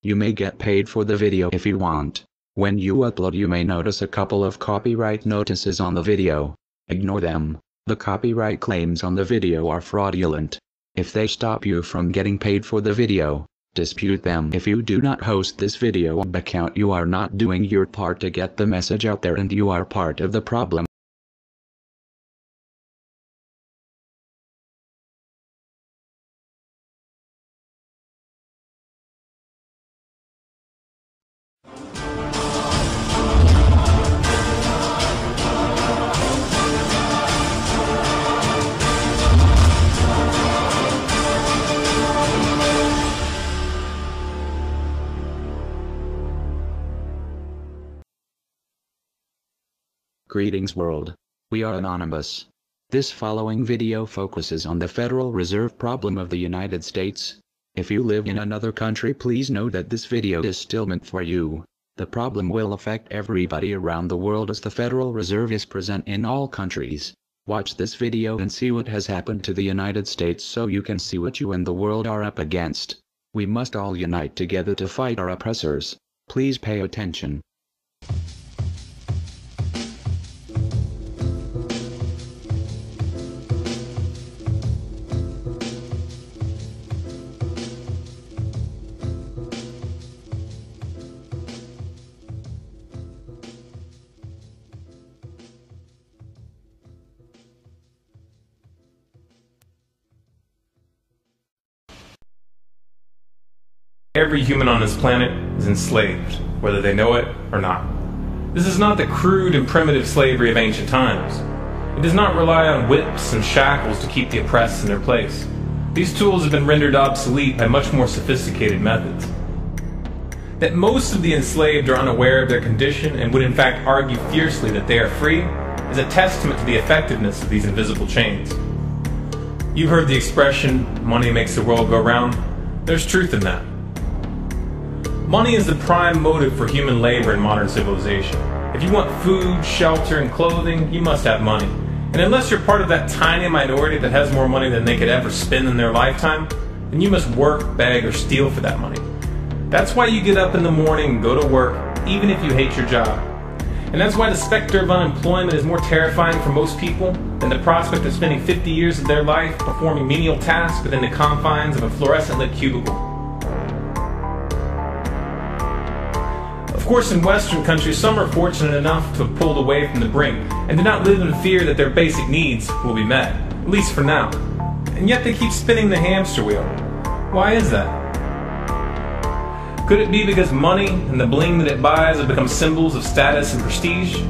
You may get paid for the video if you want. When you upload, you may notice a couple of copyright notices on the video. Ignore them. The copyright claims on the video are fraudulent. If they stop you from getting paid for the video, dispute them. If you do not host this video account, you are not doing your part to get the message out there, and you are part of the problem. Greetings world. We are anonymous. This following video focuses on the Federal Reserve problem of the United States. If you live in another country, please know that this video is still meant for you. The problem will affect everybody around the world, as the Federal Reserve is present in all countries. Watch this video and see what has happened to the United States so you can see what you and the world are up against. We must all unite together to fight our oppressors. Please pay attention. Every human on this planet is enslaved, whether they know it or not. This is not the crude and primitive slavery of ancient times. It does not rely on whips and shackles to keep the oppressed in their place. These tools have been rendered obsolete by much more sophisticated methods. That most of the enslaved are unaware of their condition and would in fact argue fiercely that they are free is a testament to the effectiveness of these invisible chains. You've heard the expression, money makes the world go round. There's truth in that. Money is the prime motive for human labor in modern civilization. If you want food, shelter, and clothing, you must have money. And unless you're part of that tiny minority that has more money than they could ever spend in their lifetime, then you must work, beg, or steal for that money. That's why you get up in the morning and go to work, even if you hate your job. And that's why the specter of unemployment is more terrifying for most people than the prospect of spending 50 years of their life performing menial tasks within the confines of a fluorescent-lit cubicle. Of course, in Western countries, some are fortunate enough to have pulled away from the brink and do not live in fear that their basic needs will be met, at least for now. And yet they keep spinning the hamster wheel. Why is that? Could it be because money and the bling that it buys have become symbols of status and prestige?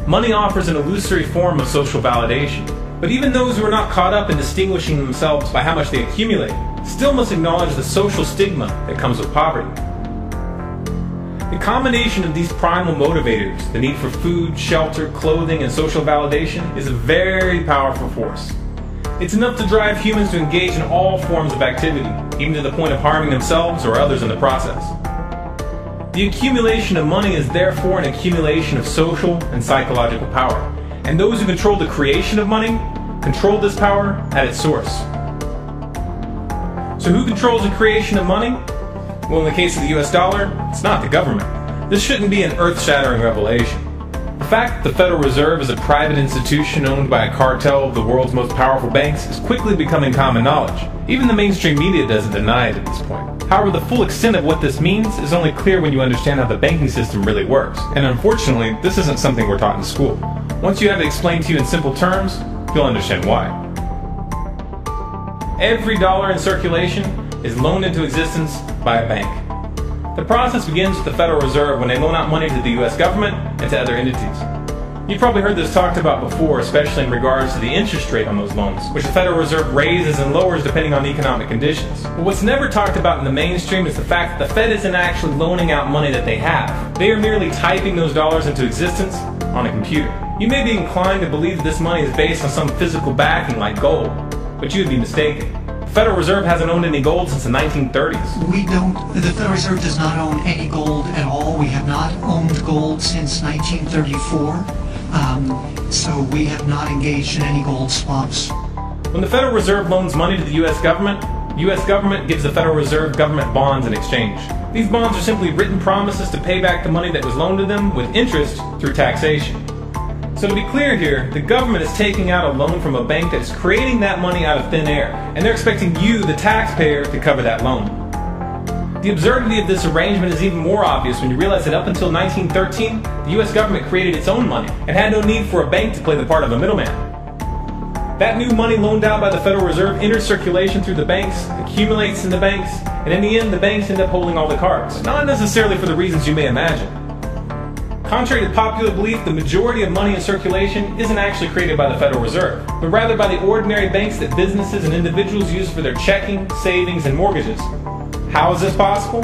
Money offers an illusory form of social validation, but even those who are not caught up in distinguishing themselves by how much they accumulate still must acknowledge the social stigma that comes with poverty. The combination of these primal motivators, the need for food, shelter, clothing, and social validation, is a very powerful force. It's enough to drive humans to engage in all forms of activity, even to the point of harming themselves or others in the process. The accumulation of money is therefore an accumulation of social and psychological power, and those who control the creation of money control this power at its source. So who controls the creation of money? Well, in the case of the US dollar, it's not the government. This shouldn't be an earth-shattering revelation. The fact that the Federal Reserve is a private institution owned by a cartel of the world's most powerful banks is quickly becoming common knowledge. Even the mainstream media doesn't deny it at this point. However, the full extent of what this means is only clear when you understand how the banking system really works. And unfortunately, this isn't something we're taught in school. Once you have it explained to you in simple terms, you'll understand why. Every dollar in circulation is loaned into existence by a bank. The process begins with the Federal Reserve when they loan out money to the US government and to other entities. You've probably heard this talked about before, especially in regards to the interest rate on those loans, which the Federal Reserve raises and lowers depending on economic conditions. But what's never talked about in the mainstream is the fact that the Fed isn't actually loaning out money that they have. They are merely typing those dollars into existence on a computer. You may be inclined to believe that this money is based on some physical backing like gold, but you would be mistaken. The Federal Reserve hasn't owned any gold since the 1930s. The Federal Reserve does not own any gold at all. We have not owned gold since 1934. So we have not engaged in any gold swaps. When the Federal Reserve loans money to the US government, The U.S. government gives the Federal Reserve government bonds in exchange. These bonds are simply written promises to pay back the money that was loaned to them with interest through taxation. So to be clear here, the government is taking out a loan from a bank that is creating that money out of thin air, and they're expecting you, the taxpayer, to cover that loan. The absurdity of this arrangement is even more obvious when you realize that up until 1913, the U.S. government created its own money and had no need for a bank to play the part of a middleman. That new money loaned out by the Federal Reserve enters circulation through the banks, accumulates in the banks, and in the end the banks end up holding all the cards, not necessarily for the reasons you may imagine. Contrary to popular belief, the majority of money in circulation isn't actually created by the Federal Reserve, but rather by the ordinary banks that businesses and individuals use for their checking, savings, and mortgages. How is this possible?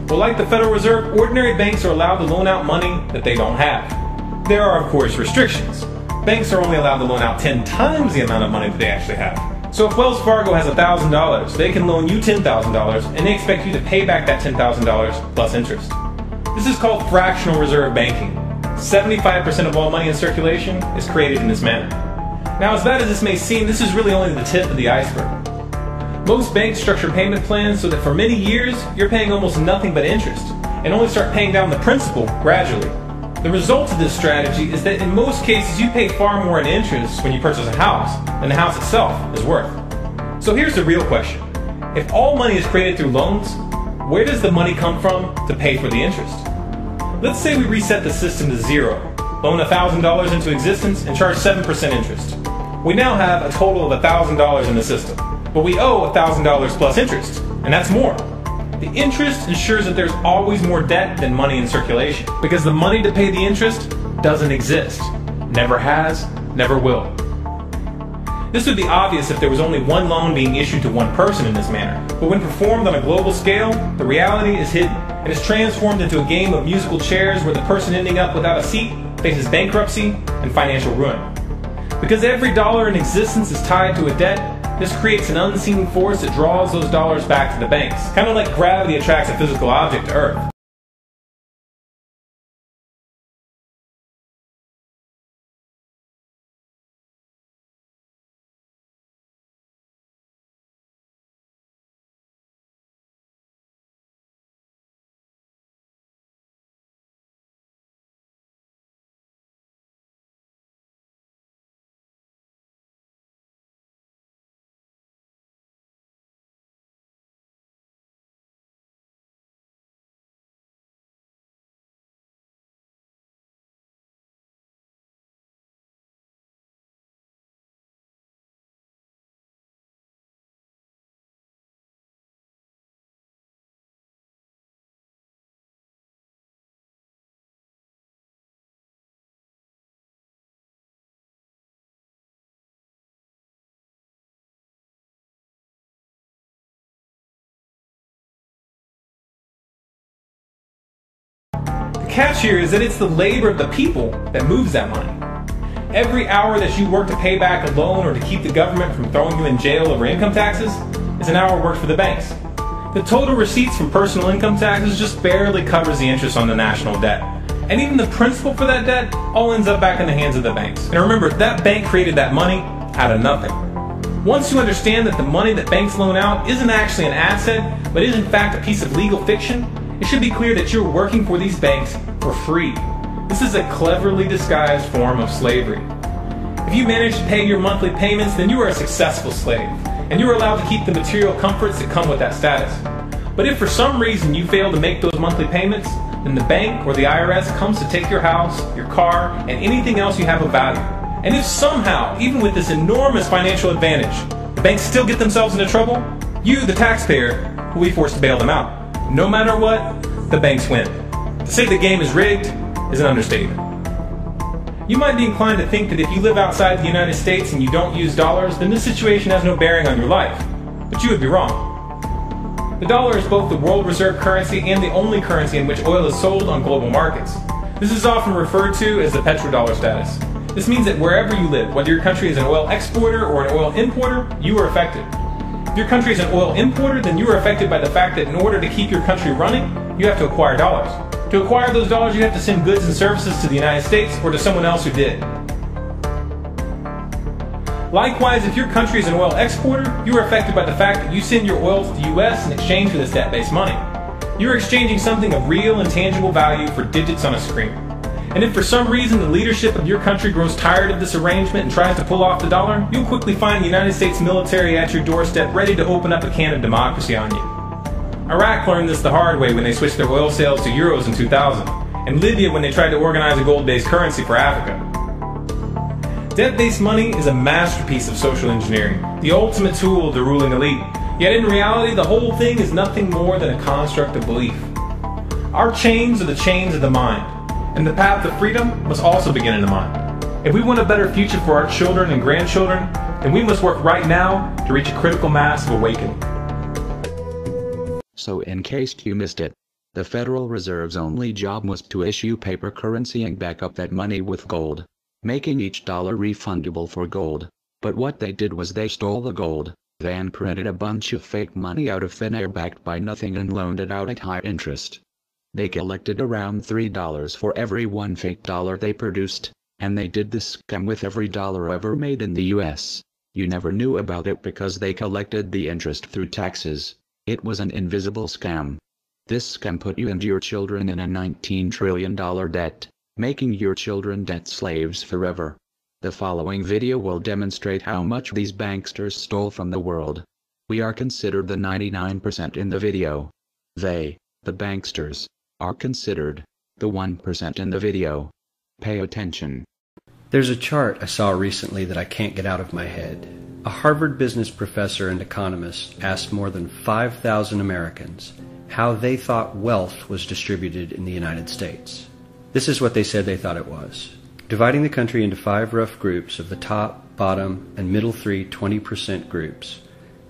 Well, like the Federal Reserve, ordinary banks are allowed to loan out money that they don't have. There are, of course, restrictions. Banks are only allowed to loan out 10 times the amount of money that they actually have. So if Wells Fargo has $1,000, they can loan you $10,000, and they expect you to pay back that $10,000 plus interest. This is called fractional reserve banking. 75% of all money in circulation is created in this manner. Now, as bad as this may seem, this is really only the tip of the iceberg. Most banks structure payment plans so that for many years, you're paying almost nothing but interest, and only start paying down the principal gradually. The result of this strategy is that in most cases you pay far more in interest when you purchase a house than the house itself is worth. So here's the real question. If all money is created through loans, where does the money come from to pay for the interest? Let's say we reset the system to zero, loan $1,000 into existence and charge 7% interest. We now have a total of $1,000 in the system, but we owe $1,000 plus interest, and that's more. The interest ensures that there's always more debt than money in circulation, because the money to pay the interest doesn't exist. Never has, never will. This would be obvious if there was only one loan being issued to one person in this manner, but when performed on a global scale, the reality is hidden, and is transformed into a game of musical chairs where the person ending up without a seat faces bankruptcy and financial ruin. Because every dollar in existence is tied to a debt, this creates an unseen force that draws those dollars back to the banks, kind of like gravity attracts a physical object to Earth. The catch here is that it's the labor of the people that moves that money. Every hour that you work to pay back a loan or to keep the government from throwing you in jail over income taxes is an hour worked for the banks. The total receipts from personal income taxes just barely covers the interest on the national debt. And even the principal for that debt all ends up back in the hands of the banks. And remember, that bank created that money out of nothing. Once you understand that the money that banks loan out isn't actually an asset, but is in fact a piece of legal fiction, it should be clear that you're working for these banks for free. This is a cleverly disguised form of slavery. If you manage to pay your monthly payments, then you are a successful slave, and you are allowed to keep the material comforts that come with that status. But if for some reason you fail to make those monthly payments, then the bank or the IRS comes to take your house, your car, and anything else you have of value. And if somehow, even with this enormous financial advantage, the banks still get themselves into trouble, you, the taxpayer, will be forced to bail them out. No matter what, the banks win. To say the game is rigged is an understatement. You might be inclined to think that if you live outside the United States and you don't use dollars, then this situation has no bearing on your life. But you would be wrong. The dollar is both the world reserve currency and the only currency in which oil is sold on global markets. This is often referred to as the petrodollar status. This means that wherever you live, whether your country is an oil exporter or an oil importer, you are affected. If your country is an oil importer, then you are affected by the fact that in order to keep your country running, you have to acquire dollars. To acquire those dollars, you have to send goods and services to the United States or to someone else who did. Likewise, if your country is an oil exporter, you are affected by the fact that you send your oil to the US in exchange for this debt-based money. You are exchanging something of real and tangible value for digits on a screen. And if for some reason the leadership of your country grows tired of this arrangement and tries to pull off the dollar, you'll quickly find the United States military at your doorstep ready to open up a can of democracy on you. Iraq learned this the hard way when they switched their oil sales to euros in 2000, and Libya when they tried to organize a gold-based currency for Africa. Debt-based money is a masterpiece of social engineering, the ultimate tool of the ruling elite. Yet in reality, the whole thing is nothing more than a construct of belief. Our chains are the chains of the mind, and the path to freedom must also begin in the mind. If we want a better future for our children and grandchildren, then we must work right now to reach a critical mass of awakening. So in case you missed it, the Federal Reserve's only job was to issue paper currency and back up that money with gold, making each dollar refundable for gold. But what they did was they stole the gold, then printed a bunch of fake money out of thin air backed by nothing and loaned it out at high interest. They collected around $3 for every one fake dollar they produced, and they did this scam with every dollar ever made in the US. You never knew about it because they collected the interest through taxes. It was an invisible scam. This scam put you and your children in a $19 trillion debt, making your children debt slaves forever. The following video will demonstrate how much these banksters stole from the world. We are considered the 99% in the video. They, the banksters, are considered the 1% in the video. Pay attention. There's a chart I saw recently that I can't get out of my head. A Harvard business professor and economist asked more than 5,000 Americans how they thought wealth was distributed in the United States. This is what they said they thought it was. Dividing the country into 5 rough groups of the top, bottom, and middle 3 20% groups,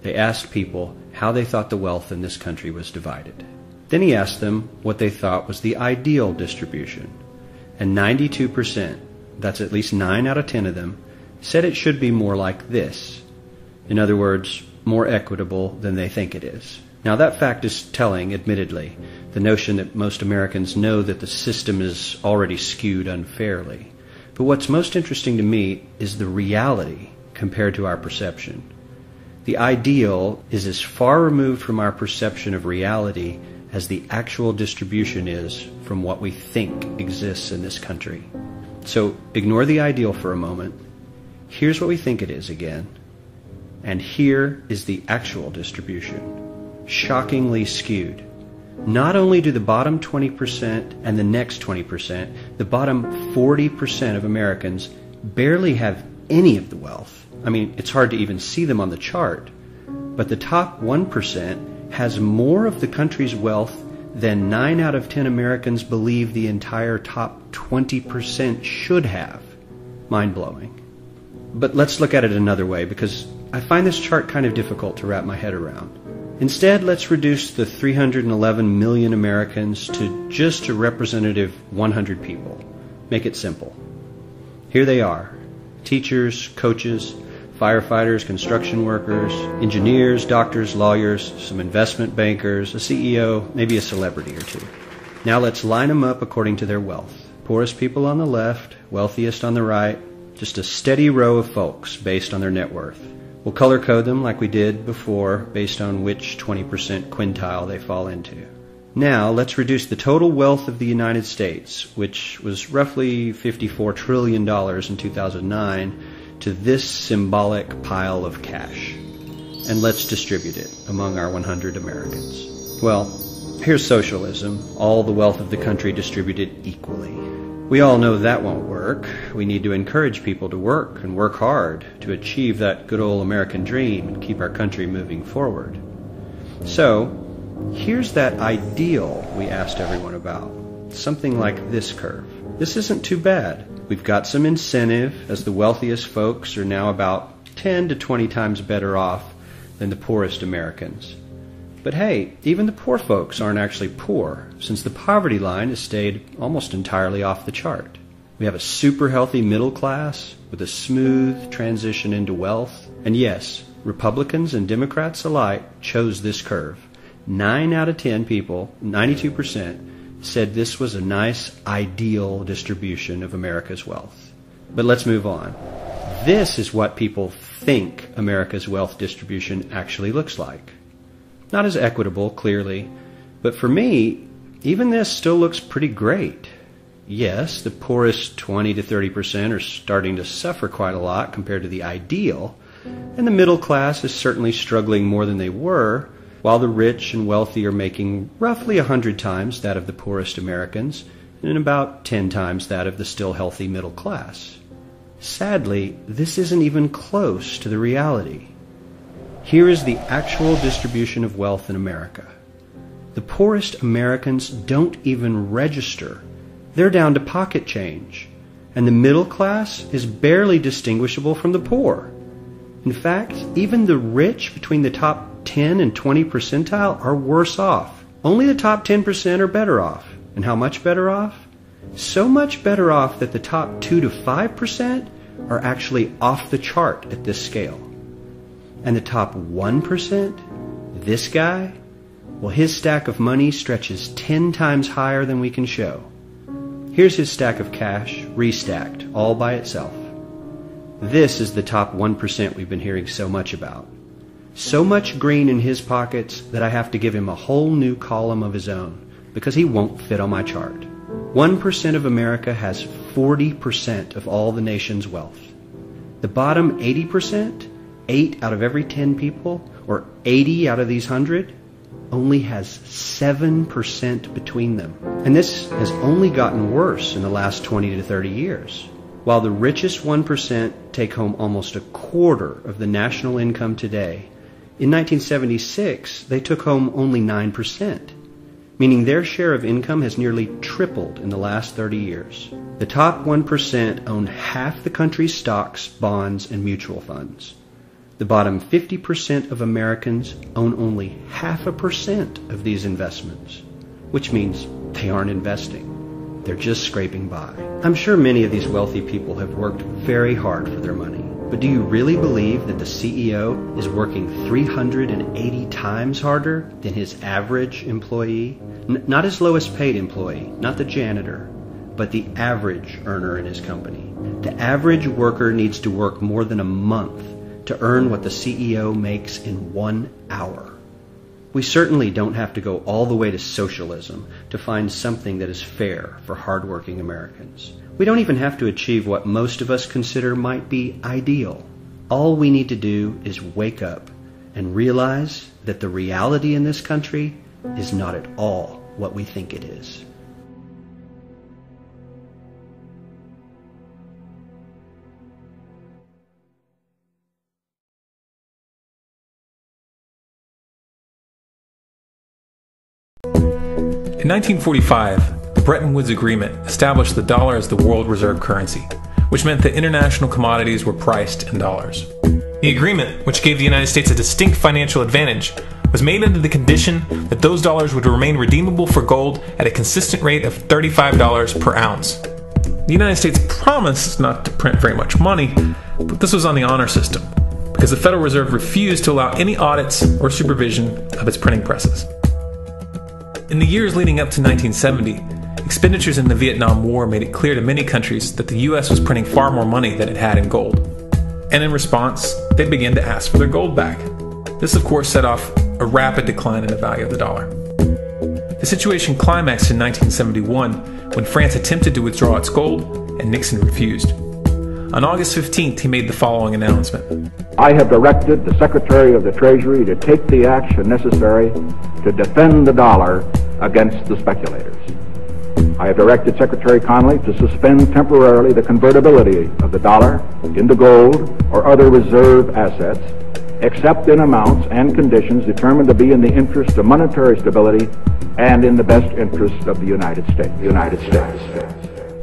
they asked people how they thought the wealth in this country was divided. Then he asked them what they thought was the ideal distribution. And 92%, that's at least 9 out of 10 of them, said it should be more like this. In other words, more equitable than they think it is. Now that fact is telling, admittedly, the notion that most Americans know that the system is already skewed unfairly. But what's most interesting to me is the reality compared to our perception. The ideal is as far removed from our perception of reality as the actual distribution is from what we think exists in this country. So ignore the ideal for a moment. Here's what we think it is again. And here is the actual distribution. Shockingly skewed. Not only do the bottom 20% and the next 20%, the bottom 40% of Americans barely have any of the wealth. I mean, it's hard to even see them on the chart. But the top 1% has more of the country's wealth than 9 out of 10 Americans believe the entire top 20% should have. Mind-blowing. But let's look at it another way, because I find this chart kind of difficult to wrap my head around. Instead, let's reduce the 311 million Americans to just a representative 100 people. Make it simple. Here they are. Teachers, coaches, firefighters, construction workers, engineers, doctors, lawyers, some investment bankers, a CEO, maybe a celebrity or two. Now let's line them up according to their wealth. Poorest people on the left, wealthiest on the right, just a steady row of folks based on their net worth. We'll color code them like we did before based on which 20% quintile they fall into. Now let's reduce the total wealth of the United States, which was roughly $54 trillion in 2009, to this symbolic pile of cash. And let's distribute it among our 100 Americans. Well, here's socialism, all the wealth of the country distributed equally. We all know that won't work. We need to encourage people to work and work hard to achieve that good old American dream and keep our country moving forward. So, here's that ideal we asked everyone about. Something like this curve. This isn't too bad. We've got some incentive, as the wealthiest folks are now about 10 to 20 times better off than the poorest Americans. But hey, even the poor folks aren't actually poor, since the poverty line has stayed almost entirely off the chart. We have a super healthy middle class with a smooth transition into wealth. And yes, Republicans and Democrats alike chose this curve. 9 out of 10 people, 92%, said this was a nice, ideal distribution of America's wealth. But let's move on. This is what people think America's wealth distribution actually looks like. Not as equitable, clearly, but for me, even this still looks pretty great. Yes, the poorest 20 to 30% are starting to suffer quite a lot compared to the ideal, and the middle class is certainly struggling more than they were, while the rich and wealthy are making roughly 100 times that of the poorest Americans and about 10 times that of the still healthy middle class. Sadly, this isn't even close to the reality. Here is the actual distribution of wealth in America. The poorest Americans don't even register. They're down to pocket change, and the middle class is barely distinguishable from the poor. In fact, even the rich between the top 10 and 20 percentile are worse off. Only the top 10% are better off. And how much better off? So much better off that the top 2 to 5% are actually off the chart at this scale. And the top 1%, this guy, well, his stack of money stretches 10 times higher than we can show. Here's his stack of cash, restacked, all by itself. This is the top 1% we've been hearing so much about. So much green in his pockets that I have to give him a whole new column of his own, because he won't fit on my chart. 1% of America has 40% of all the nation's wealth. The bottom 80%, 8 out of every 10 people, or 80 out of these 100, only has 7% between them. And this has only gotten worse in the last 20 to 30 years. While the richest 1% take home almost a quarter of the national income today, in 1976 they took home only 9%, meaning their share of income has nearly tripled in the last 30 years. The top 1% own half the country's stocks, bonds, and mutual funds. The bottom 50% of Americans own only 0.5% of these investments, which means they aren't investing. They're just scraping by. I'm sure many of these wealthy people have worked very hard for their money, but do you really believe that the CEO is working 380 times harder than his average employee? Not his lowest paid employee, not the janitor, but the average earner in his company. The average worker needs to work more than a month to earn what the CEO makes in 1 hour. We certainly don't have to go all the way to socialism to find something that is fair for hardworking Americans. We don't even have to achieve what most of us consider might be ideal. All we need to do is wake up and realize that the reality in this country is not at all what we think it is. In 1945, the Bretton Woods Agreement established the dollar as the world reserve currency, which meant that international commodities were priced in dollars. The agreement, which gave the United States a distinct financial advantage, was made under the condition that those dollars would remain redeemable for gold at a consistent rate of $35 per ounce. The United States promised not to print very much money, but this was on the honor system, because the Federal Reserve refused to allow any audits or supervision of its printing presses. In the years leading up to 1970, expenditures in the Vietnam War made it clear to many countries that the U.S. was printing far more money than it had in gold. And in response, they began to ask for their gold back. This, of course, set off a rapid decline in the value of the dollar. The situation climaxed in 1971 when France attempted to withdraw its gold and Nixon refused. On August 15th, he made the following announcement. I have directed the Secretary of the Treasury to take the action necessary to defend the dollar against the speculators. I have directed Secretary Connally to suspend temporarily the convertibility of the dollar into gold or other reserve assets, except in amounts and conditions determined to be in the interest of monetary stability and in the best interest of the United States.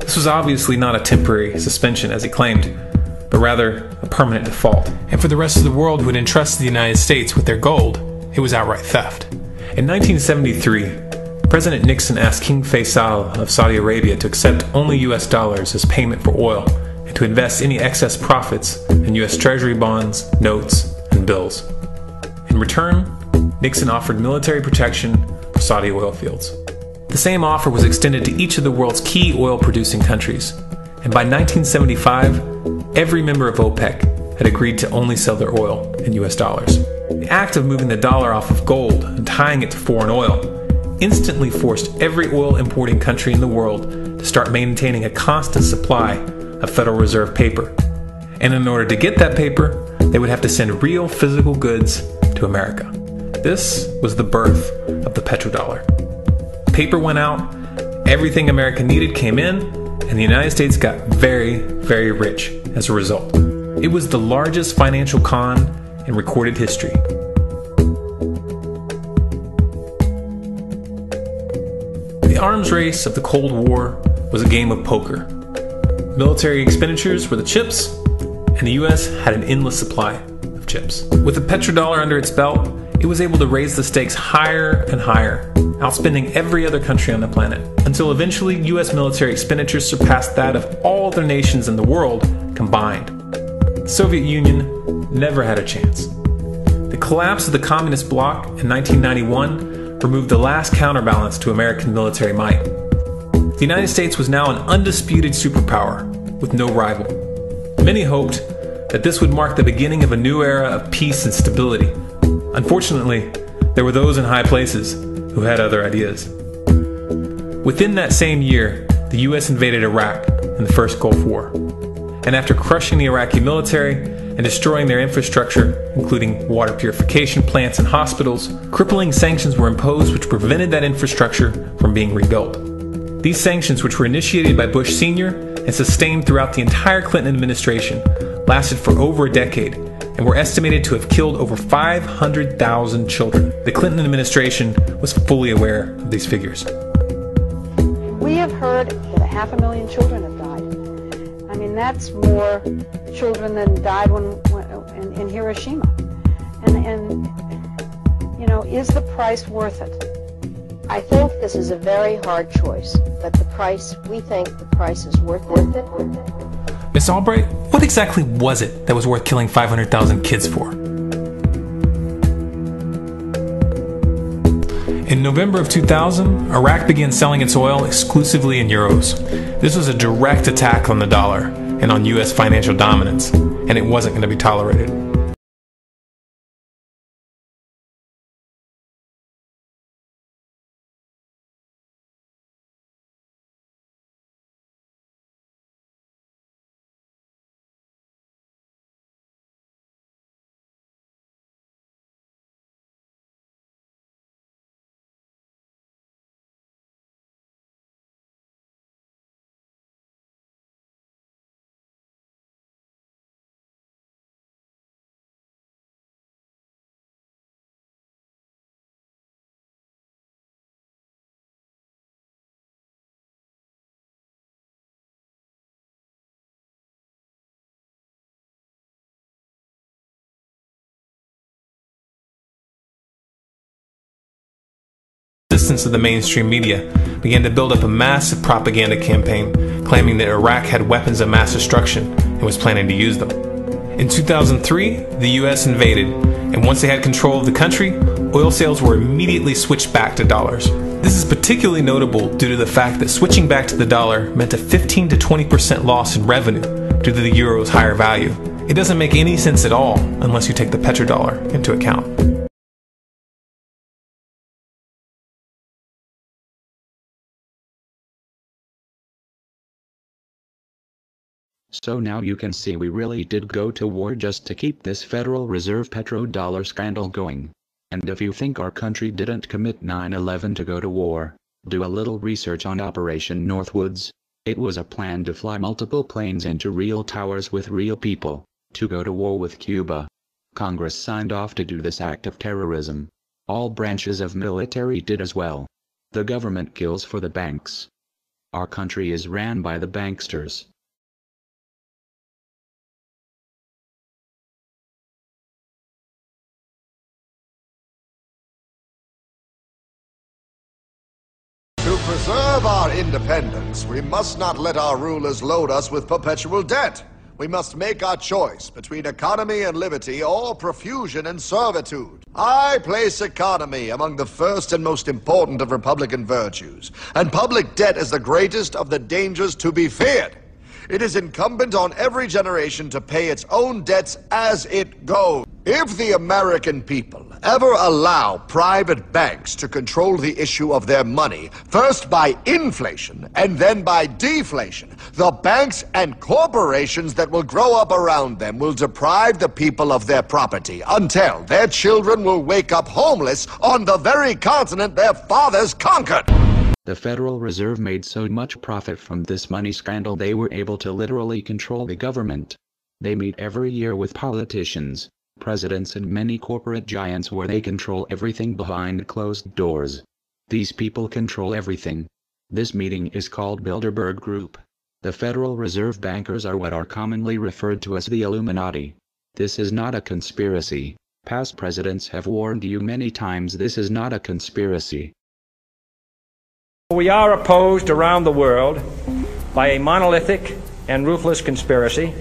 This was obviously not a temporary suspension, as he claimed, but rather a permanent default. And for the rest of the world who had entrusted the United States with their gold, it was outright theft. In 1973, President Nixon asked King Faisal of Saudi Arabia to accept only US dollars as payment for oil and to invest any excess profits in US Treasury bonds, notes, and bills. In return, Nixon offered military protection for Saudi oil fields. The same offer was extended to each of the world's key oil-producing countries. And by 1975, every member of OPEC had agreed to only sell their oil in US dollars. The act of moving the dollar off of gold and tying it to foreign oil instantly forced every oil importing country in the world to start maintaining a constant supply of Federal Reserve paper. And in order to get that paper, they would have to send real physical goods to America. This was the birth of the petrodollar. Paper went out, everything America needed came in, and the United States got very, very rich as a result. It was the largest financial con in recorded history. The arms race of the Cold War was a game of poker. Military expenditures were the chips, and the US had an endless supply of chips. With the petrodollar under its belt, it was able to raise the stakes higher and higher, outspending every other country on the planet, until eventually US military expenditures surpassed that of all other nations in the world combined. The Soviet Union never had a chance. The collapse of the communist bloc in 1991 removed the last counterbalance to American military might. The United States was now an undisputed superpower with no rival. Many hoped that this would mark the beginning of a new era of peace and stability. Unfortunately, there were those in high places who had other ideas. Within that same year, the US invaded Iraq in the first Gulf War. And after crushing the Iraqi military and destroying their infrastructure, including water purification plants and hospitals, crippling sanctions were imposed which prevented that infrastructure from being rebuilt. These sanctions, which were initiated by Bush Sr. and sustained throughout the entire Clinton administration, lasted for over a decade and were estimated to have killed over 500,000 children. The Clinton administration was fully aware of these figures. We have heard that 500,000 children have died. I mean, that's more children than died in Hiroshima. And you know, is the price worth it? I think this is a very hard choice, but we think the price is worth it. Miss Albright, what exactly was it that was worth killing 500,000 kids for? In November of 2000, Iraq began selling its oil exclusively in euros. This was a direct attack on the dollar and on US financial dominance, and it wasn't going to be tolerated. Resistance of the mainstream media began to build up a massive propaganda campaign claiming that Iraq had weapons of mass destruction and was planning to use them. In 2003, the US invaded, and once they had control of the country, oil sales were immediately switched back to dollars. This is particularly notable due to the fact that switching back to the dollar meant a 15 to 20% loss in revenue due to the euro's higher value. It doesn't make any sense at all unless you take the petrodollar into account. So now you can see we really did go to war just to keep this Federal Reserve petrodollar scandal going. And if you think our country didn't commit 9/11 to go to war, do a little research on Operation Northwoods. It was a plan to fly multiple planes into real towers with real people, to go to war with Cuba. Congress signed off to do this act of terrorism. All branches of military did as well. The government kills for the banks. Our country is ran by the banksters. To preserve our independence, we must not let our rulers load us with perpetual debt. We must make our choice between economy and liberty or profusion and servitude. I place economy among the first and most important of republican virtues, and public debt is the greatest of the dangers to be feared. It is incumbent on every generation to pay its own debts as it goes. If the American people ever allow private banks to control the issue of their money, first by inflation and then by deflation, the banks and corporations that will grow up around them will deprive the people of their property until their children will wake up homeless on the very continent their fathers conquered. The Federal Reserve made so much profit from this money scandal they were able to literally control the government. They meet every year with politicians, presidents and many corporate giants where they control everything behind closed doors. These people control everything. This meeting is called Bilderberg Group. The Federal Reserve bankers are what are commonly referred to as the Illuminati. This is not a conspiracy. Past presidents have warned you many times this is not a conspiracy. We are opposed around the world by a monolithic and ruthless conspiracy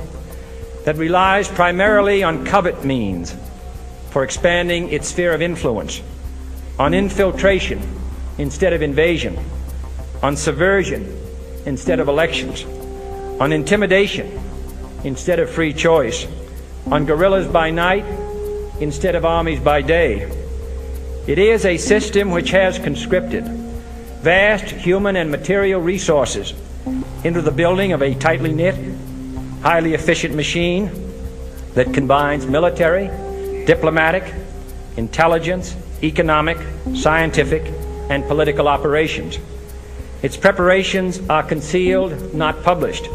that relies primarily on covert means for expanding its sphere of influence, on infiltration instead of invasion, on subversion instead of elections, on intimidation instead of free choice, on guerrillas by night instead of armies by day. It is a system which has conscripted vast human and material resources into the building of a tightly knit, highly efficient machine that combines military, diplomatic, intelligence, economic, scientific, and political operations. Its preparations are concealed, not published.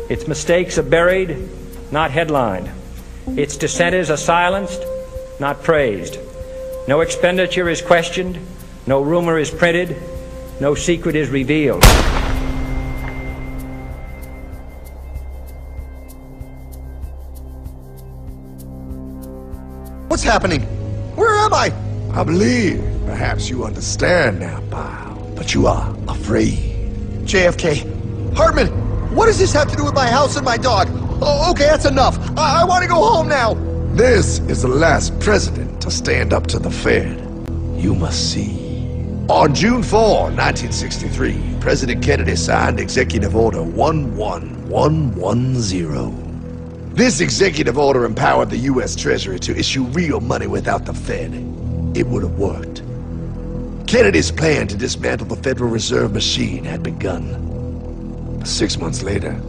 Its mistakes are buried, not headlined. Its dissenters are silenced, not praised. No expenditure is questioned, no rumor is printed, no secret is revealed. What's happening? Where am I? I believe perhaps you understand now, pal, but you are afraid. JFK. Hartman, what does this have to do with my house and my dog? Oh, okay, that's enough. I want to go home now. This is the last president to stand up to the Fed. You must see. On June 4, 1963, President Kennedy signed Executive Order 11110. This executive order empowered the U.S. Treasury to issue real money without the Fed. It would have worked. Kennedy's plan to dismantle the Federal Reserve machine had begun. 6 months later,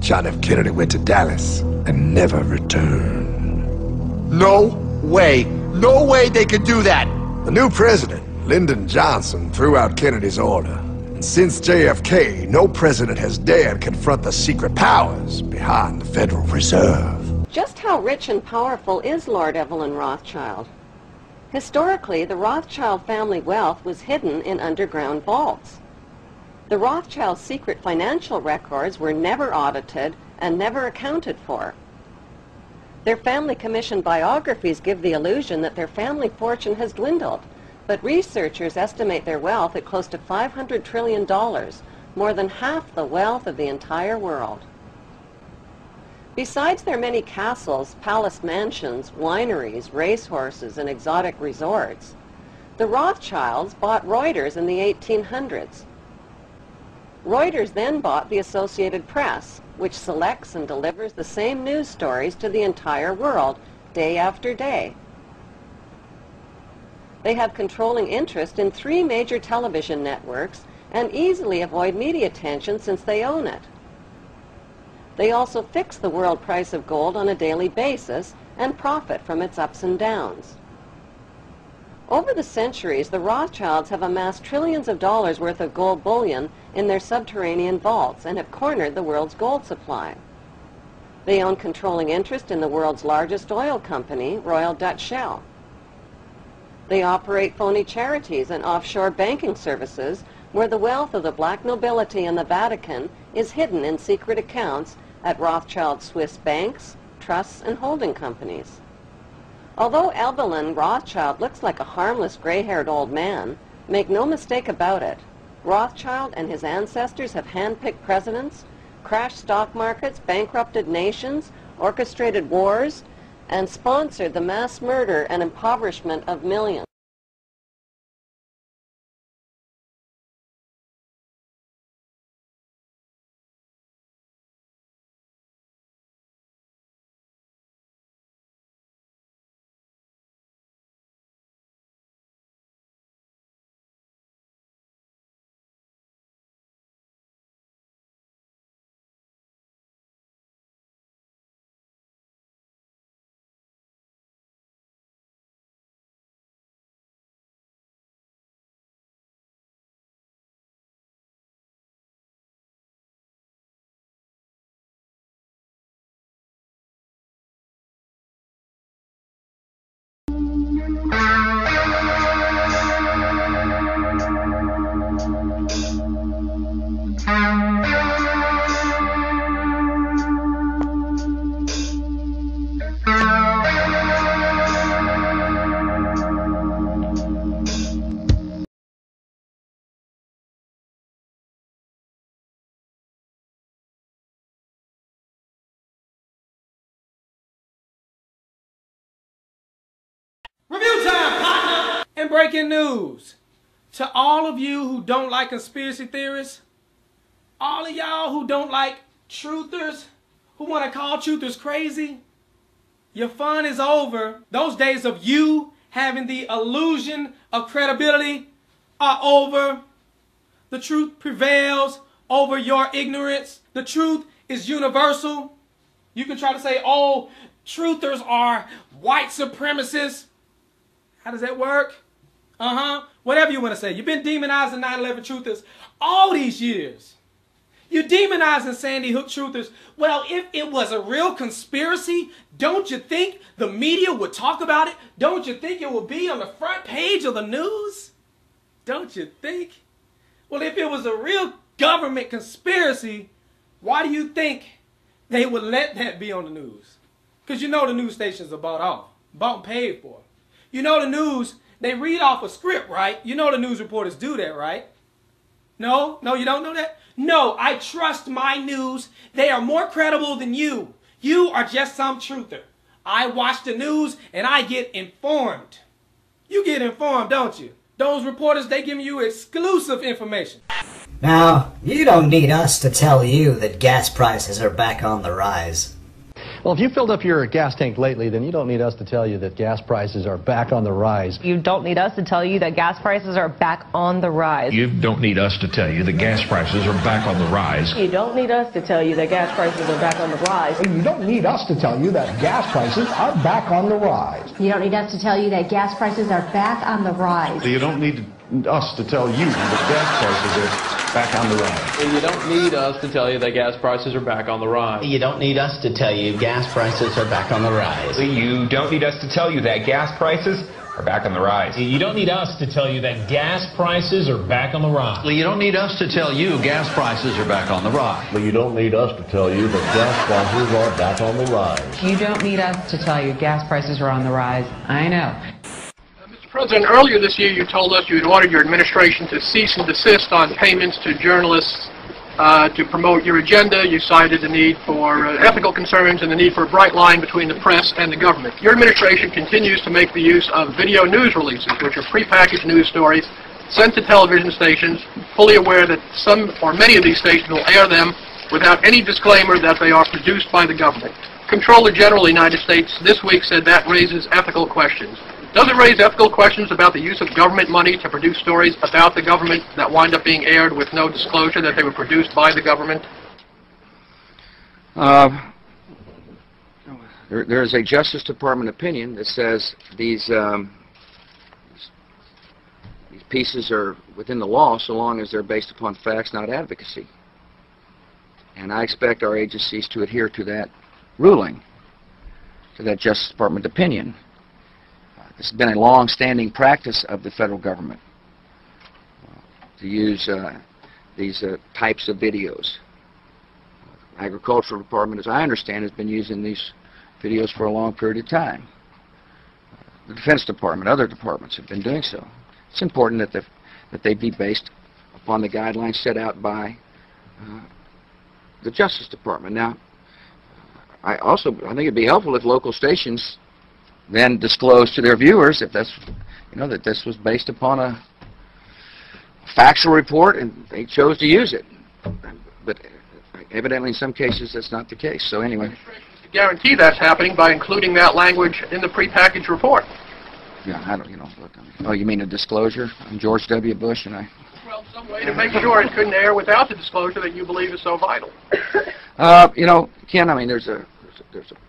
John F. Kennedy went to Dallas and never returned. No way! No way they could do that! The new president, Lyndon Johnson, threw out Kennedy's order. And since JFK, no president has dared confront the secret powers behind the Federal Reserve. Just how rich and powerful is Lord Evelyn Rothschild? Historically, the Rothschild family wealth was hidden in underground vaults. The Rothschild secret financial records were never audited and never accounted for. Their family commissioned biographies give the illusion that their family fortune has dwindled. But researchers estimate their wealth at close to $500 trillion, more than half the wealth of the entire world. Besides their many castles, palace mansions, wineries, racehorses, and exotic resorts, the Rothschilds bought Reuters in the 1800s. Reuters then bought the Associated Press, which selects and delivers the same news stories to the entire world, day after day. They have controlling interest in 3 major television networks and easily avoid media attention since they own it. They also fix the world price of gold on a daily basis and profit from its ups and downs. Over the centuries, the Rothschilds have amassed trillions of dollars worth of gold bullion in their subterranean vaults and have cornered the world's gold supply. They own controlling interest in the world's largest oil company, Royal Dutch Shell. They operate phony charities and offshore banking services where the wealth of the black nobility and the Vatican is hidden in secret accounts at Rothschild Swiss banks, trusts, and holding companies. Although Evelyn Rothschild looks like a harmless gray-haired old man, make no mistake about it, Rothschild and his ancestors have handpicked presidents, crashed stock markets, bankrupted nations, orchestrated wars, and sponsored the mass murder and impoverishment of millions. Review time, partner! And breaking news. To all of you who don't like conspiracy theorists, all of y'all who don't like truthers, who want to call truthers crazy, your fun is over. Those days of you having the illusion of credibility are over. The truth prevails over your ignorance. The truth is universal. You can try to say, oh, truthers are white supremacists. How does that work? Whatever you want to say. You've been demonizing 9/11 truthers all these years. You're demonizing Sandy Hook truthers. Well, if it was a real conspiracy, don't you think the media would talk about it? Don't you think it would be on the front page of the news? Don't you think? Well, if it was a real government conspiracy, why do you think they would let that be on the news? Because you know the news stations are bought and paid for. You know the news, they read off a script, right? You know the news reporters do that, right? No, you don't know that? No, I trust my news. They are more credible than you. You are just some truther. I watch the news and I get informed. You get informed, don't you? Those reporters, they give you exclusive information. Now, you don't need us to tell you that gas prices are back on the rise. Well, if you filled up your gas tank lately, then you don't need us to tell you that gas prices are back on the rise. You don't need us to tell you that gas prices are back on the rise. You don't need us to tell you that gas prices are back on the rise. You don't need us to tell you that gas prices are back on the rise. You don't need us to tell you that gas prices are back on the rise. You don't need us to tell you that gas prices are back on the rise. You don't need us to tell you that gas prices are back on the rise. You don't need us to tell you that gas prices are back on the rise. You don't need us to tell you gas prices are back on the rise. You don't need us to tell you that gas prices are back on the rise. You don't need us to tell you that gas prices are back on the rise. You don't need us to tell you gas prices are back on the rise. You don't need us to tell you that gas prices are back on the rise. You don't need us to tell you gas prices are on the rise. I know. Mr. President, earlier this year you told us you had ordered your administration to cease and desist on payments to journalists to promote your agenda. You cited the need for ethical concerns and the need for a bright line between the press and the government. Your administration continues to make the use of video news releases, which are prepackaged news stories sent to television stations, fully aware that some or many of these stations will air them without any disclaimer that they are produced by the government. Comptroller General of the United States this week said that raises ethical questions. Does it raise ethical questions about the use of government money to produce stories about the government that wind up being aired with no disclosure that they were produced by the government? There is a Justice Department opinion that says these pieces are within the law so long as they're based upon facts, not advocacy. And I expect our agencies to adhere to that ruling, to that Justice Department opinion. This has been a long-standing practice of the federal government to use these types of videos. Agricultural Department, as I understand, has been using these videos for a long period of time. The Defense Department, other departments have been doing so. It's important that they be based upon the guidelines set out by the Justice Department. Now, I think it'd be helpful if local stations then disclose to their viewers if that's, that this was based upon a factual report and they chose to use it. But evidently in some cases that's not the case. So anyway. To guarantee that's happening by including that language in the prepackaged report. Yeah, I don't, look, oh, you mean a disclosure? I'm George W. Bush and I... Well, some way to make sure it couldn't air without the disclosure that you believe is so vital. Ken, I mean, there's a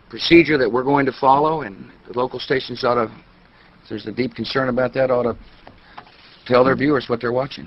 procedure that we're going to follow, and the local stations ought to, if there's a deep concern about that, ought to tell their viewers what they're watching.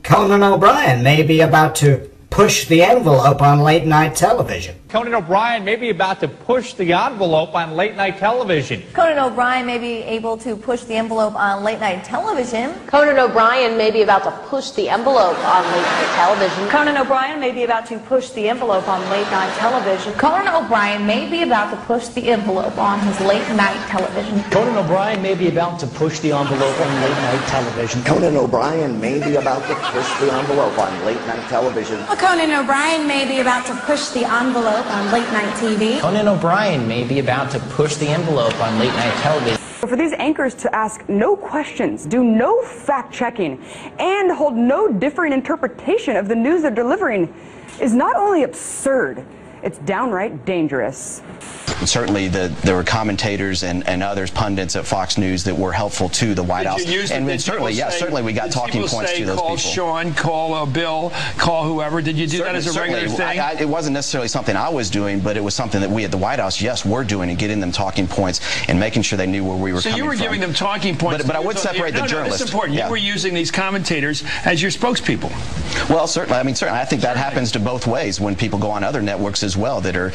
Conan O'Brien may be about to push the envelope on late-night television. Conan O'Brien may be about to push the envelope on late-night television. Conan O'Brien may be able to push the envelope on late-night television. Conan O'Brien may be about to push the envelope on late-night television. Conan O'Brien may be about to push the envelope on late-night television. Conan O'Brien may be about to push the envelope on his late-night television. Conan O'Brien may be about to push the envelope on late-night television. Conan O'Brien may be about to push the envelope on late-night television. Conan O'Brien may be about to push the envelope on late-night TV. Conan O'Brien may be about to push the envelope on late-night television. For these anchors to ask no questions, do no fact-checking, and hold no differing interpretation of the news they're delivering is not only absurd, it's downright dangerous. Certainly there were commentators and others, pundits at Fox News that were helpful to the White House. And certainly, yes, certainly we got talking points to those people. Call Sean, call Bill, call whoever. Did you do that as a regular thing? It wasn't necessarily something I was doing, but it was something that we at the White House, yes, were doing, and getting them talking points and making sure they knew where we were coming from. So you were giving them talking points. But I would separate the journalists. That's important. You were using these commentators as your spokespeople. Well, certainly. I mean, certainly. I think that happens to both ways when people go on other networks as well that are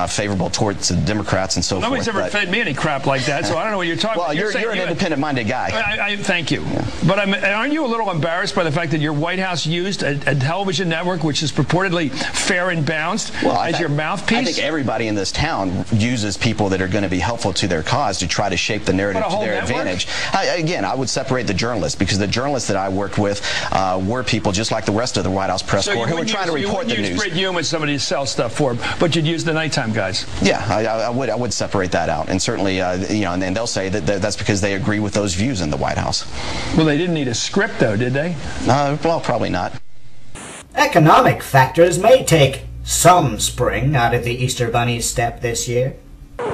favorable towards the Democrats and so forth. Nobody's ever fed me any crap like that, so I don't know what you're talking about. Well, you're an independent-minded guy. Thank you. Yeah. But aren't you a little embarrassed by the fact that your White House used a television network which is purportedly fair and balanced as your mouthpiece? I think everybody in this town uses people that are going to be helpful to their cause to try to shape the narrative to their advantage. Again, I would separate the journalists, because the journalists that I worked with were people just like the rest of the White House press corps who were trying to report the news. You wouldn't use Brit Hume as somebody to sell stuff for, but you'd use the nighttime guys. Yeah, I would separate that out, and certainly, you know, and they'll say that that's because they agree with those views in the White House. Well, they didn't need a script, though, did they? Well, probably not. Economic factors may take some spring out of the Easter Bunny's step this year.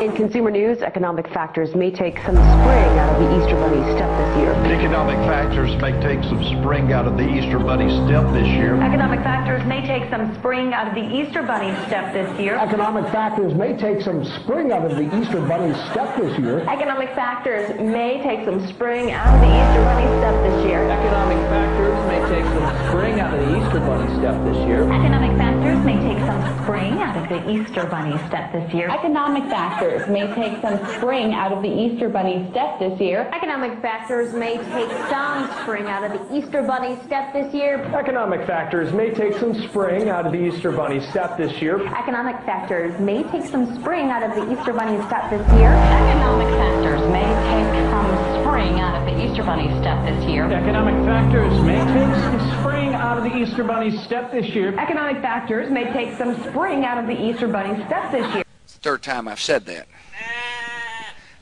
In consumer news, economic factors may take some spring out of the Easter Bunny step this year. Economic factors may take some spring out of the Easter Bunny step this year. Economic factors may take some spring out of the Easter Bunny step this year. Economic factors may take some spring out of the Easter Bunny step this year. Economic factors may take some spring out of the Easter Bunny step this year. Economic factors may take some spring out of the Easter Bunny step this year. Economic factors may take some spring out of the Easter Bunny step this year. Economic factors may take some spring out of the Easter Bunny step this year. Economic factors may take some spring out of the Easter Bunny step this year. Economic factors may take some spring out of the Easter Bunny step this year. Economic factors may take some spring out of the Easter Bunny step this year. Economic factors may take some spring out of the Easter Bunny step this year. Economic factors may take some spring out of the Easter Bunny step this year. Economic factors may take some spring out of the Easter Bunny step this year. It's the third time I've said that.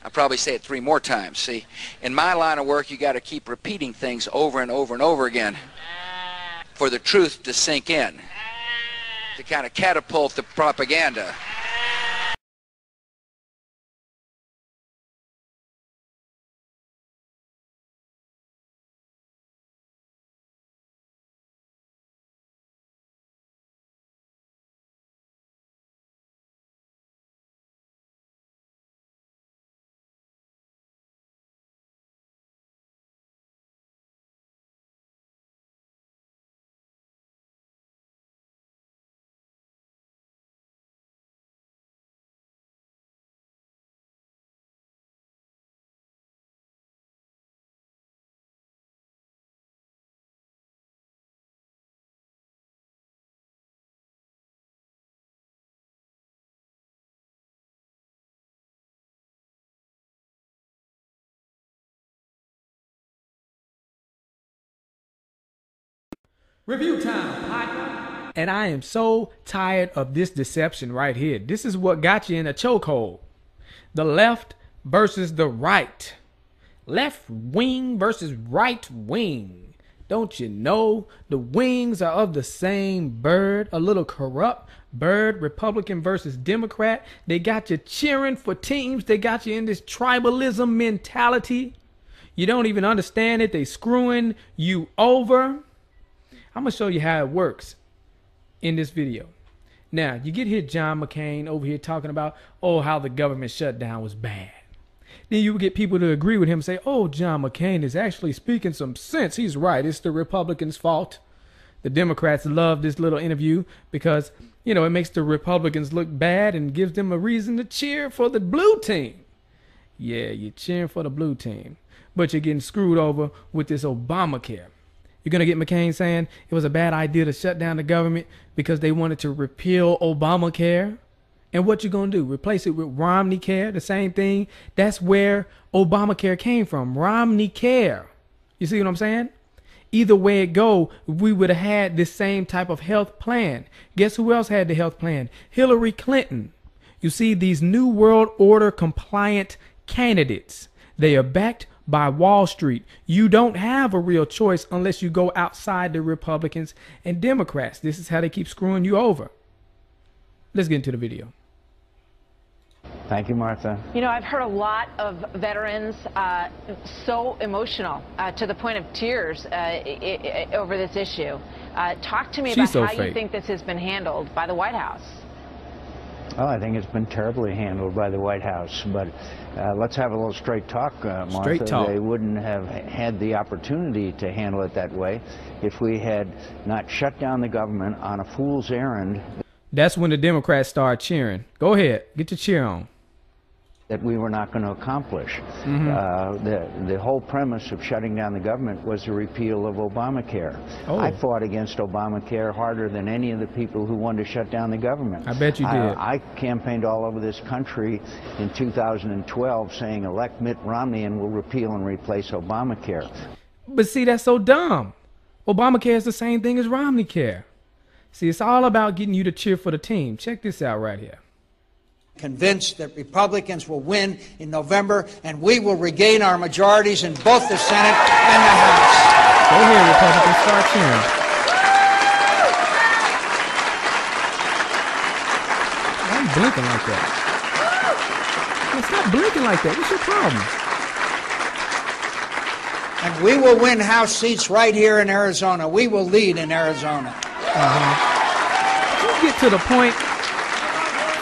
I'll probably say it 3 more times. See, in my line of work, you got to keep repeating things over and over and over again for the truth to sink in, to kind of catapult the propaganda. Review time, partner. And I am so tired of this deception right here. This is what got you in a chokehold. The left versus the right. Left wing versus right wing. Don't you know the wings are of the same bird? A little corrupt bird, Republican versus Democrat. They got you cheering for teams. They got you in this tribalism mentality. You don't even understand it. They screwing you over. I'm going to show you how it works in this video. Now, you get here John McCain over here talking about, oh, how the government shutdown was bad. Then you get people to agree with him and say, oh, John McCain is actually speaking some sense. He's right. It's the Republicans' fault. The Democrats love this little interview because, you know, it makes the Republicans look bad and gives them a reason to cheer for the blue team. Yeah, you're cheering for the blue team, but you're getting screwed over with this Obamacare. You're going to get McCain saying it was a bad idea to shut down the government because they wanted to repeal Obamacare. And what you going to do? Replace it with Romney Care, the same thing? That's where Obamacare came from, Romney Care. You see what I'm saying? Either way it go, we would have had this same type of health plan. Guess who else had the health plan? Hillary Clinton. You see, these New World Order compliant candidates. They are backed by Wall Street. You don't have a real choice unless you go outside the Republicans and Democrats. This is how they keep screwing you over. Let's get into the video. Thank you, Martha. You know, I've heard a lot of veterans so emotional to the point of tears over this issue. Talk to me about how you think this has been handled by the White House. Oh, I think it's been terribly handled by the White House, but let's have a little straight talk, Martha. Straight talk. They wouldn't have had the opportunity to handle it that way if we had not shut down the government on a fool's errand. That's when the Democrats start cheering. Go ahead, get your cheer on. That we were not going to accomplish. The whole premise of shutting down the government was the repeal of Obamacare. I fought against Obamacare harder than any of the people who wanted to shut down the government. I bet you did. I campaigned all over this country in 2012 saying elect Mitt Romney and we'll repeal and replace Obamacare. But see, that's so dumb. Obamacare is the same thing as Romneycare. See, it's all about getting you to cheer for the team. Check this out right here. Convinced that Republicans will win in November and we will regain our majorities in both the Senate and the House. Go ahead, Republicans, start cheering. Why are you blinking like that? Man, stop blinking like that. What's your problem? And we will win House seats right here in Arizona. We will lead in Arizona. Let's get to the point.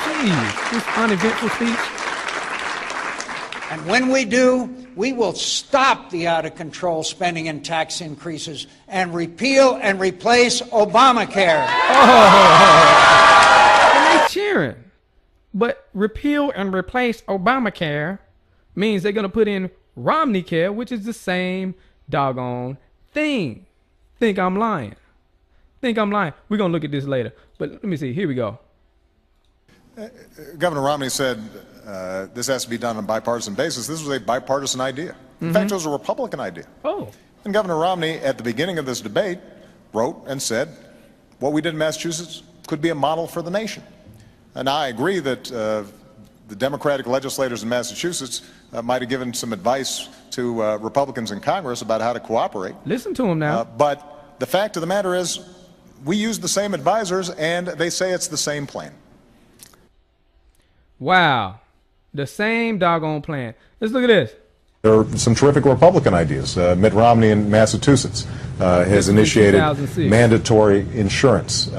Jeez, this uneventful speech. And when we do, we will stop the out-of-control spending and tax increases and repeal and replace Obamacare. And they cheering. But repeal and replace Obamacare means they're going to put in Romneycare, which is the same doggone thing. Think I'm lying. Think I'm lying. We're going to look at this later. But let me see. Here we go. Governor Romney said this has to be done on a bipartisan basis. This was a bipartisan idea. In fact, it was a Republican idea. And Governor Romney, at the beginning of this debate, wrote and said, what we did in Massachusetts could be a model for the nation. And I agree that the Democratic legislators in Massachusetts might have given some advice to Republicans in Congress about how to cooperate. Listen to them now. But the fact of the matter is, we use the same advisors, and they say it's the same plan. Wow. The same doggone plan. Let's look at this. There are some terrific Republican ideas. Mitt Romney in Massachusetts has initiated mandatory insurance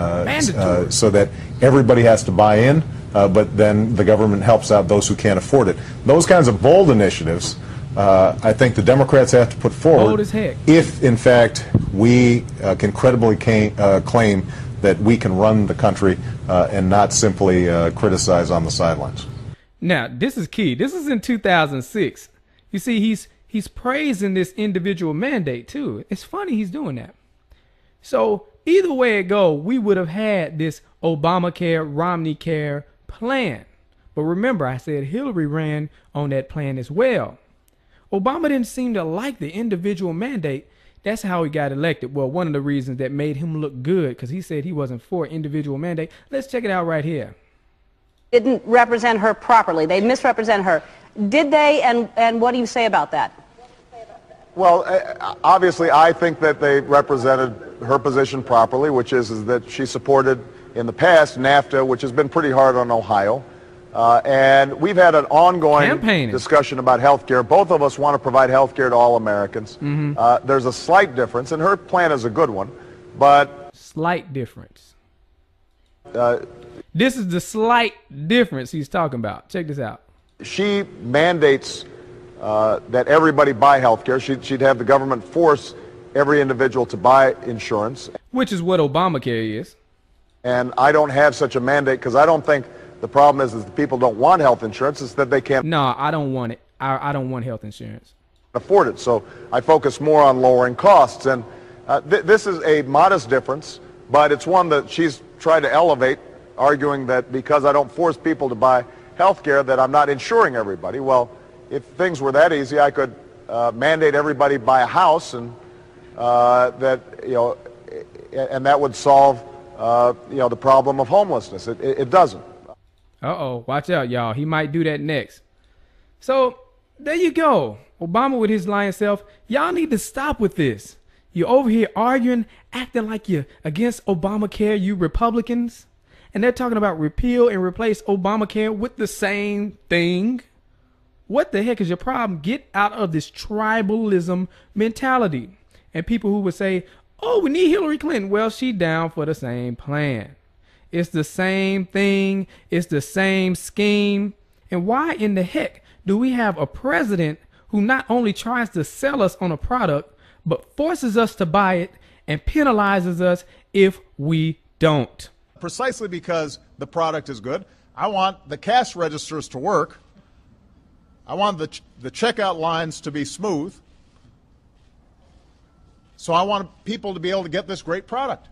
so that everybody has to buy in, but then the government helps out those who can't afford it. Those kinds of bold initiatives, I think the Democrats have to put forward bold as heck. If, in fact, we can credibly claim that we can run the country and not simply criticize on the sidelines. Now, this is key. This is in 2006. You see, he's praising this individual mandate, too. It's funny he's doing that. So either way it go, we would have had this Obamacare, Romneycare plan. But remember, I said Hillary ran on that plan as well. Obama didn't seem to like the individual mandate. That's how he got elected. Well, one of the reasons that made him look good, because he said he wasn't for individual mandate. Let's check it out right here. Didn't represent her properly. They misrepresent her. Did they, and what do you say about that? Well, obviously, I think that they represented her position properly, which is that she supported, in the past, NAFTA, which has been pretty hard on Ohio. And we've had an ongoing discussion about health care. Both of us want to provide health care to all Americans. There's a slight difference, and her plan is a good one, but... Slight difference. This is the slight difference he's talking about. Check this out. She mandates that everybody buy health care. She'd have the government force every individual to buy insurance. Which is what Obamacare is. And I don't have such a mandate because I don't think the problem is the people don't want health insurance. It's that they can't. No, I don't want it. I don't want health insurance. Afford it. So I focus more on lowering costs. And this is a modest difference, but it's one that she's tried to elevate, arguing that because I don't force people to buy health care that I'm not insuring everybody. Well, if things were that easy, I could mandate everybody buy a house, and and that would solve the problem of homelessness. It doesn't. Uh-oh, watch out, y'all. He might do that next. So There you go. Obama with his lying self. Y'all need to stop with this. You're over here arguing, acting like you're against Obamacare, you Republicans. And they're talking about repeal and replace Obamacare with the same thing. What the heck is your problem? Get out of this tribalism mentality. And people who would say, oh, we need Hillary Clinton. Well, she down for the same plan. It's the same thing. It's the same scheme. And why in the heck do we have a president who not only tries to sell us on a product, but forces us to buy it and penalizes us if we don't? Precisely because the product is good. I want the cash registers to work. I want the checkout lines to be smooth. So I want people to be able to get this great product.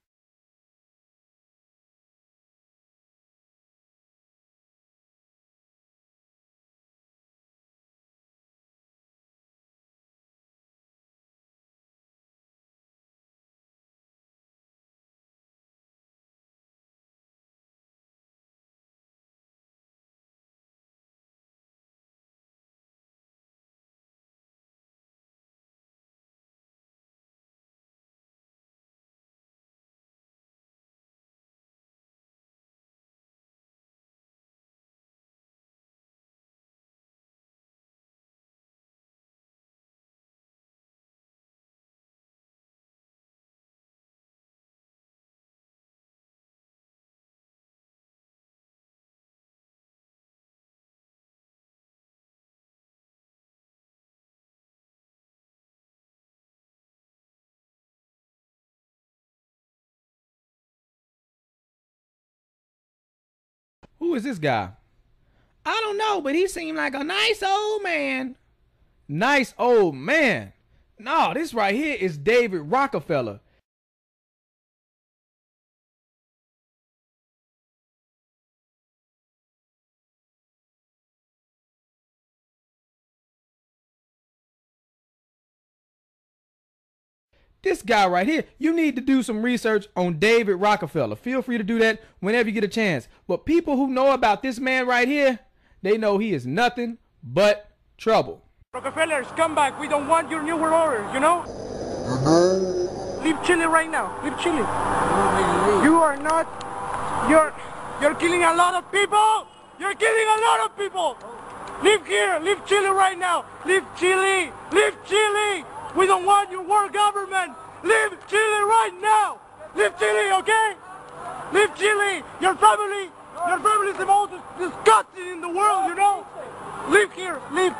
Who is this guy? I don't know, but he seemed like a nice old man. Nice old man. No, this right here is David Rockefeller. This guy right here, you need to do some research on David Rockefeller. Feel free to do that whenever you get a chance. But people who know about this man right here, they know he is nothing but trouble. Rockefellers, come back. We don't want your new world order, you know? Leave Chile right now. Leave Chile. You are not... You're killing a lot of people! You're killing a lot of people! Leave here. Leave Chile right now. Leave Chile. Leave Chile. We don't want your world government. Leave Chile right now. Leave Chile, okay? Leave Chile. Your family is the most disgusting in the world, you know? Leave here. Leave.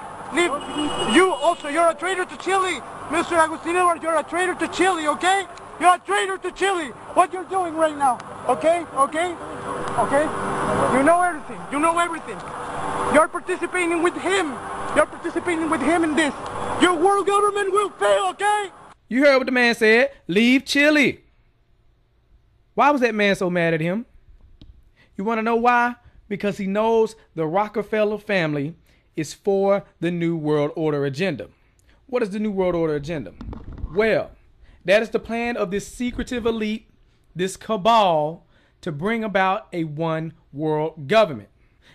You also, you're a traitor to Chile. Mr. Agustin Edwards, you're a traitor to Chile, okay? You're a traitor to Chile. What you're doing right now, okay? Okay? Okay? You know everything. You know everything. You're participating with him. You're participating with him in this. Your world government will fail, okay? You heard what the man said. Leave Chile. Why was that man so mad at him? You want to know why? Because he knows the Rockefeller family is for the New World Order agenda. What is the New World Order agenda? Well, that is the plan of this secretive elite, this cabal, to bring about a one world government.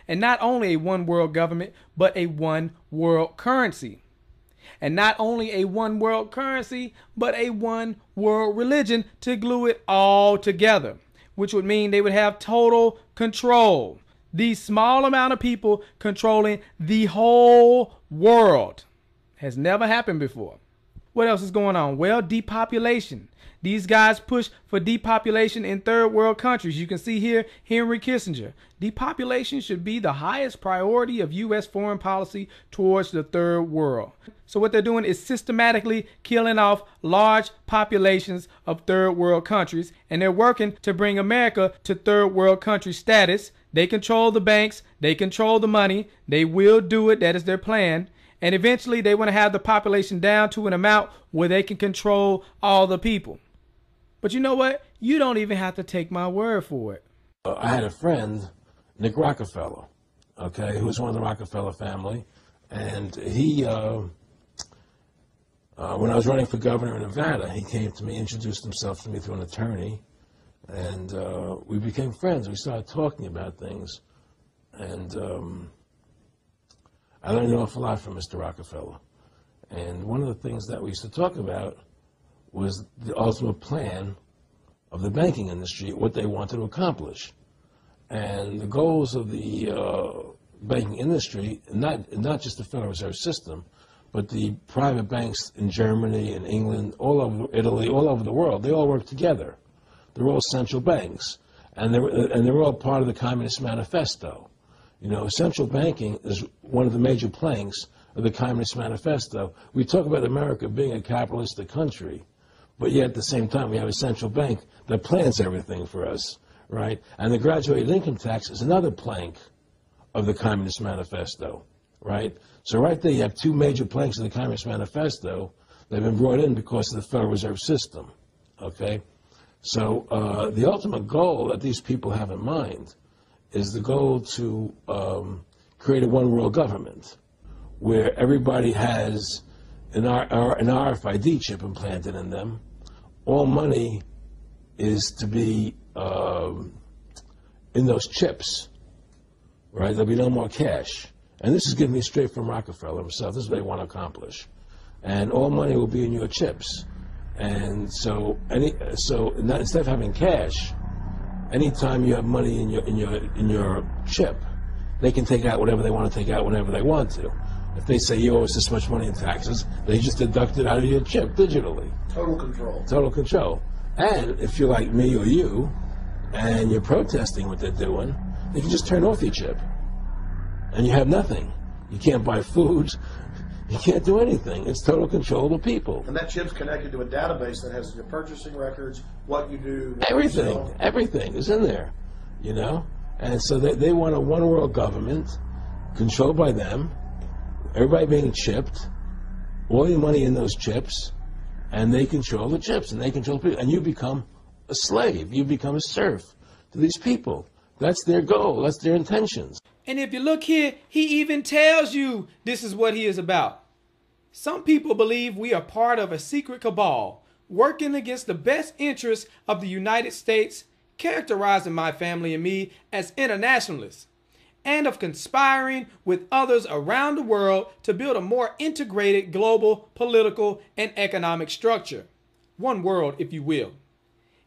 And not only a one world government, but a one world currency. And not only a one world currency, but a one world religion to glue it all together, which would mean they would have total control. These small amount of people controlling the whole world has never happened before. What else is going on? Well, depopulation. These guys push for depopulation in third world countries. You can see here Henry Kissinger. Depopulation should be the highest priority of U.S. foreign policy towards the third world. So what they're doing is systematically killing off large populations of third world countries, and they're working to bring America to third world country status. They control the banks. They control the money. They will do it. That is their plan. And eventually they want to have the population down to an amount where they can control all the people. But you know what? You don't even have to take my word for it. I had a friend, Nick Rockefeller, okay, who was one of the Rockefeller family. And he, when I was running for governor in Nevada, he came to me, introduced himself to me through an attorney. And we became friends. We started talking about things. And I learned an awful lot from Mr. Rockefeller. And one of the things that we used to talk about was the ultimate plan of the banking industry, what they wanted to accomplish. And the goals of the banking industry, not just the Federal Reserve System, but the private banks in Germany and England, all over Italy, all over the world, they all work together. They're all central banks, and they're all part of the Communist Manifesto. You know, central banking is one of the major planks of the Communist Manifesto. We talk about America being a capitalistic country, but yet at the same time we have a central bank that plans everything for us, right? And the graduated income tax is another plank of the Communist Manifesto, right? So right there you have two major planks of the Communist Manifesto that have been brought in because of the Federal Reserve System, okay? So the ultimate goal that these people have in mind is the goal to create a one-world government where everybody has an RFID chip implanted in them. All money is to be in those chips, right? There'll be no more cash. And this is giving me straight from Rockefeller himself. This is what they want to accomplish. And all money will be in your chips. And so instead of having cash, anytime you have money in your chip, they can take out whatever they want to take out whenever they want to. If they say you owe us this much money in taxes, they just deduct it out of your chip digitally. Total control. Total control. And if you're like me or you, and you're protesting what they're doing, they can just turn off your chip. And you have nothing. You can't buy food. You can't do anything. It's total control of the people. And that chip's connected to a database that has your purchasing records, what you do. Everything. Everything is in there, you know? And so they want a one-world government controlled by them, everybody being chipped, all your money in those chips, and they control the chips, and they control people. And you become a slave. You become a serf to these people. That's their goal. That's their intentions. And if you look here, he even tells you this is what he is about. Some people believe we are part of a secret cabal working against the best interests of the United States, characterizing my family and me as internationalists, and of conspiring with others around the world to build a more integrated global political and economic structure. One world, if you will.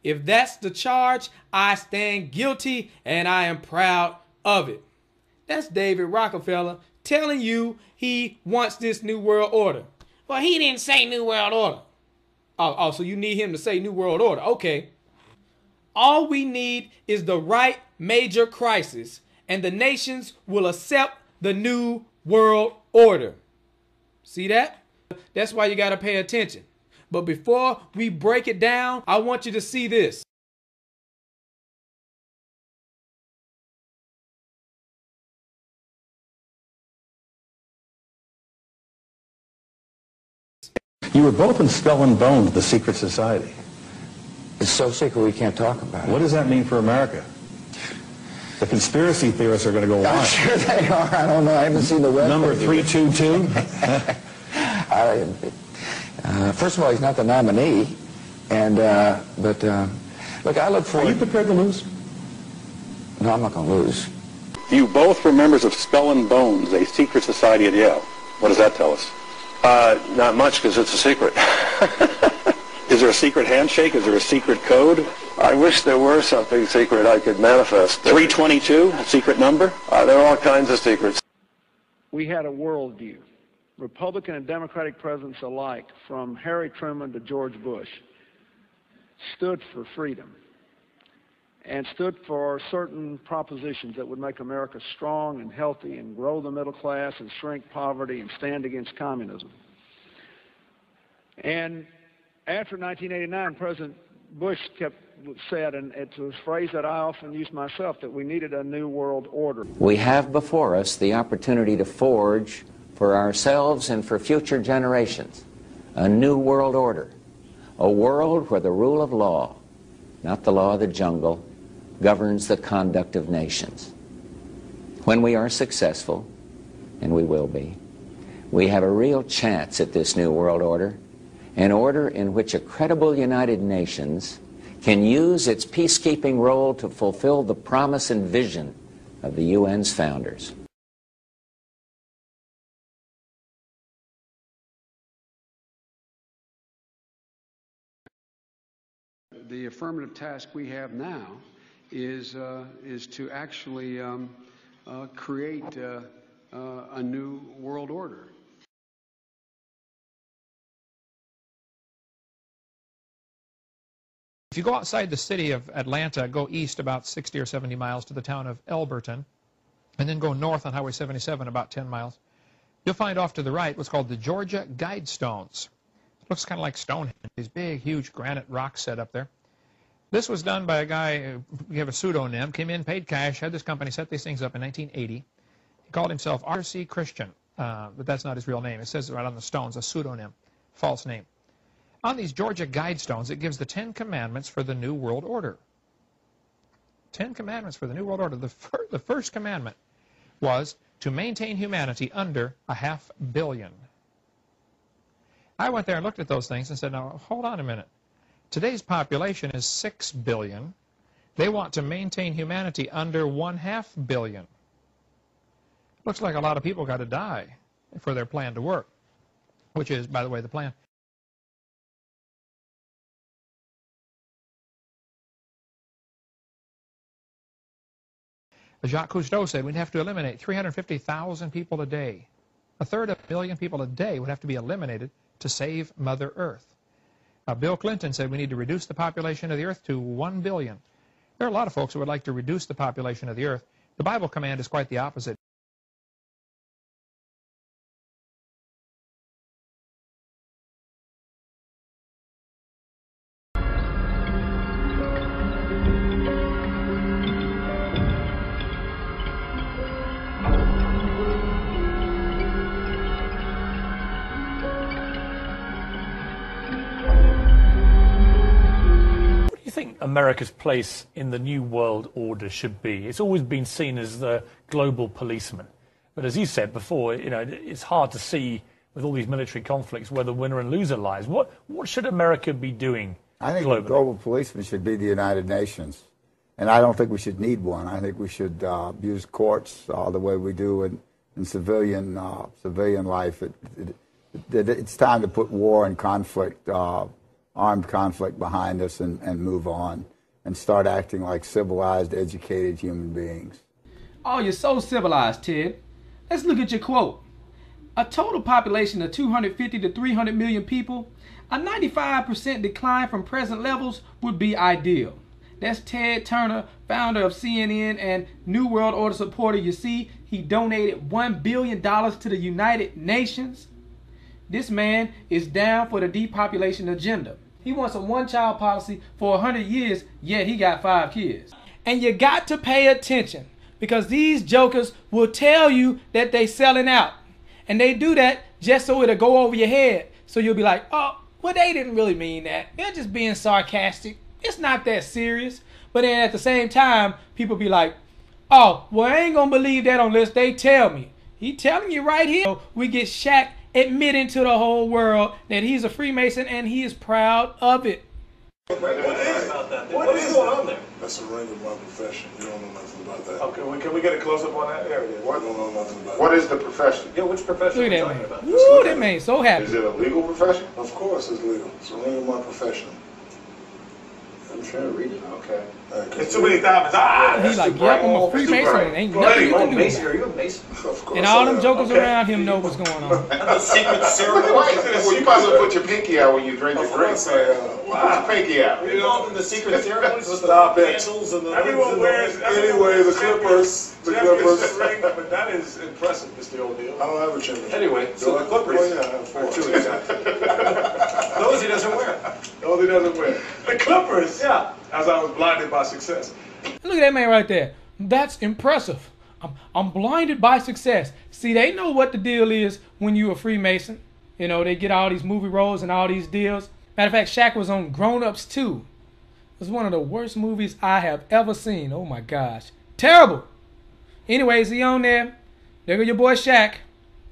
If that's the charge, I stand guilty and I am proud of it. That's David Rockefeller telling you he wants this new world order. Well, he didn't say new world order. Oh, so you need him to say new world order. Okay. All we need is the right major crisis, and the nations will accept the new world order. See that? That's why you got to pay attention. But before we break it down, I want you to see this. You were both in Skull and Bones, the secret society. It's so secret we can't talk about it. What does that mean for America? The conspiracy theorists are going to go I'm wild. sure they are. I don't know. I haven't seen the web. Number 322? First of all, he's not the nominee. And, look, I look forward... Are you prepared to lose? No, I'm not going to lose. You both were members of Skull and Bones, a secret society at Yale. What does that tell us? Not much, because it's a secret. Is there a secret handshake? Is there a secret code? I wish there were something secret I could manifest. 322, a secret number? There are all kinds of secrets. We had a worldview. Republican and Democratic presidents alike, from Harry Truman to George Bush, stood for freedom and stood for certain propositions that would make America strong and healthy and grow the middle class and shrink poverty and stand against communism. And after 1989, President Bush said, and it's a phrase that I often use myself, that we needed a new world order. We have before us the opportunity to forge for ourselves and for future generations a new world order, a world where the rule of law, not the law of the jungle, governs the conduct of nations. When we are successful, and we will be, we have a real chance at this new world order, an order in which a credible United Nations can use its peacekeeping role to fulfill the promise and vision of the UN's founders. the affirmative task we have now is to actually create a new world order. If you go outside the city of Atlanta, go east about 60 or 70 miles to the town of Elberton, and then go north on Highway 77 about 10 miles, you'll find off to the right what's called the Georgia Guidestones. It looks kind of like Stonehenge, these big, huge granite rocks set up there. This was done by a guy, we have a pseudonym, came in, paid cash, had this company set these things up in 1980. He called himself R.C. Christian, but that's not his real name. It says right on the stones, a pseudonym, false name. On these Georgia Guidestones, it gives the 10 Commandments for the New World Order. 10 Commandments for the New World Order. The first commandment was to maintain humanity under 500 million. I went there and looked at those things and said, now, hold on a minute. Today's population is 6 billion. They want to maintain humanity under 0.5 billion. Looks like a lot of people got to die for their plan to work, which is, by the way, the plan. Jacques Cousteau said we'd have to eliminate 350,000 people a day. 1/3 of a million people a day would have to be eliminated to save Mother Earth. Bill Clinton said we need to reduce the population of the earth to 1 billion. There are a lot of folks who would like to reduce the population of the earth. The Bible command is quite the opposite. America's place in the New World Order should be. It's always been seen as the global policeman. But as you said before, you know, it's hard to see with all these military conflicts where the winner and loser lies. What should America be doing I think globally? The global policeman should be the United Nations. And I don't think we should need one. I think we should use courts the way we do in civilian life. It's time to put war and conflict, armed conflict behind us and move on and start acting like civilized, educated human beings. Oh, you're so civilized, Ted. Let's look at your quote. A total population of 250 to 300 million people, a 95% decline from present levels would be ideal. That's Ted Turner, founder of CNN and New World Order supporter. You see, he donated $1 billion to the United Nations. This man is down for the depopulation agenda. He wants a one-child policy for 100 years, yet he got 5 kids. And you got to pay attention, because these jokers will tell you that they selling out. And they do that just so it'll go over your head. So you'll be like, oh, well, they didn't really mean that. They're just being sarcastic. It's not that serious. But then at the same time, people be like, oh, well, I ain't gonna believe that unless they tell me. He telling you right here. We get Shaq admitting to the whole world that he's a Freemason and he is proud of it. What is going on there? That's a ring of my profession. You don't know nothing about that. Okay, can we get a close-up on that area? What? I don't know nothing about What is the profession? Yeah, which profession Look are you at that talking man. about? Woo, that man so happy. Is it a legal profession? Of course it's legal. It's a ring of my profession. I'm trying to read it. Okay. It's too many diamonds. He's like, yep, I'm a Freemason and ain't nothing you can do about it. Are you a Mason? Of course. And all them jokers around him know what's going on. The secret ceremony. Well, you might as well put your pinky out when you drink a drink. Course I am. Put your pinky out. You know, in the secret ceremonies with the Stop it. candles and the Everyone wears. Anyway, the Clippers. The Clippers. But that is impressive, Mr. O'Neill. I don't have a championship. Anyway, so the Clippers. Oh, yeah, I have 4. Those he doesn't wear. Those he doesn't wear. The Clippers. Yeah. As I was blinded by success. Look at that man right there. That's impressive. I'm blinded by success. See, they know what the deal is when you're a Freemason. You know, they get all these movie roles and all these deals. Matter of fact, Shaq was on Grown Ups 2. It was one of the worst movies I have ever seen. Oh my gosh. Terrible. Anyways, he on there. There go your boy Shaq.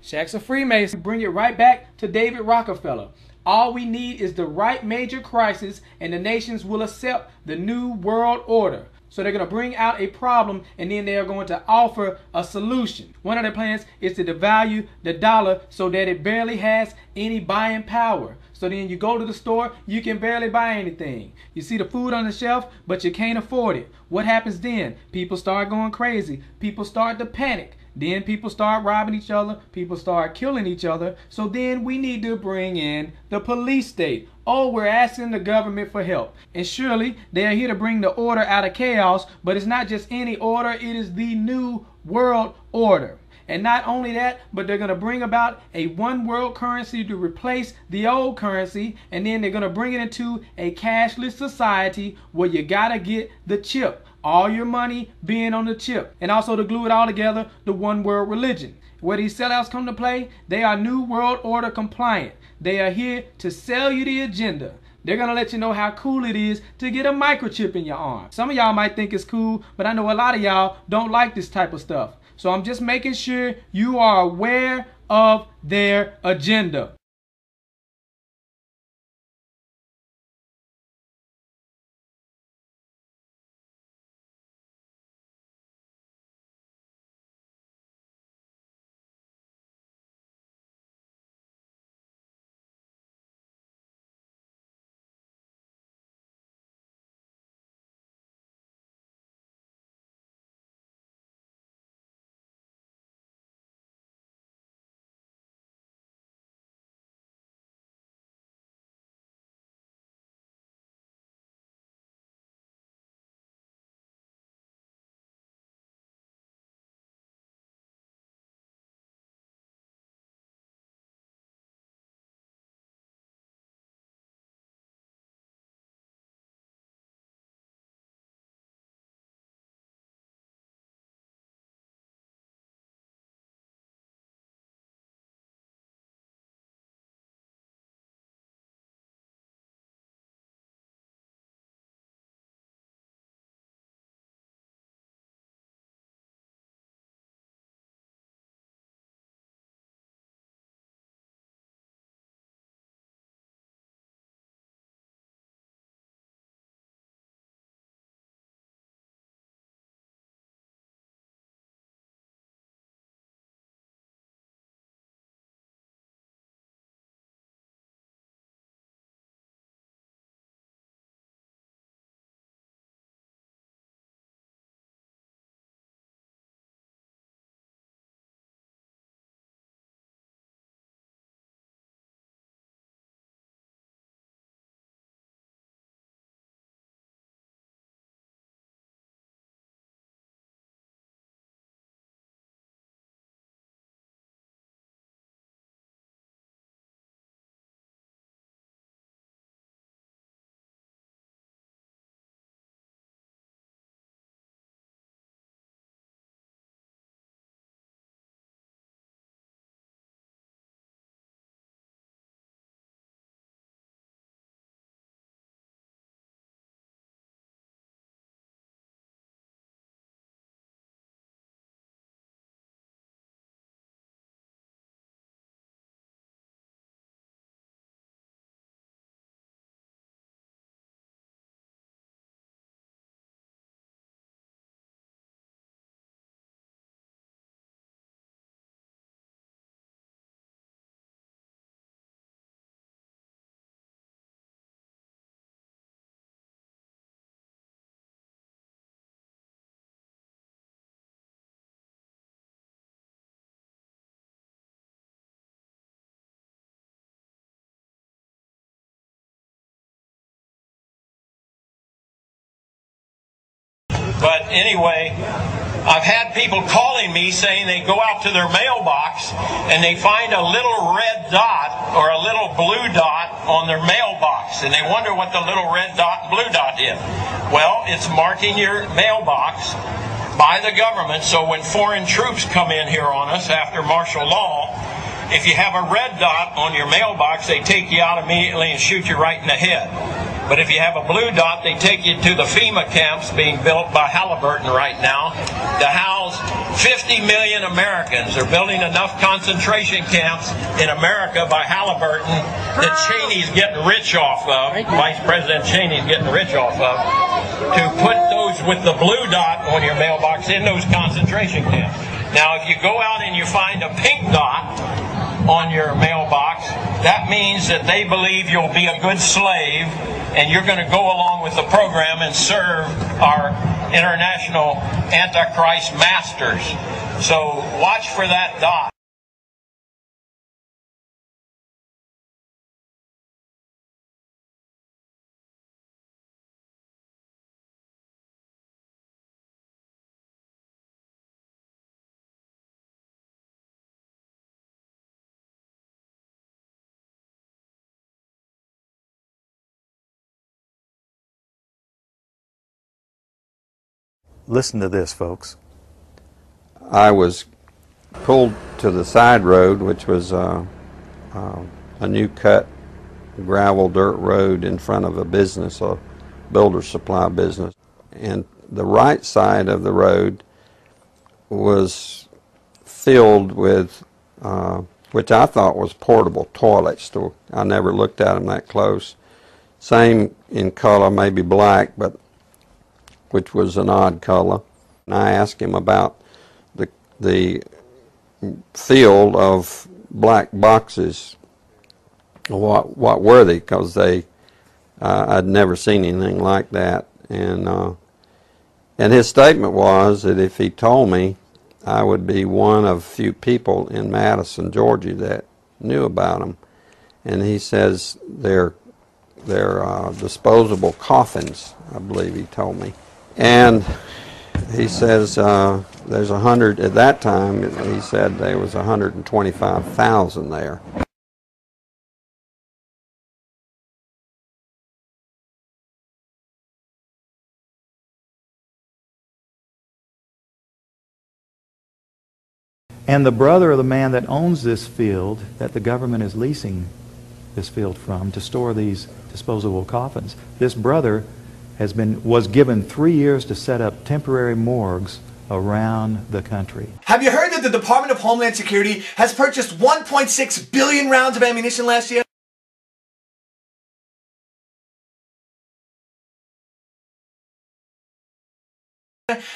Shaq's a Freemason. Bring it right back to David Rockefeller. All we need is the right major crisis and the nations will accept the New World Order. So they're going to bring out a problem and then they're going to offer a solution. One of their plans is to devalue the dollar so that it barely has any buying power. So then you go to the store, you can barely buy anything. You see the food on the shelf, but you can't afford it. What happens then? People start going crazy. People start to panic. Then people start robbing each other. People start killing each other. So then we need to bring in the police state. Oh, we're asking the government for help. And surely they are here to bring the order out of chaos. But it's not just any order. It is the new world order. And not only that, but they're going to bring about a one world currency to replace the old currency. And then they're going to bring it into a cashless society where you got to get the chip. All your money being on the chip. And also to glue it all together, the one world religion. Where these sellouts come to play, they are new world order compliant. They are here to sell you the agenda. They're going to let you know how cool it is to get a microchip in your arm. Some of y'all might think it's cool, but I know a lot of y'all don't like this type of stuff. So I'm just making sure you are aware of their agenda. But anyway, I've had people calling me saying they go out to their mailbox and they find a little red dot or a little blue dot on their mailbox, and they wonder what the little red dot and blue dot is. Well, it's marking your mailbox by the government, so when foreign troops come in here on us after martial law, if you have a red dot on your mailbox, they take you out immediately and shoot you right in the head. But if you have a blue dot, they take you to the FEMA camps being built by Halliburton right now to house 50 million Americans. They're building enough concentration camps in America by Halliburton that Cheney's getting rich off of, Vice President Cheney's getting rich off of, to put those with the blue dot on your mailbox in those concentration camps. Now, if you go out and you find a pink dot on your mailbox, that means that they believe you'll be a good slave and you're going to go along with the program and serve our international Antichrist masters. So watch for that dot. Listen to this, folks. I was pulled to the side road, which was a new cut gravel dirt road in front of a business, a builder supply business. And the right side of the road was filled with, which I thought was portable toilets. I never looked at them that close. Same in color, maybe black, but which was an odd color. And I asked him about the field of black boxes. What were they? Because I'd never seen anything like that. And his statement was that if he told me, I would be one of few people in Madison, Georgia that knew about them. And he says they're disposable coffins, I believe he told me. And he says there's 100, at that time he said there was 125,000 there. And the brother of the man that owns this field, that the government is leasing this field from to store these disposable coffins, this brother was given 3 years to set up temporary morgues around the country. Have you heard that the Department of Homeland Security has purchased 1.6 billion rounds of ammunition last year?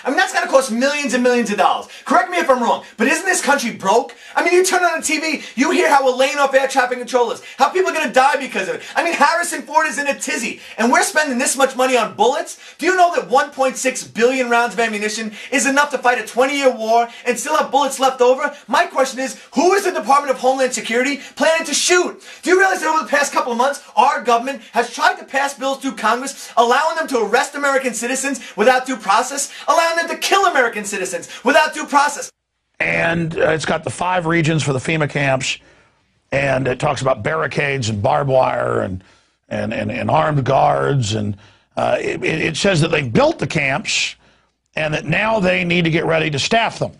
I mean, that's got to cost millions and millions of dollars. Correct me if I'm wrong, but isn't this country broke? I mean, you turn on the TV, you hear how we're laying off air traffic controllers, how people are going to die because of it. I mean, Harrison Ford is in a tizzy, and we're spending this much money on bullets? Do you know that 1.6 billion rounds of ammunition is enough to fight a 20-year war and still have bullets left over? My question is, who is the Department of Homeland Security planning to shoot? Do you realize that over the past couple of months, our government has tried to pass bills through Congress allowing them to arrest American citizens without due process, allowing them to kill American citizens without due process? And it's got the 5 regions for the FEMA camps, and it talks about barricades and barbed wire and armed guards, and it says that they built the camps and that now they need to get ready to staff them,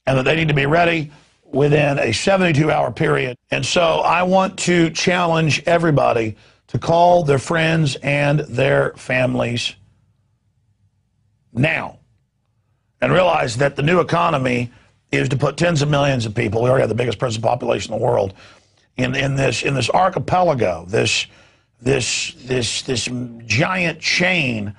and that they need to be ready within a 72-hour period. And so I want to challenge everybody to call their friends and their families now, and realize that the new economy is to put tens of millions of people, we already have the biggest prison population in the world, in this archipelago, this giant chain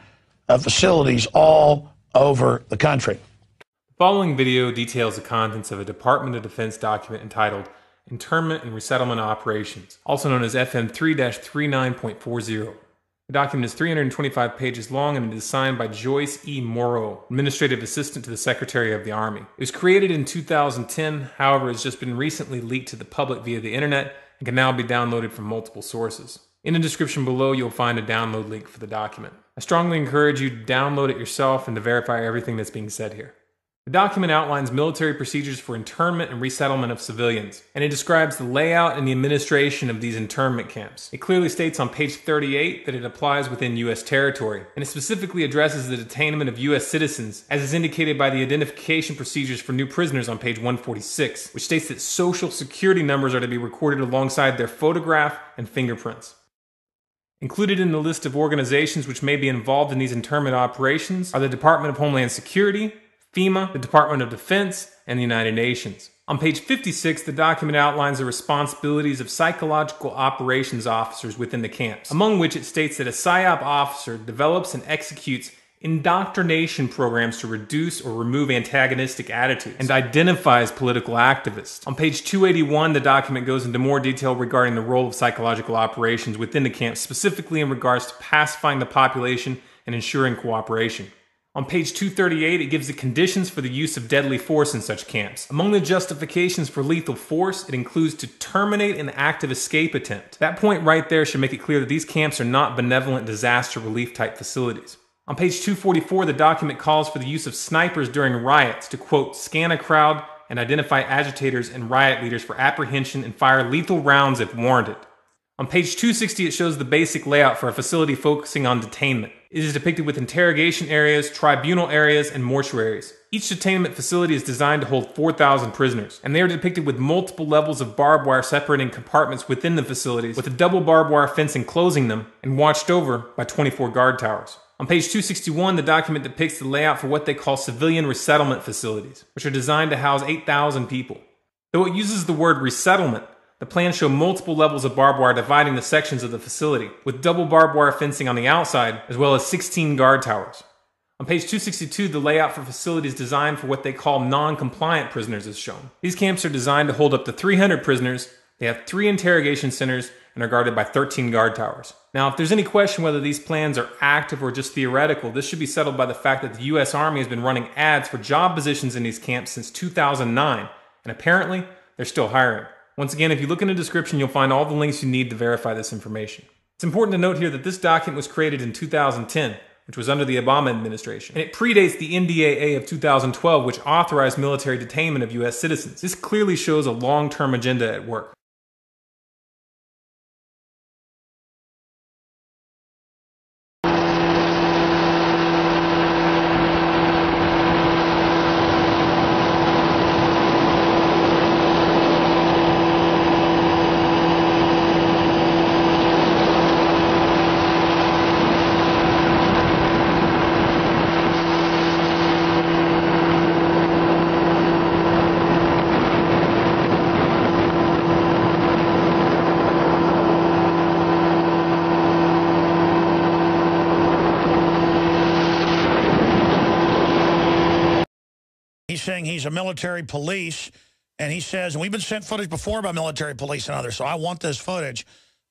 of facilities all over the country. The following video details the contents of a Department of Defense document entitled Internment and Resettlement Operations, also known as FM 3-39.40. The document is 325 pages long and it is signed by Joyce E. Morrow, Administrative Assistant to the Secretary of the Army. It was created in 2010, however, it has just been recently leaked to the public via the internet and can now be downloaded from multiple sources. In the description below, you'll find a download link for the document. I strongly encourage you to download it yourself and to verify everything that's being said here. The document outlines military procedures for internment and resettlement of civilians, and it describes the layout and the administration of these internment camps. It clearly states on page 38 that it applies within U.S. territory, and it specifically addresses the detainment of U.S. citizens, as is indicated by the identification procedures for new prisoners on page 146, which states that social security numbers are to be recorded alongside their photograph and fingerprints. Included in the list of organizations which may be involved in these internment operations are the Department of Homeland Security, FEMA, the Department of Defense, and the United Nations. On page 56, the document outlines the responsibilities of psychological operations officers within the camps, among which it states that a PSYOP officer develops and executes indoctrination programs to reduce or remove antagonistic attitudes, and identifies political activists. On page 281, the document goes into more detail regarding the role of psychological operations within the camp, specifically in regards to pacifying the population and ensuring cooperation. On page 238, it gives the conditions for the use of deadly force in such camps. Among the justifications for lethal force, it includes to terminate an active escape attempt. That point right there should make it clear that these camps are not benevolent disaster relief type facilities. On page 244, the document calls for the use of snipers during riots to, quote, scan a crowd and identify agitators and riot leaders for apprehension and fire lethal rounds if warranted. On page 260, it shows the basic layout for a facility focusing on detainment. It is depicted with interrogation areas, tribunal areas, and mortuaries. Each detainment facility is designed to hold 4,000 prisoners, and they are depicted with multiple levels of barbed wire separating compartments within the facilities, with a double barbed wire fence enclosing them, and watched over by 24 guard towers. On page 261, the document depicts the layout for what they call civilian resettlement facilities, which are designed to house 8,000 people. Though it uses the word resettlement, the plans show multiple levels of barbed wire dividing the sections of the facility, with double barbed wire fencing on the outside, as well as 16 guard towers. On page 262, the layout for facilities designed for what they call non-compliant prisoners is shown. These camps are designed to hold up to 300 prisoners, they have 3 interrogation centers, and are guarded by 13 guard towers. Now, if there's any question whether these plans are active or just theoretical, this should be settled by the fact that the U.S. Army has been running ads for job positions in these camps since 2009, and apparently, they're still hiring. Once again, if you look in the description, you'll find all the links you need to verify this information. It's important to note here that this document was created in 2010, which was under the Obama administration, and it predates the NDAA of 2012, which authorized military detainment of U.S. citizens. This clearly shows a long-term agenda at work. He's saying he's a military police, and he says, and we've been sent footage before by military police and others, so I want this footage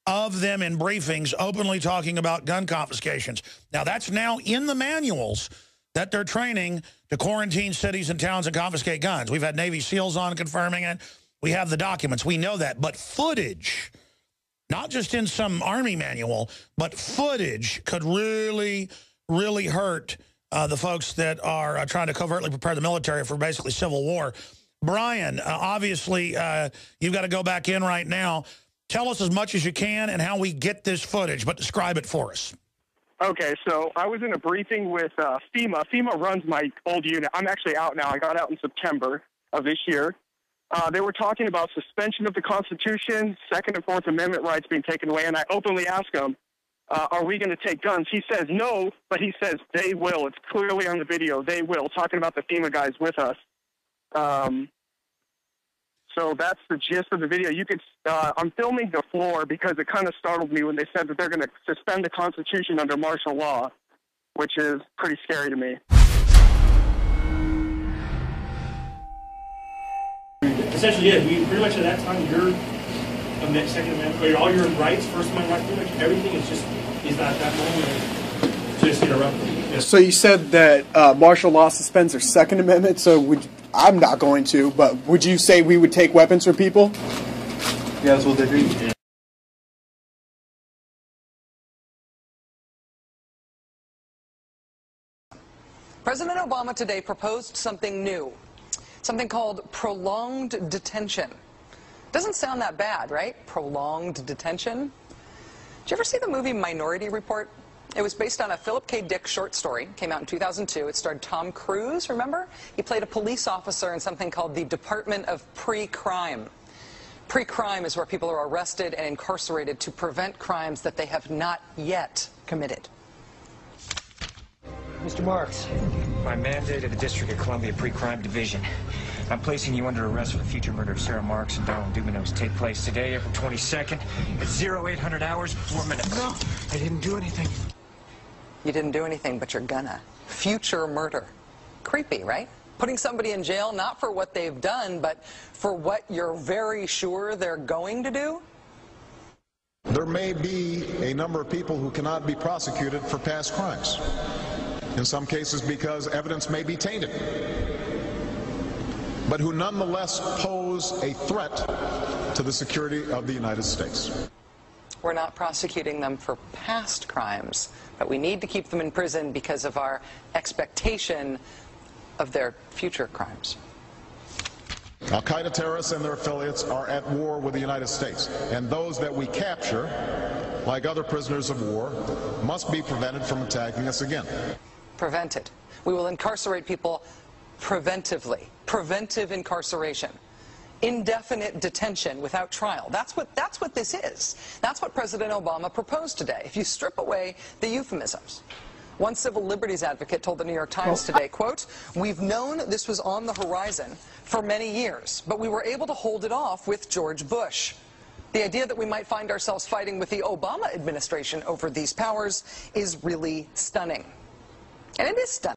of them in briefings openly talking about gun confiscations. Now, that's now in the manuals that they're training to quarantine cities and towns and confiscate guns. We've had Navy SEALs on confirming it. We have the documents. We know that. But footage, not just in some Army manual, but footage could really, really hurt the folks that are trying to covertly prepare the military for basically civil war. Brian, obviously, you've got to go back in right now. Tell us as much as you can and how we get this footage, but describe it for us. Okay, so I was in a briefing with FEMA. FEMA runs my old unit. I'm actually out now. I got out in September of this year. They were talking about suspension of the Constitution, Second and Fourth Amendment rights being taken away, and I openly asked him, are we going to take guns? He says no, but he says they will. It's clearly on the video. They will, talking about the FEMA guys with us. So that's the gist of the video. You could, I'm filming the floor because it kind of startled me when they said that they're going to suspend the Constitution under martial law, which is pretty scary to me. Essentially, yeah, we pretty much at that time, your Second Amendment, or all your rights, First Amendment rights, pretty much everything is not that moment just interrupted. Yeah. So you said that martial law suspends their Second Amendment, so I'm not going to, but would you say we would take weapons from people? Yeah, that's what they do. Yeah. President Obama today proposed something new, something called prolonged detention. Doesn't sound that bad, right? Prolonged detention. Did you ever see the movie Minority Report? It was based on a Philip K. Dick short story. Came out in 2002. It starred Tom Cruise, remember? He played a police officer in something called the Department of Pre-Crime. Pre-crime is where people are arrested and incarcerated to prevent crimes that they have not yet committed. Mr. Marks, by mandate of the District of Columbia Pre-Crime Division, I'm placing you under arrest for the future murder of Sarah Marks and Donald Duminos. Take place today, April 22nd, at 0800 hours, 4 minutes. No, I didn't do anything. You didn't do anything, but you're gonna. future murder. Creepy, right? Putting somebody in jail not for what they've done, but for what you're very sure they're going to do? There may be a number of people who cannot be prosecuted for past crimes. In some cases because evidence may be tainted, but who nonetheless pose a threat to the security of the United States. We're not prosecuting them for past crimes, but we need to keep them in prison because of our expectation of their future crimes. Al-Qaeda terrorists and their affiliates are at war with the United States, and those that we capture, like other prisoners of war, must be prevented from attacking us again. Prevented. We will incarcerate people preventively. Preventive incarceration. Indefinite detention without trial. That's what this is. That's what President Obama proposed today, if you strip away the euphemisms. One civil liberties advocate told the New York Times today, quote, "We've known this was on the horizon for many years, but we were able to hold it off with George Bush. The idea that we might find ourselves fighting with the Obama administration over these powers is really stunning." And it is stunning.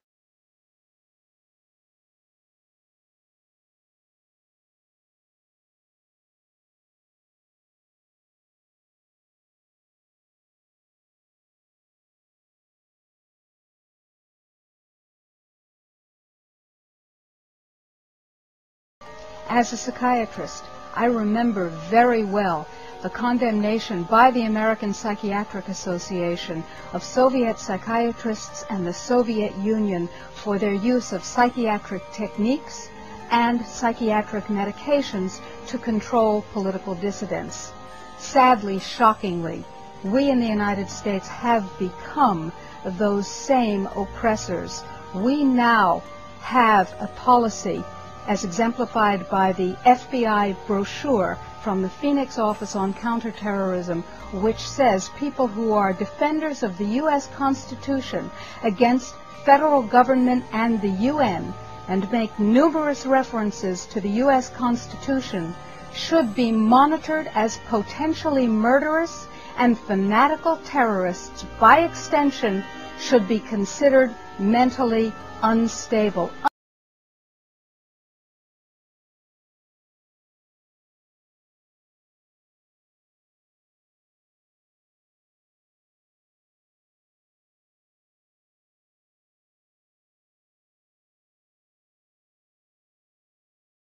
As a psychiatrist, I remember very well the condemnation by the American Psychiatric Association of Soviet psychiatrists and the Soviet Union for their use of psychiatric techniques and psychiatric medications to control political dissidents. Sadly, shockingly, we in the United States have become those same oppressors. We now have a policy as exemplified by the FBI brochure from the Phoenix Office on Counterterrorism, which says people who are defenders of the U.S. Constitution against federal government and the UN, and make numerous references to the U.S. Constitution, should be monitored as potentially murderous, and fanatical terrorists, by extension, should be considered mentally unstable.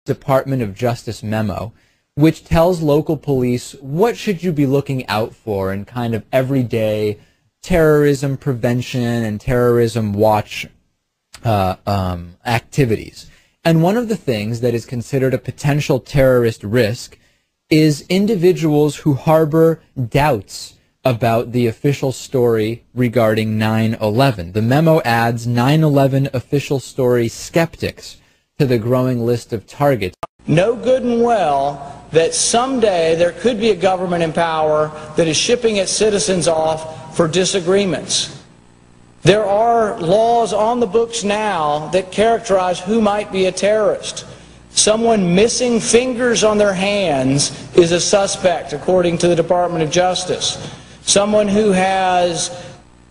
Department of Justice memo, which tells local police what should you be looking out for in kind of everyday terrorism prevention and terrorism watch activities. And one of the things that is considered a potential terrorist risk is individuals who harbor doubts about the official story regarding 9/11. The memo adds 9/11 official story skeptics to the growing list of targets. Know good and well that someday there could be a government in power that is shipping its citizens off for disagreements. There are laws on the books now that characterize who might be a terrorist. Someone missing fingers on their hands is a suspect, according to the Department of Justice. Someone who has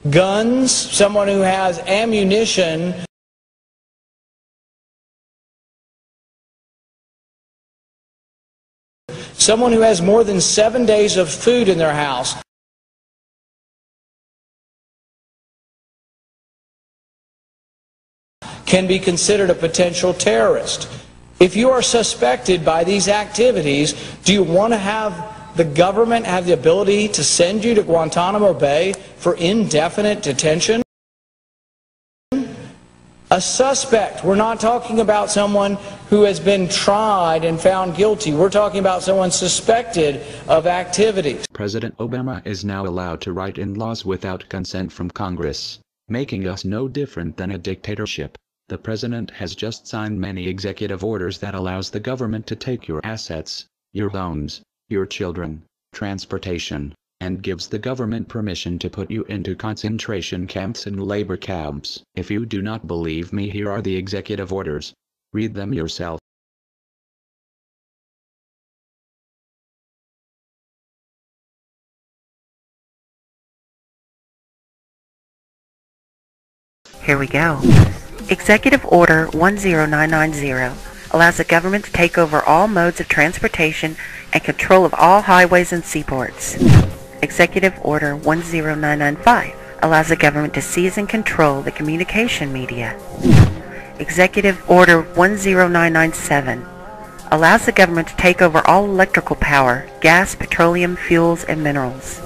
guns, someone who has ammunition, someone who has more than 7 days of food in their house, can be considered a potential terrorist. If you are suspected by these activities, do you want to have the government have the ability to send you to Guantanamo Bay for indefinite detention? A suspect. We're not talking about someone who has been tried and found guilty. We're talking about someone suspected of activities. President Obama is now allowed to write in laws without consent from Congress, making us no different than a dictatorship. The president has just signed many executive orders that allows the government to take your assets, your loans, your children, transportation, and gives the government permission to put you into concentration camps and labor camps. If you do not believe me, here are the executive orders. Read them yourself. Here we go. Executive Order 10990 allows the government to take over all modes of transportation and control of all highways and seaports. Executive Order 10995 allows the government to seize and control the communication media. Executive Order 10997 allows the government to take over all electrical power, gas, petroleum, fuels, and minerals.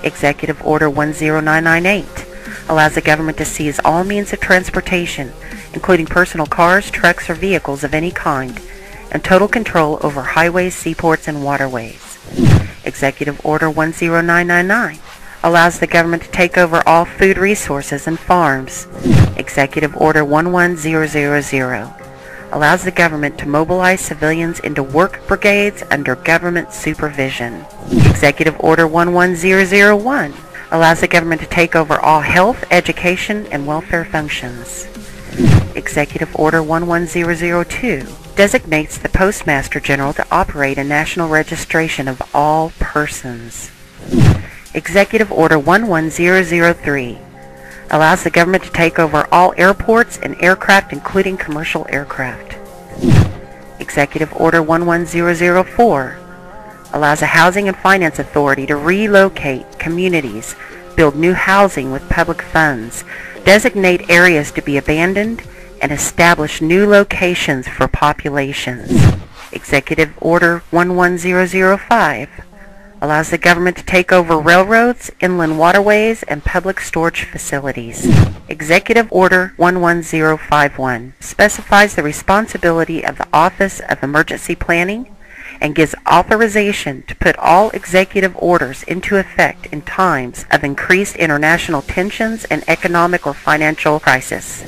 Executive Order 10998 allows the government to seize all means of transportation, including personal cars, trucks, or vehicles of any kind, and total control over highways, seaports, and waterways. Executive Order 10999 allows the government to take over all food resources and farms. Executive Order 11000 allows the government to mobilize civilians into work brigades under government supervision. Executive Order 11001 allows the government to take over all health, education, and welfare functions. Executive Order 11002 designates the Postmaster General to operate a national registration of all persons. Executive Order 11003 allows the government to take over all airports and aircraft, including commercial aircraft. Executive Order 11004 allows a housing and finance authority to relocate communities, build new housing with public funds, designate areas to be abandoned, and establish new locations for populations. Executive Order 11005 allows the government to take over railroads, inland waterways, and public storage facilities. Executive Order 11051 specifies the responsibility of the Office of Emergency Planning and gives authorization to put all executive orders into effect in times of increased international tensions and economic or financial crisis.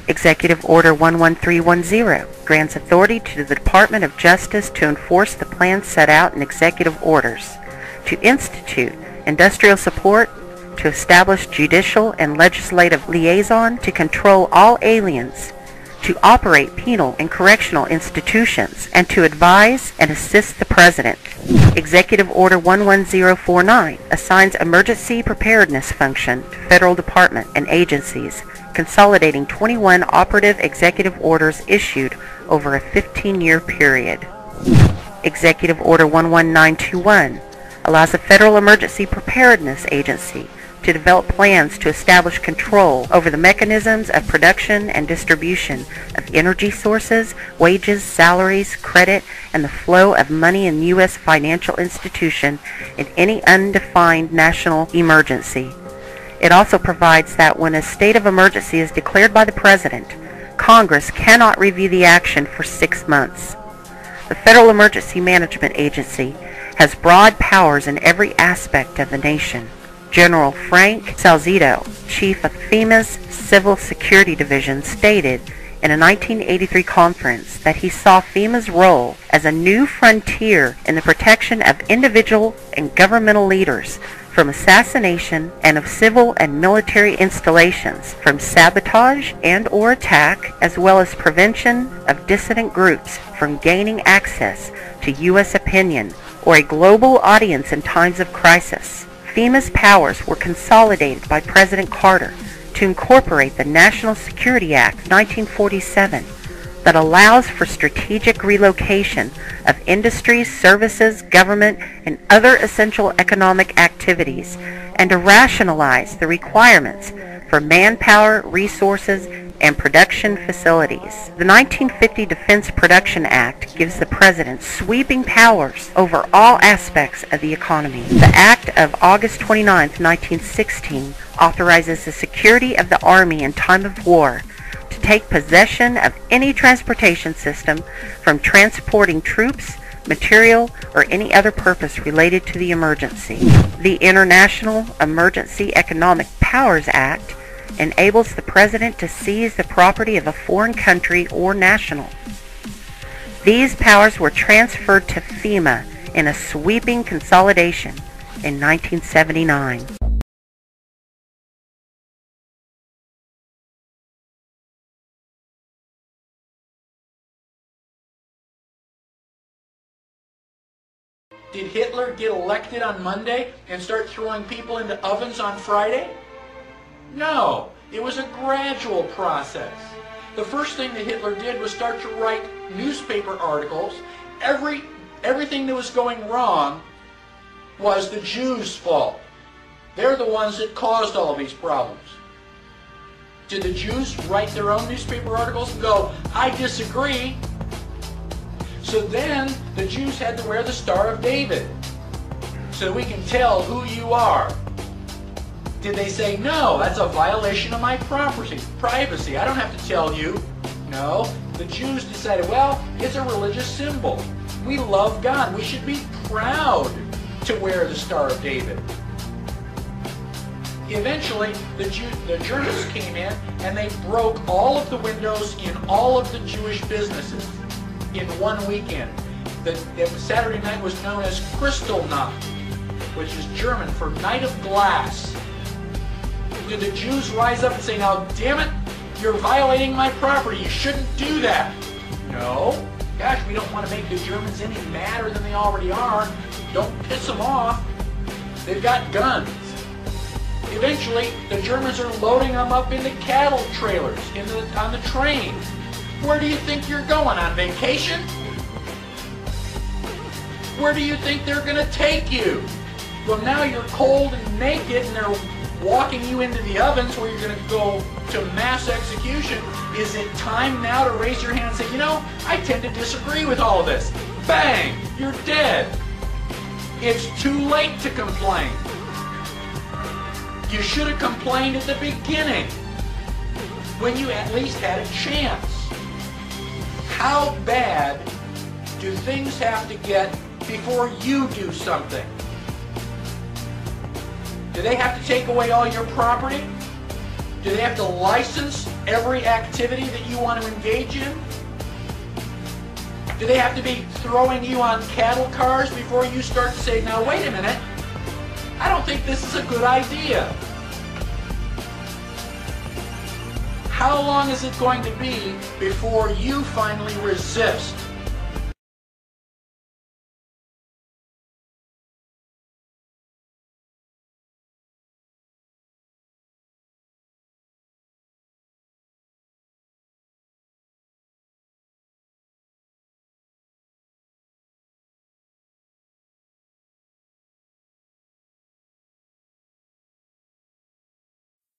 Executive Order 11310 grants authority to the Department of Justice to enforce the plans set out in executive orders, to institute industrial support, to establish judicial and legislative liaison, to control all aliens, to operate penal and correctional institutions, and to advise and assist the President. Executive Order 11049 assigns emergency preparedness function to federal departments and agencies, consolidating 21 operative executive orders issued over a 15-year period. Executive Order 11921 allows the Federal Emergency Preparedness Agency to develop plans to establish control over the mechanisms of production and distribution of energy sources, wages, salaries, credit, and the flow of money in U.S. financial institution in any undefined national emergency. It also provides that when a state of emergency is declared by the President, Congress cannot review the action for 6 months. The Federal Emergency Management Agency has broad powers in every aspect of the nation. General Frank Salzito, chief of FEMA's Civil Security Division, stated in a 1983 conference that he saw FEMA's role as a new frontier in the protection of individual and governmental leaders from assassination and of civil and military installations, from sabotage and or attack, as well as prevention of dissident groups from gaining access to U.S. opinion or a global audience in times of crisis. FEMA's powers were consolidated by President Carter to incorporate the National Security Act 1947 that allows for strategic relocation of industries, services, government, and other essential economic activities, and to rationalize the requirements for manpower, resources, and production facilities. The 1950 Defense Production Act gives the President sweeping powers over all aspects of the economy. The Act of August 29, 1916 authorizes the security of the Army in time of war to take possession of any transportation system from transporting troops, material, or any other purpose related to the emergency. The International Emergency Economic Powers Act enables the President to seize the property of a foreign country or national. These powers were transferred to FEMA in a sweeping consolidation in 1979. Did Hitler get elected on Monday and start throwing people into ovens on Friday? No. It was a gradual process. The first thing that Hitler did was start to write newspaper articles. Everything that was going wrong was the Jews' fault. They're the ones that caused all these problems. Did the Jews write their own newspaper articles and go, I disagree? So then the Jews had to wear the Star of David so we can tell who you are. Did they say, no, that's a violation of my privacy. I don't have to tell you. No, the Jews decided, well, it's a religious symbol. We love God. We should be proud to wear the Star of David. Eventually, the Germans came in and they broke all of the windows in all of the Jewish businesses in one weekend. The Saturday night was known as Kristallnacht, which is German for Night of Glass. Did the Jews rise up and say, now damn it, you're violating my property, you shouldn't do that? No. Gosh, we don't want to make the Germans any madder than they already are. Don't piss them off. They've got guns. Eventually, the Germans are loading them up into cattle trailers on the train. Where do you think you're going, on vacation? Where do you think they're going to take you? Well, now you're cold and naked and they're walking you into the ovens where you're going to go to mass execution. Is it time now to raise your hand and say, you know, I tend to disagree with all of this? Bang! You're dead. It's too late to complain. You should have complained at the beginning when you at least had a chance. How bad do things have to get before you do something? Do they have to take away all your property? Do they have to license every activity that you want to engage in? Do they have to be throwing you on cattle cars before you start to say, now wait a minute, I don't think this is a good idea? How long is it going to be before you finally resist?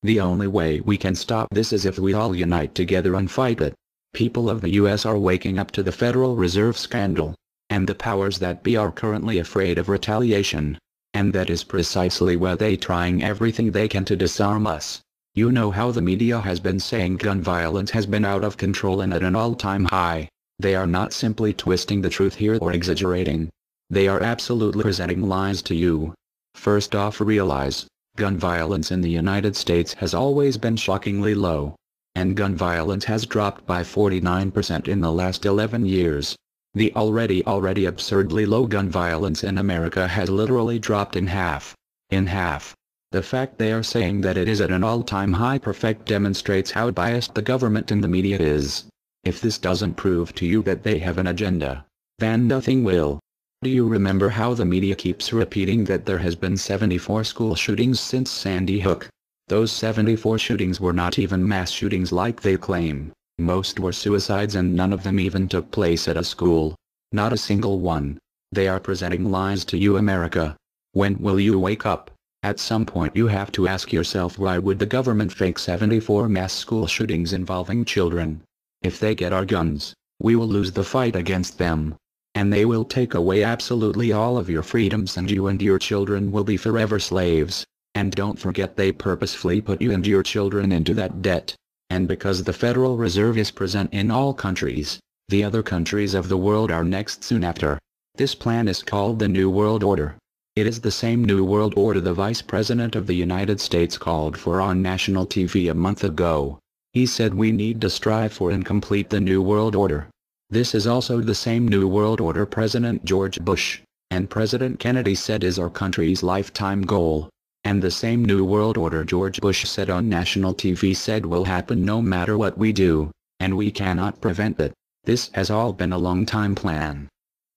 The only way we can stop this is if we all unite together and fight it. People of the U.S. are waking up to the Federal Reserve scandal, and the powers that be are currently afraid of retaliation. And that is precisely why they're trying everything they can to disarm us. You know how the media has been saying gun violence has been out of control and at an all-time high. They are not simply twisting the truth here or exaggerating. They are absolutely presenting lies to you. First off, realize, gun violence in the United States has always been shockingly low. And gun violence has dropped by 49% in the last 11 years. The already absurdly low gun violence in America has literally dropped in half. In half. The fact they are saying that it is at an all-time high demonstrates how biased the government and the media is. If this doesn't prove to you that they have an agenda, then nothing will. Do you remember how the media keeps repeating that there has been 74 school shootings since Sandy Hook? Those 74 shootings were not even mass shootings like they claim. Most were suicides and none of them even took place at a school. Not a single one. They are presenting lies to you, America. When will you wake up? At some point you have to ask yourself, why would the government fake 74 mass school shootings involving children? If they get our guns, we will lose the fight against them. And they will take away absolutely all of your freedoms and you and your children will be forever slaves. And don't forget, they purposefully put you and your children into that debt. And because the Federal Reserve is present in all countries, the other countries of the world are next soon after. This plan is called the New World Order. It is the same New World Order the Vice President of the United States called for on national TV a month ago. He said we need to strive for and complete the New World Order. This is also the same New World Order President George Bush and President Kennedy said is our country's lifetime goal. And the same New World Order George Bush said on national TV said will happen no matter what we do, and we cannot prevent it. This has all been a long-time plan.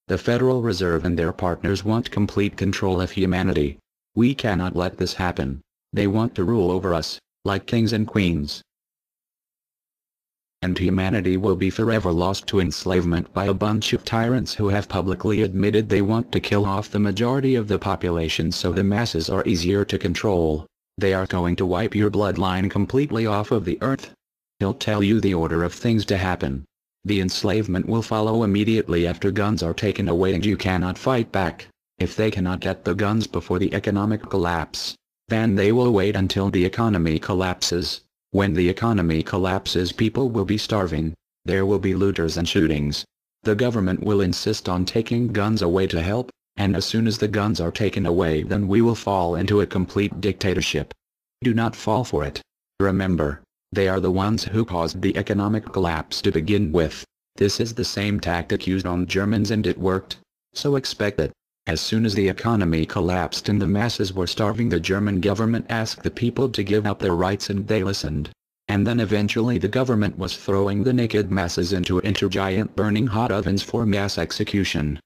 The Federal Reserve and their partners want complete control of humanity. We cannot let this happen. They want to rule over us. like kings and queens. And humanity will be forever lost to enslavement by a bunch of tyrants who have publicly admitted they want to kill off the majority of the population so the masses are easier to control. They are going to wipe your bloodline completely off of the earth. He'll tell you the order of things to happen. The enslavement will follow immediately after guns are taken away and you cannot fight back. If they cannot get the guns before the economic collapse, then they will wait until the economy collapses. When the economy collapses, people will be starving. There will be looters and shootings. The government will insist on taking guns away to help, and as soon as the guns are taken away, then we will fall into a complete dictatorship. Do not fall for it. Remember, they are the ones who caused the economic collapse to begin with. This is the same tactic used on Germans and it worked. So expect it. As soon as the economy collapsed and the masses were starving, the German government asked the people to give up their rights and they listened. And then eventually the government was throwing the naked masses into giant burning hot ovens for mass execution.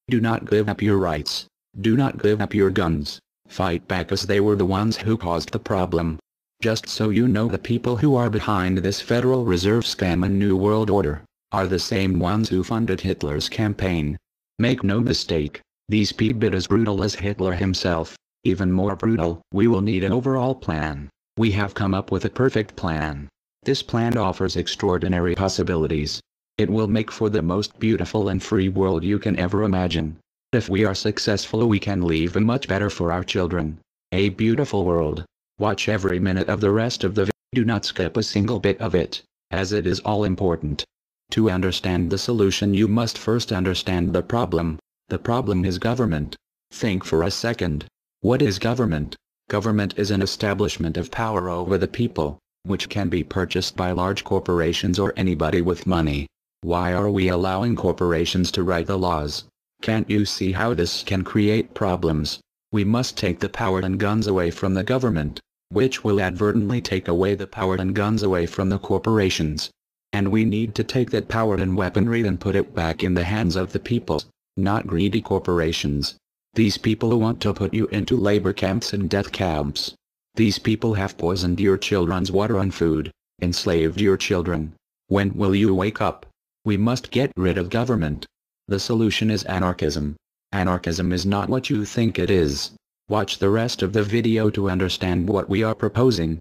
Do not give up your rights. Do not give up your guns. Fight back, as they were the ones who caused the problem. Just so you know, the people who are behind this Federal Reserve scam and New World Order are the same ones who funded Hitler's campaign. Make no mistake, these people are as brutal as Hitler himself, even more brutal. We will need an overall plan. We have come up with a perfect plan. This plan offers extraordinary possibilities. It will make for the most beautiful and free world you can ever imagine. If we are successful, we can leave a much better for our children. A beautiful world. Watch every minute of the rest of the video. Do not skip a single bit of it, as it is all important. To understand the solution, you must first understand the problem. The problem is government. Think for a second. What is government? Government is an establishment of power over the people, which can be purchased by large corporations or anybody with money. Why are we allowing corporations to write the laws? Can't you see how this can create problems? We must take the power and guns away from the government, which will advertently take away the power and guns away from the corporations. And we need to take that power and weaponry and put it back in the hands of the people, not greedy corporations. These people who want to put you into labor camps and death camps. These people have poisoned your children's water and food, enslaved your children. When will you wake up? We must get rid of government. The solution is anarchism. Anarchism is not what you think it is. Watch the rest of the video to understand what we are proposing.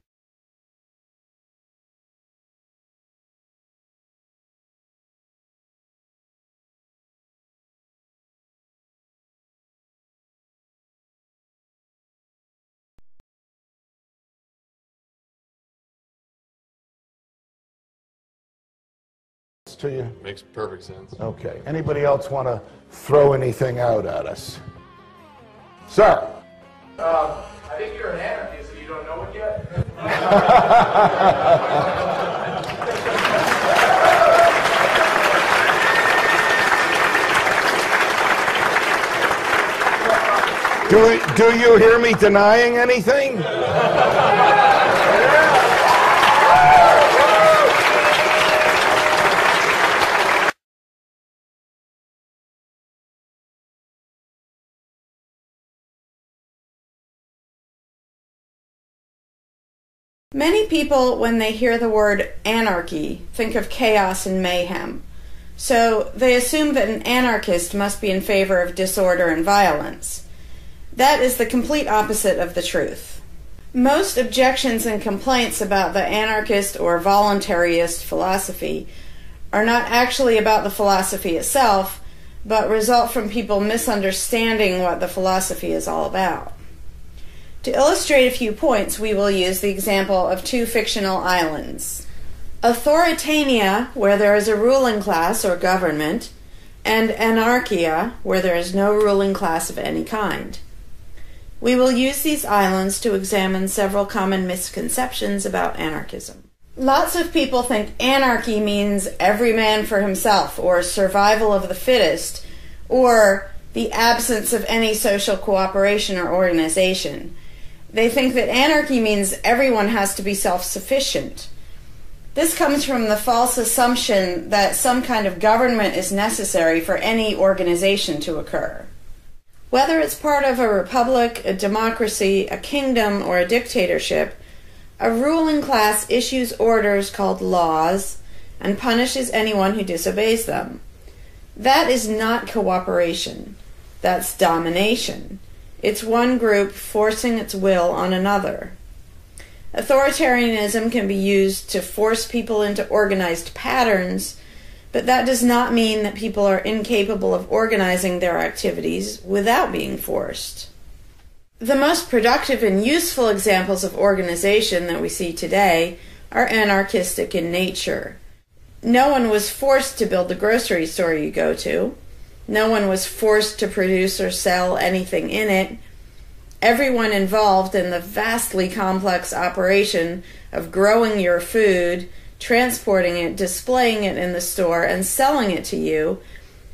To you? Makes perfect sense. Okay. Anybody else want to throw anything out at us? Sir? I think you're an anarchist and you don't know it yet. Do you hear me denying anything? Many people, when they hear the word anarchy, think of chaos and mayhem. So they assume that an anarchist must be in favor of disorder and violence. That is the complete opposite of the truth. Most objections and complaints about the anarchist or voluntarist philosophy are not actually about the philosophy itself, but result from people misunderstanding what the philosophy is all about. To illustrate a few points, we will use the example of two fictional islands. Authoritania, where there is a ruling class or government, and anarchia, where there is no ruling class of any kind. We will use these islands to examine several common misconceptions about anarchism. Lots of people think anarchy means every man for himself, or survival of the fittest, or the absence of any social cooperation or organization. They think that anarchy means everyone has to be self-sufficient. This comes from the false assumption that some kind of government is necessary for any organization to occur. Whether it's part of a republic, a democracy, a kingdom, or a dictatorship, a ruling class issues orders called laws and punishes anyone who disobeys them. That is not cooperation. That's domination. It's one group forcing its will on another. Authoritarianism can be used to force people into organized patterns, but that does not mean that people are incapable of organizing their activities without being forced. The most productive and useful examples of organization that we see today are anarchistic in nature. No one was forced to build the grocery store you go to. No one was forced to produce or sell anything in it. Everyone involved in the vastly complex operation of growing your food, transporting it, displaying it in the store, and selling it to you,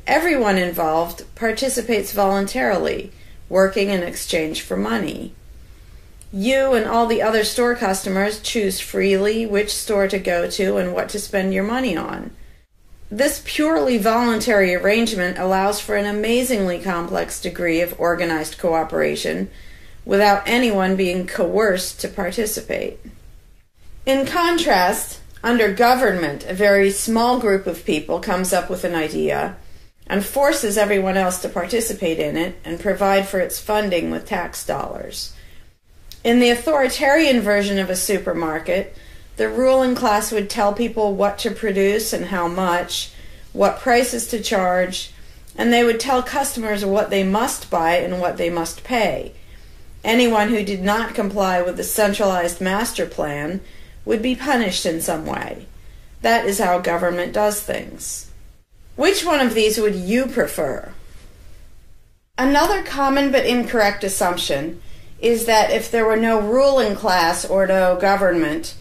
everyone involved participates voluntarily, working in exchange for money. You and all the other store customers choose freely which store to go to and what to spend your money on. This purely voluntary arrangement allows for an amazingly complex degree of organized cooperation without anyone being coerced to participate. In contrast, under government, a very small group of people comes up with an idea and forces everyone else to participate in it and provide for its funding with tax dollars. In the authoritarian version of a supermarket, the ruling class would tell people what to produce and how much, what prices to charge, and they would tell customers what they must buy and what they must pay. Anyone who did not comply with the centralized master plan would be punished in some way. That is how government does things. Which one of these would you prefer? Another common but incorrect assumption is that if there were no ruling class or no government,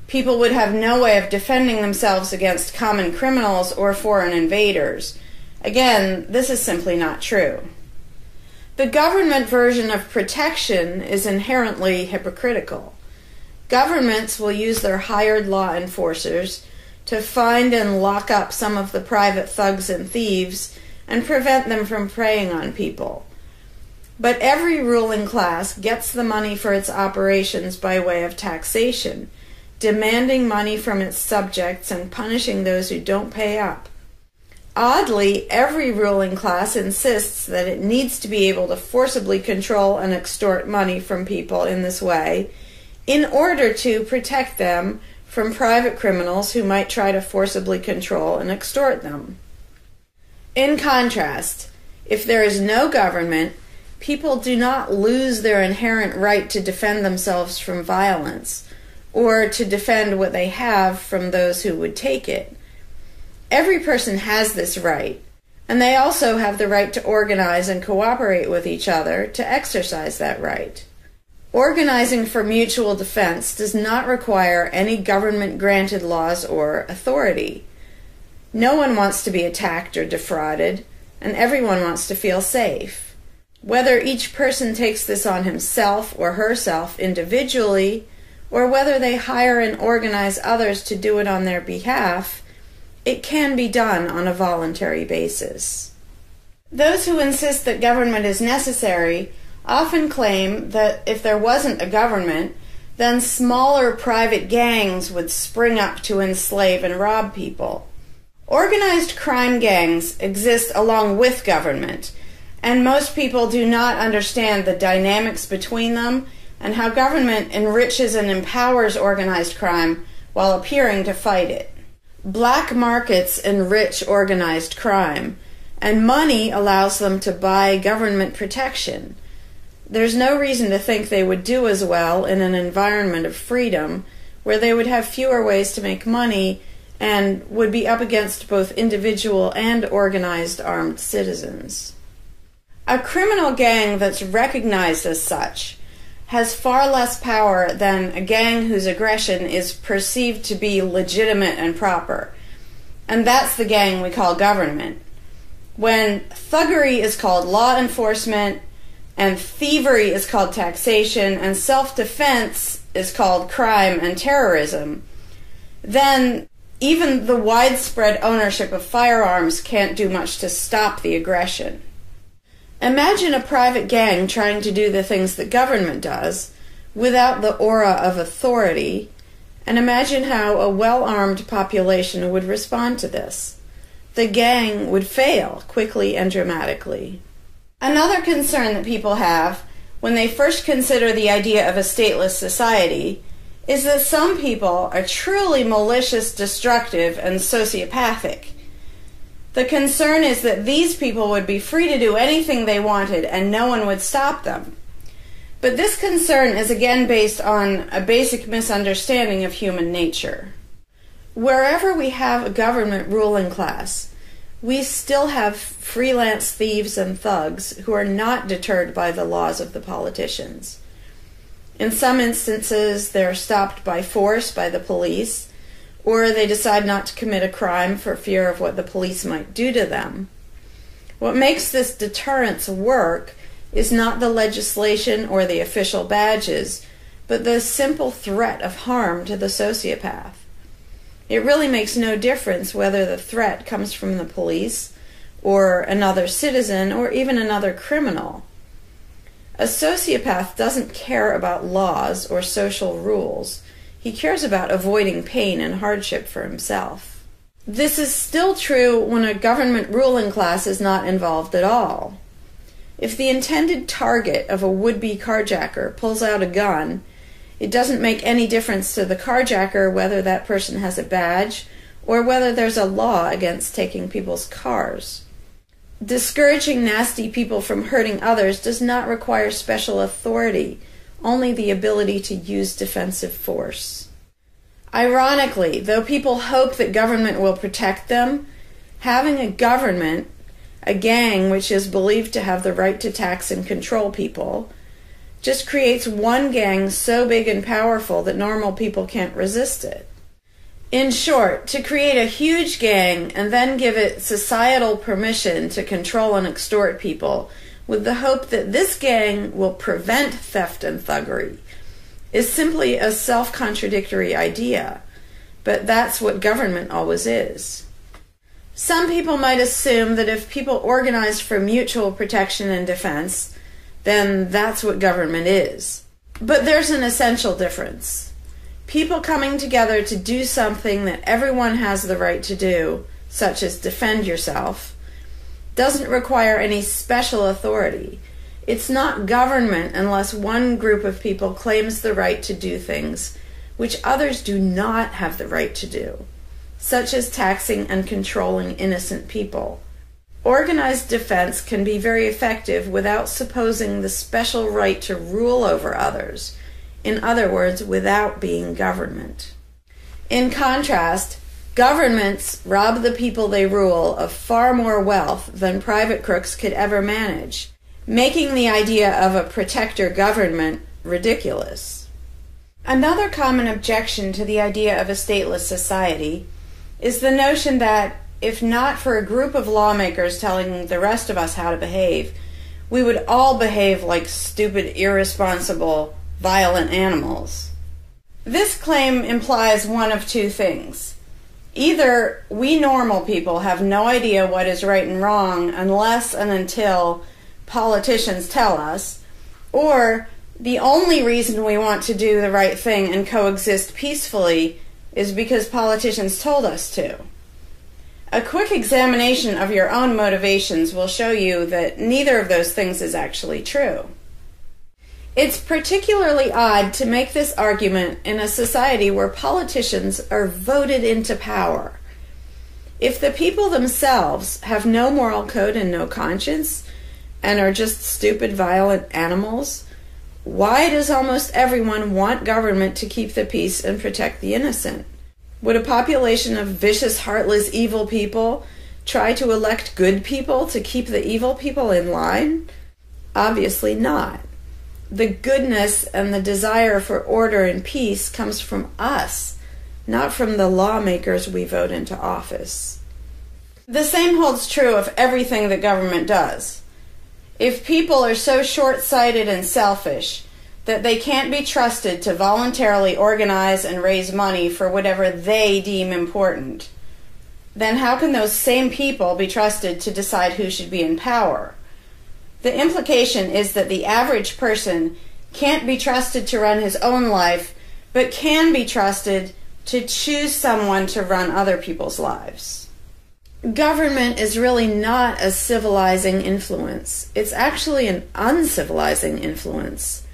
people would have no way of defending themselves against common criminals or foreign invaders. Again, this is simply not true. The government version of protection is inherently hypocritical. Governments will use their hired law enforcers to find and lock up some of the private thugs and thieves and prevent them from preying on people. But every ruling class gets the money for its operations by way of taxation, demanding money from its subjects and punishing those who don't pay up. Oddly, every ruling class insists that it needs to be able to forcibly control and extort money from people in this way in order to protect them from private criminals who might try to forcibly control and extort them. In contrast, if there is no government, people do not lose their inherent right to defend themselves from violence, or to defend what they have from those who would take it. Every person has this right, and they also have the right to organize and cooperate with each other to exercise that right. Organizing for mutual defense does not require any government-granted laws or authority. No one wants to be attacked or defrauded, and everyone wants to feel safe. Whether each person takes this on himself or herself individually, or whether they hire and organize others to do it on their behalf, it can be done on a voluntary basis. Those who insist that government is necessary often claim that if there wasn't a government, then smaller private gangs would spring up to enslave and rob people. Organized crime gangs exist along with government, and most people do not understand the dynamics between them and how government enriches and empowers organized crime while appearing to fight it. Black markets enrich organized crime, and money allows them to buy government protection. There's no reason to think they would do as well in an environment of freedom, where they would have fewer ways to make money and would be up against both individual and organized armed citizens. A criminal gang that's recognized as such has far less power than a gang whose aggression is perceived to be legitimate and proper. And that's the gang we call government. When thuggery is called law enforcement, and thievery is called taxation, and self-defense is called crime and terrorism, then even the widespread ownership of firearms can't do much to stop the aggression. Imagine a private gang trying to do the things that government does without the aura of authority, and imagine how a well-armed population would respond to this. The gang would fail quickly and dramatically. Another concern that people have when they first consider the idea of a stateless society is that some people are truly malicious, destructive, and sociopathic. The concern is that these people would be free to do anything they wanted and no one would stop them. But this concern is again based on a basic misunderstanding of human nature. Wherever we have a government ruling class, we still have freelance thieves and thugs who are not deterred by the laws of the politicians. In some instances, they're stopped by force by the police, or they decide not to commit a crime for fear of what the police might do to them. What makes this deterrence work is not the legislation or the official badges, but the simple threat of harm to the sociopath. It really makes no difference whether the threat comes from the police, or another citizen, or even another criminal. A sociopath doesn't care about laws or social rules. He cares about avoiding pain and hardship for himself. This is still true when a government ruling class is not involved at all. If the intended target of a would-be carjacker pulls out a gun, it doesn't make any difference to the carjacker whether that person has a badge or whether there's a law against taking people's cars. Discouraging nasty people from hurting others does not require special authority, only the ability to use defensive force. Ironically, though people hope that government will protect them, having a government, a gang which is believed to have the right to tax and control people, just creates one gang so big and powerful that normal people can't resist it. In short, to create a huge gang and then give it societal permission to control and extort people with the hope that this gang will prevent theft and thuggery is simply a self-contradictory idea, but that's what government always is. Some people might assume that if people organize for mutual protection and defense, then that's what government is. But there's an essential difference. People coming together to do something that everyone has the right to do, such as defend yourself, doesn't require any special authority. It's not government unless one group of people claims the right to do things which others do not have the right to do, such as taxing and controlling innocent people. Organized defense can be very effective without supposing the special right to rule over others. In other words, without being government. In contrast, governments rob the people they rule of far more wealth than private crooks could ever manage, making the idea of a protector government ridiculous. Another common objection to the idea of a stateless society is the notion that if not for a group of lawmakers telling the rest of us how to behave, we would all behave like stupid, irresponsible, violent animals. This claim implies one of two things. Either we normal people have no idea what is right and wrong unless and until politicians tell us, or the only reason we want to do the right thing and coexist peacefully is because politicians told us to. A quick examination of your own motivations will show you that neither of those things is actually true. It's particularly odd to make this argument in a society where politicians are voted into power. If the people themselves have no moral code and no conscience, and are just stupid, violent animals, why does almost everyone want government to keep the peace and protect the innocent? Would a population of vicious, heartless, evil people try to elect good people to keep the evil people in line? Obviously not. The goodness and the desire for order and peace comes from us, not from the lawmakers we vote into office. The same holds true of everything that government does. If people are so short-sighted and selfish that they can't be trusted to voluntarily organize and raise money for whatever they deem important, then how can those same people be trusted to decide who should be in power? The implication is that the average person can't be trusted to run his own life, but can be trusted to choose someone to run other people's lives. Government is really not a civilizing influence. It's actually an uncivilizing influence.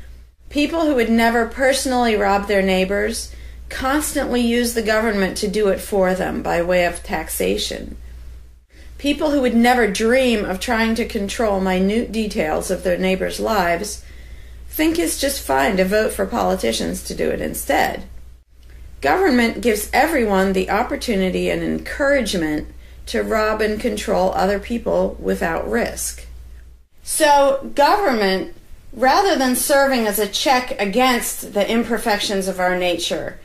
People who would never personally rob their neighbors constantly use the government to do it for them by way of taxation. People who would never dream of trying to control minute details of their neighbors' lives think it's just fine to vote for politicians to do it instead. Government gives everyone the opportunity and encouragement to rob and control other people without risk. So government, rather than serving as a check against the imperfections of our nature,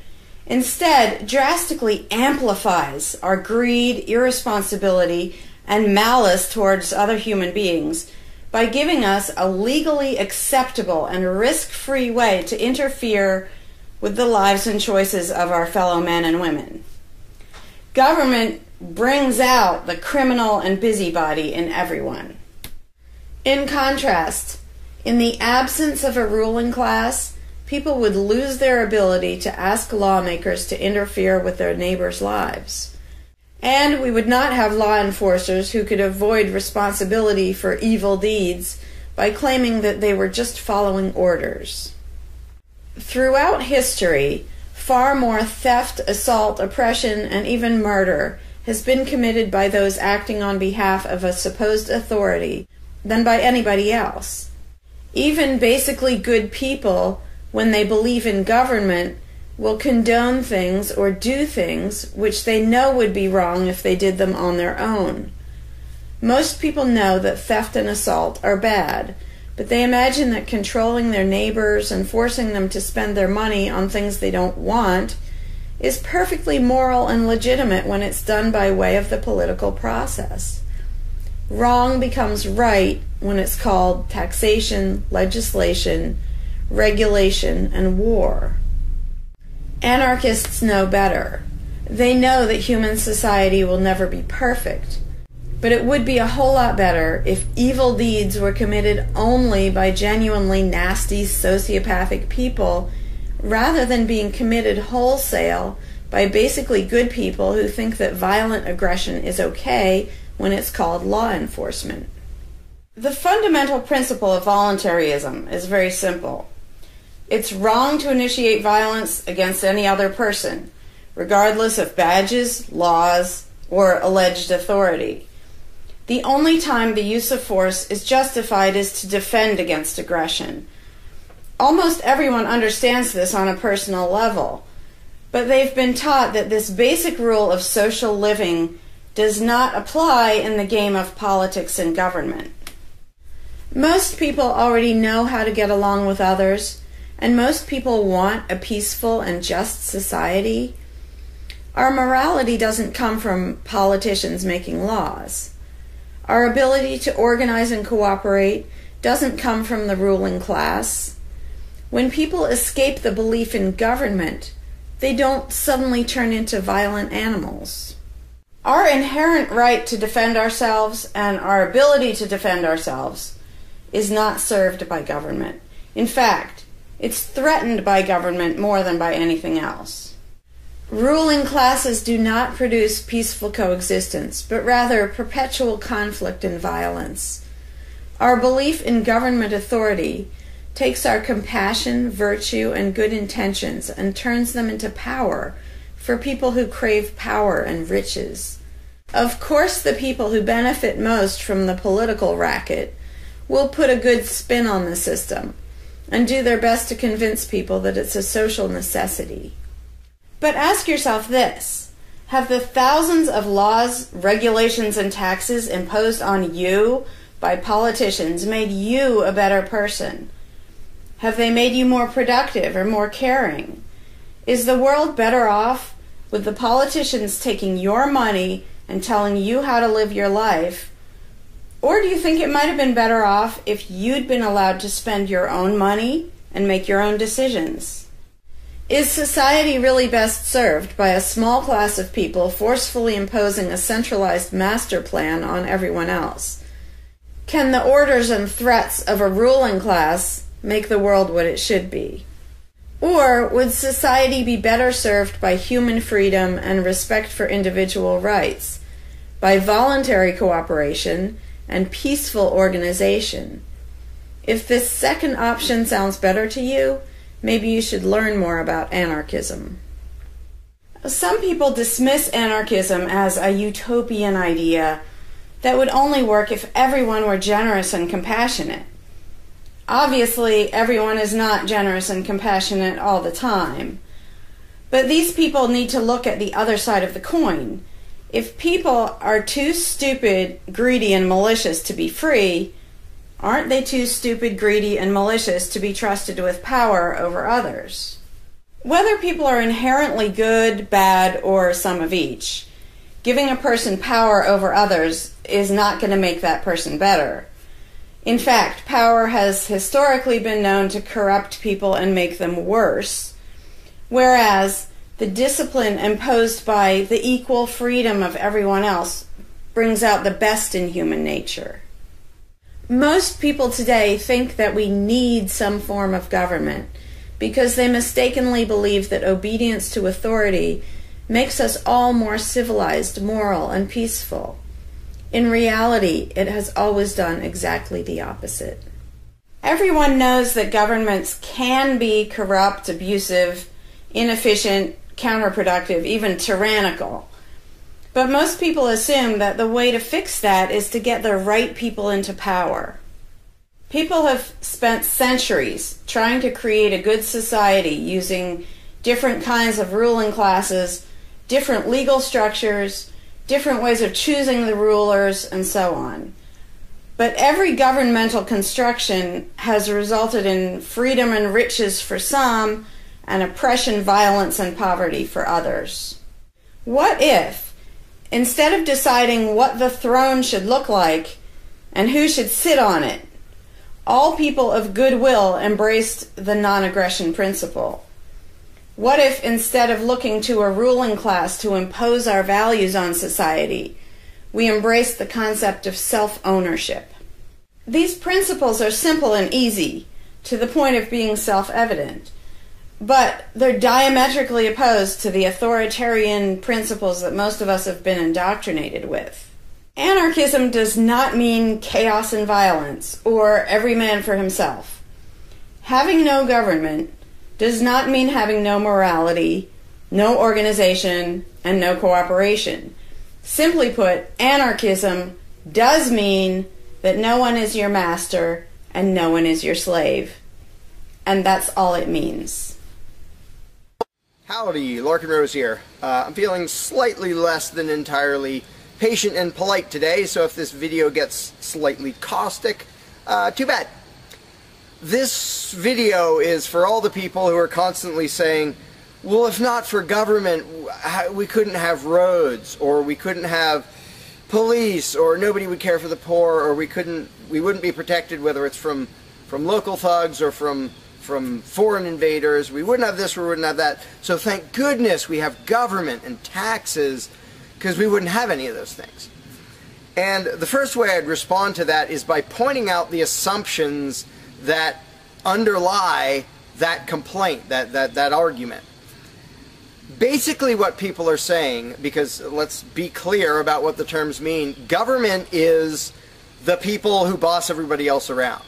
instead drastically amplifies our greed, irresponsibility, and malice towards other human beings by giving us a legally acceptable and risk-free way to interfere with the lives and choices of our fellow men and women. Government brings out the criminal and busybody in everyone. In contrast, in the absence of a ruling class, people would lose their ability to ask lawmakers to interfere with their neighbors' lives. And we would not have law enforcers who could avoid responsibility for evil deeds by claiming that they were just following orders. Throughout history, far more theft, assault, oppression, and even murder has been committed by those acting on behalf of a supposed authority than by anybody else. Even basically good people, when they believe in government, will condone things or do things which they know would be wrong if they did them on their own. Most people know that theft and assault are bad, but they imagine that controlling their neighbors and forcing them to spend their money on things they don't want is perfectly moral and legitimate when it's done by way of the political process. Wrong becomes right when it's called taxation, legislation, regulation, and war. Anarchists know better. They know that human society will never be perfect, but it would be a whole lot better if evil deeds were committed only by genuinely nasty sociopathic people rather than being committed wholesale by basically good people who think that violent aggression is okay when it's called law enforcement. The fundamental principle of voluntarism is very simple. It's wrong to initiate violence against any other person, regardless of badges, laws, or alleged authority. The only time the use of force is justified is to defend against aggression. Almost everyone understands this on a personal level, but they've been taught that this basic rule of social living does not apply in the game of politics and government. Most people already know how to get along with others, and most people want a peaceful and just society. Our morality doesn't come from politicians making laws. Our ability to organize and cooperate doesn't come from the ruling class. When people escape the belief in government, they don't suddenly turn into violent animals. Our inherent right to defend ourselves and our ability to defend ourselves is not served by government. In fact, it's threatened by government more than by anything else. Ruling classes do not produce peaceful coexistence, but rather perpetual conflict and violence. Our belief in government authority takes our compassion, virtue, and good intentions and turns them into power for people who crave power and riches. Of course, the people who benefit most from the political racket will put a good spin on the system and do their best to convince people that it's a social necessity. But ask yourself this: have the thousands of laws, regulations, and taxes imposed on you by politicians made you a better person? Have they made you more productive or more caring? Is the world better off with the politicians taking your money and telling you how to live your life? Or do you think it might have been better off if you'd been allowed to spend your own money and make your own decisions? Is society really best served by a small class of people forcefully imposing a centralized master plan on everyone else? Can the orders and threats of a ruling class make the world what it should be? Or would society be better served by human freedom and respect for individual rights, by voluntary cooperation and peaceful organization? If this second option sounds better to you, maybe you should learn more about anarchism. Some people dismiss anarchism as a utopian idea that would only work if everyone were generous and compassionate. Obviously, everyone is not generous and compassionate all the time. But these people need to look at the other side of the coin. If people are too stupid, greedy, and malicious to be free, aren't they too stupid, greedy, and malicious to be trusted with power over others? Whether people are inherently good, bad, or some of each, giving a person power over others is not going to make that person better. In fact, power has historically been known to corrupt people and make them worse, whereas the discipline imposed by the equal freedom of everyone else brings out the best in human nature. Most people today think that we need some form of government because they mistakenly believe that obedience to authority makes us all more civilized, moral, and peaceful. In reality, it has always done exactly the opposite. Everyone knows that governments can be corrupt, abusive, inefficient, counterproductive, even tyrannical. But most people assume that the way to fix that is to get the right people into power. People have spent centuries trying to create a good society using different kinds of ruling classes, different legal structures, different ways of choosing the rulers, and so on. But every governmental construction has resulted in freedom and riches for some, and oppression, violence, and poverty for others. What if, instead of deciding what the throne should look like and who should sit on it, all people of goodwill embraced the non-aggression principle? What if, instead of looking to a ruling class to impose our values on society, we embraced the concept of self-ownership? These principles are simple and easy, to the point of being self-evident, but they're diametrically opposed to the authoritarian principles that most of us have been indoctrinated with. Anarchism does not mean chaos and violence, or every man for himself. Having no government does not mean having no morality, no organization, and no cooperation. Simply put, anarchism does mean that no one is your master and no one is your slave. And that's all it means. Howdy, Larkin Rose here. I'm feeling slightly less than entirely patient and polite today, so if this video gets slightly caustic, too bad. This video is for all the people who are constantly saying, well, if not for government, we couldn't have roads, or we couldn't have police, or nobody would care for the poor, or we wouldn't be protected, whether it's from local thugs or from foreign invaders. We wouldn't have this, we wouldn't have that. So thank goodness we have government and taxes, because we wouldn't have any of those things. And the first way I'd respond to that is by pointing out the assumptions that underlie that complaint, that argument. Basically what people are saying, because let's be clear about what the terms mean, government is the people who boss everybody else around.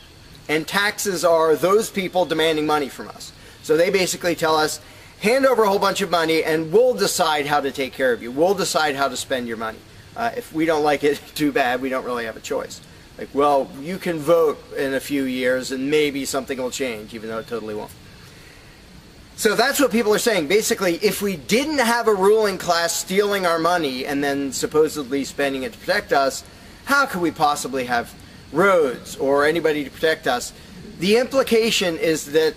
And taxes are those people demanding money from us. So they basically tell us, hand over a whole bunch of money and we'll decide how to take care of you. We'll decide how to spend your money. If we don't like it, too bad, we don't really have a choice. Like, well, you can vote in a few years and maybe something will change, even though it totally won't. So that's what people are saying. Basically, if we didn't have a ruling class stealing our money and then supposedly spending it to protect us, how could we possibly have roads or anybody to protect us? The implication is that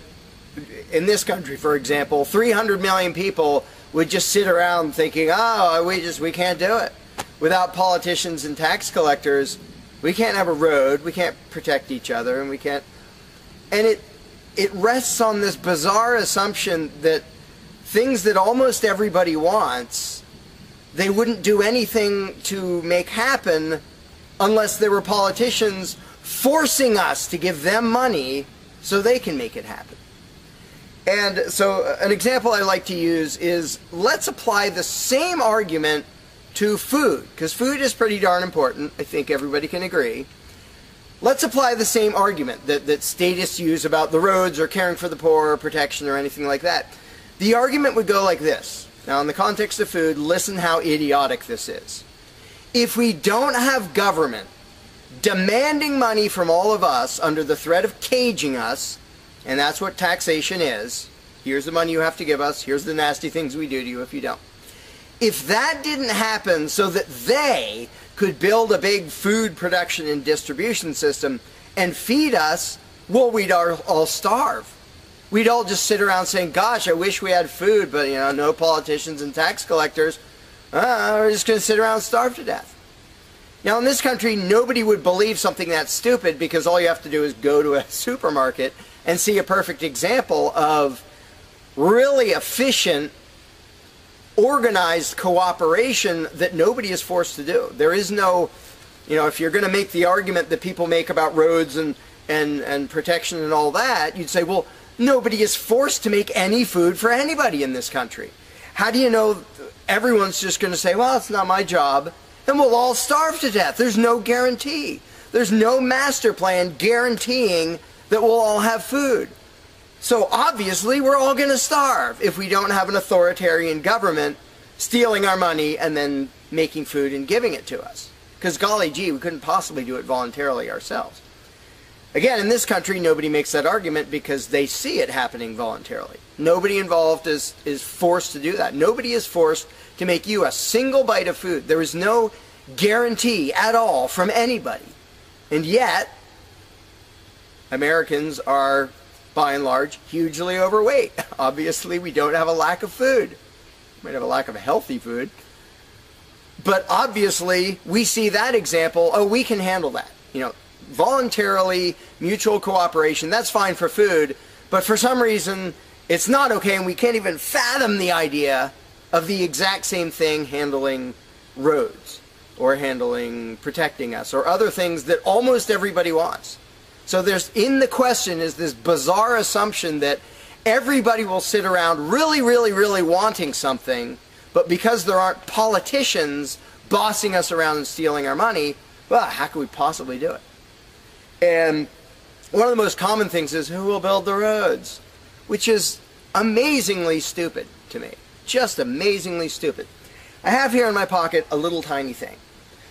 in this country, for example, 300 million people would just sit around thinking, oh, we can't do it. Without politicians and tax collectors, we can't have a road, we can't protect each other, and we can't... And it rests on this bizarre assumption that things that almost everybody wants, they wouldn't do anything to make happen unless there were politicians forcing us to give them money so they can make it happen. And so an example I like to use is, let's apply the same argument to food, because food is pretty darn important. I think everybody can agree. Let's apply the same argument that statists use about the roads or caring for the poor or protection or anything like that. The argument would go like this. Now, in the context of food, listen how idiotic this is. If we don't have government demanding money from all of us under the threat of caging us, and that's what taxation is, here's the money you have to give us, here's the nasty things we do to you if you don't. If that didn't happen so that they could build a big food production and distribution system and feed us, well, we'd all starve. We'd all just sit around saying, gosh, I wish we had food, but, you know, no politicians and tax collectors. We're just going to sit around and starve to death. Now, in this country, nobody would believe something that stupid, because all you have to do is go to a supermarket and see a perfect example of really efficient, organized cooperation that nobody is forced to do. There is no, you know, if you're going to make the argument that people make about roads and protection and all that, you'd say, well, nobody is forced to make any food for anybody in this country. How do you know everyone's just going to say, well, it's not my job, and we'll all starve to death? There's no guarantee. There's no master plan guaranteeing that we'll all have food. So obviously we're all going to starve if we don't have an authoritarian government stealing our money and then making food and giving it to us. Because golly gee, we couldn't possibly do it voluntarily ourselves. Again, in this country, nobody makes that argument because they see it happening voluntarily. Nobody involved is forced to do that. Nobody is forced to make you a single bite of food. There is no guarantee at all from anybody. And yet, Americans are, by and large, hugely overweight. Obviously, we don't have a lack of food. We might have a lack of healthy food. But obviously, we see that example, oh, we can handle that. You know, voluntarily, mutual cooperation, that's fine for food, but for some reason, it's not okay, and we can't even fathom the idea of the exact same thing handling roads, or handling protecting us, or other things that almost everybody wants. So there's, in the question is this bizarre assumption that everybody will sit around really, really, really wanting something, but because there aren't politicians bossing us around and stealing our money, well, how could we possibly do it? And one of the most common things is, who will build the roads? Which is amazingly stupid to me. Just amazingly stupid. I have here in my pocket a little tiny thing.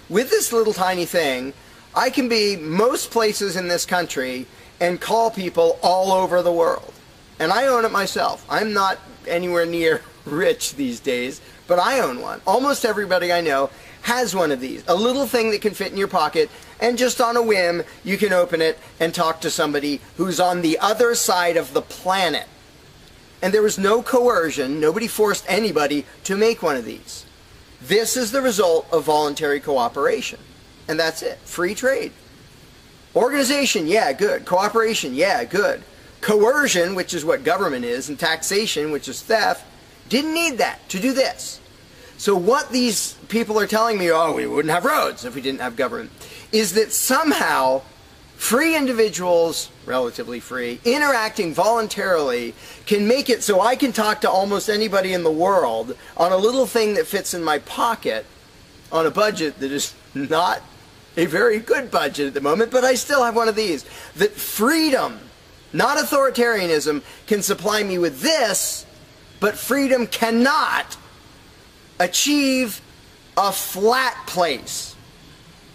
With this little tiny thing, I can be most places in this country and call people all over the world. And I own it myself. I'm not anywhere near rich these days, but I own one. Almost everybody I know has one of these. A little thing that can fit in your pocket, and just on a whim, you can open it and talk to somebody who's on the other side of the planet. And there was no coercion. Nobody forced anybody to make one of these. This is the result of voluntary cooperation. And that's it. Free trade. Organization, yeah, good. Cooperation, yeah, good. Coercion, which is what government is, and taxation, which is theft, didn't need that to do this. So what these people are telling me, oh, we wouldn't have roads if we didn't have government, is that somehow free individuals, relatively free, interacting voluntarily can make it so I can talk to almost anybody in the world on a little thing that fits in my pocket on a budget that is not a very good budget at the moment, but I still have one of these. That freedom, not authoritarianism, can supply me with this, but freedom cannot achieve a flat place.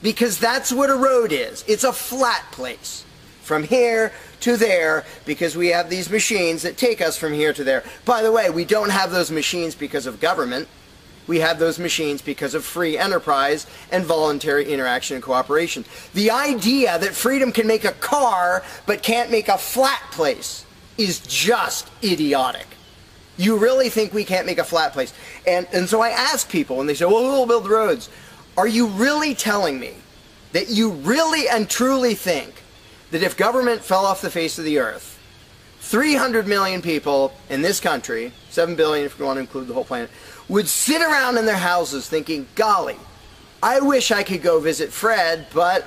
Because that's what a road is. It's a flat place. From here to there, because we have these machines that take us from here to there. By the way, we don't have those machines because of government. We have those machines because of free enterprise and voluntary interaction and cooperation. The idea that freedom can make a car but can't make a flat place is just idiotic. You really think we can't make a flat place? And so I ask people, and they say, well, who will build roads? Are you really telling me that you really and truly think that if government fell off the face of the earth, 300 million people in this country, 7 billion if you want to include the whole planet, would sit around in their houses thinking, golly, I wish I could go visit Fred, but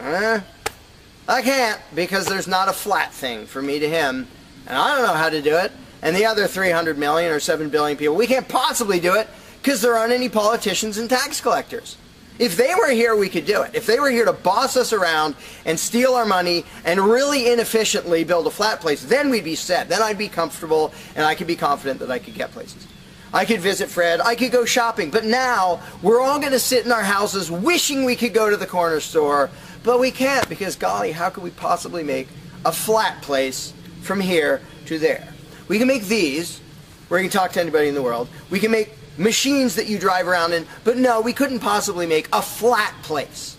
I can't, because there's not a flat thing from me to him, and I don't know how to do it. And the other 300 million or 7 billion people, we can't possibly do it because there aren't any politicians and tax collectors. If they were here, we could do it. If they were here to boss us around and steal our money and really inefficiently build a flat place, then we'd be set. Then I'd be comfortable and I could be confident that I could get places. I could visit Fred, I could go shopping, but now we're all going to sit in our houses wishing we could go to the corner store, but we can't because, golly, how could we possibly make a flat place from here to there? We can make these, where you can talk to anybody in the world. We can make machines that you drive around in, but no, we couldn't possibly make a flat place.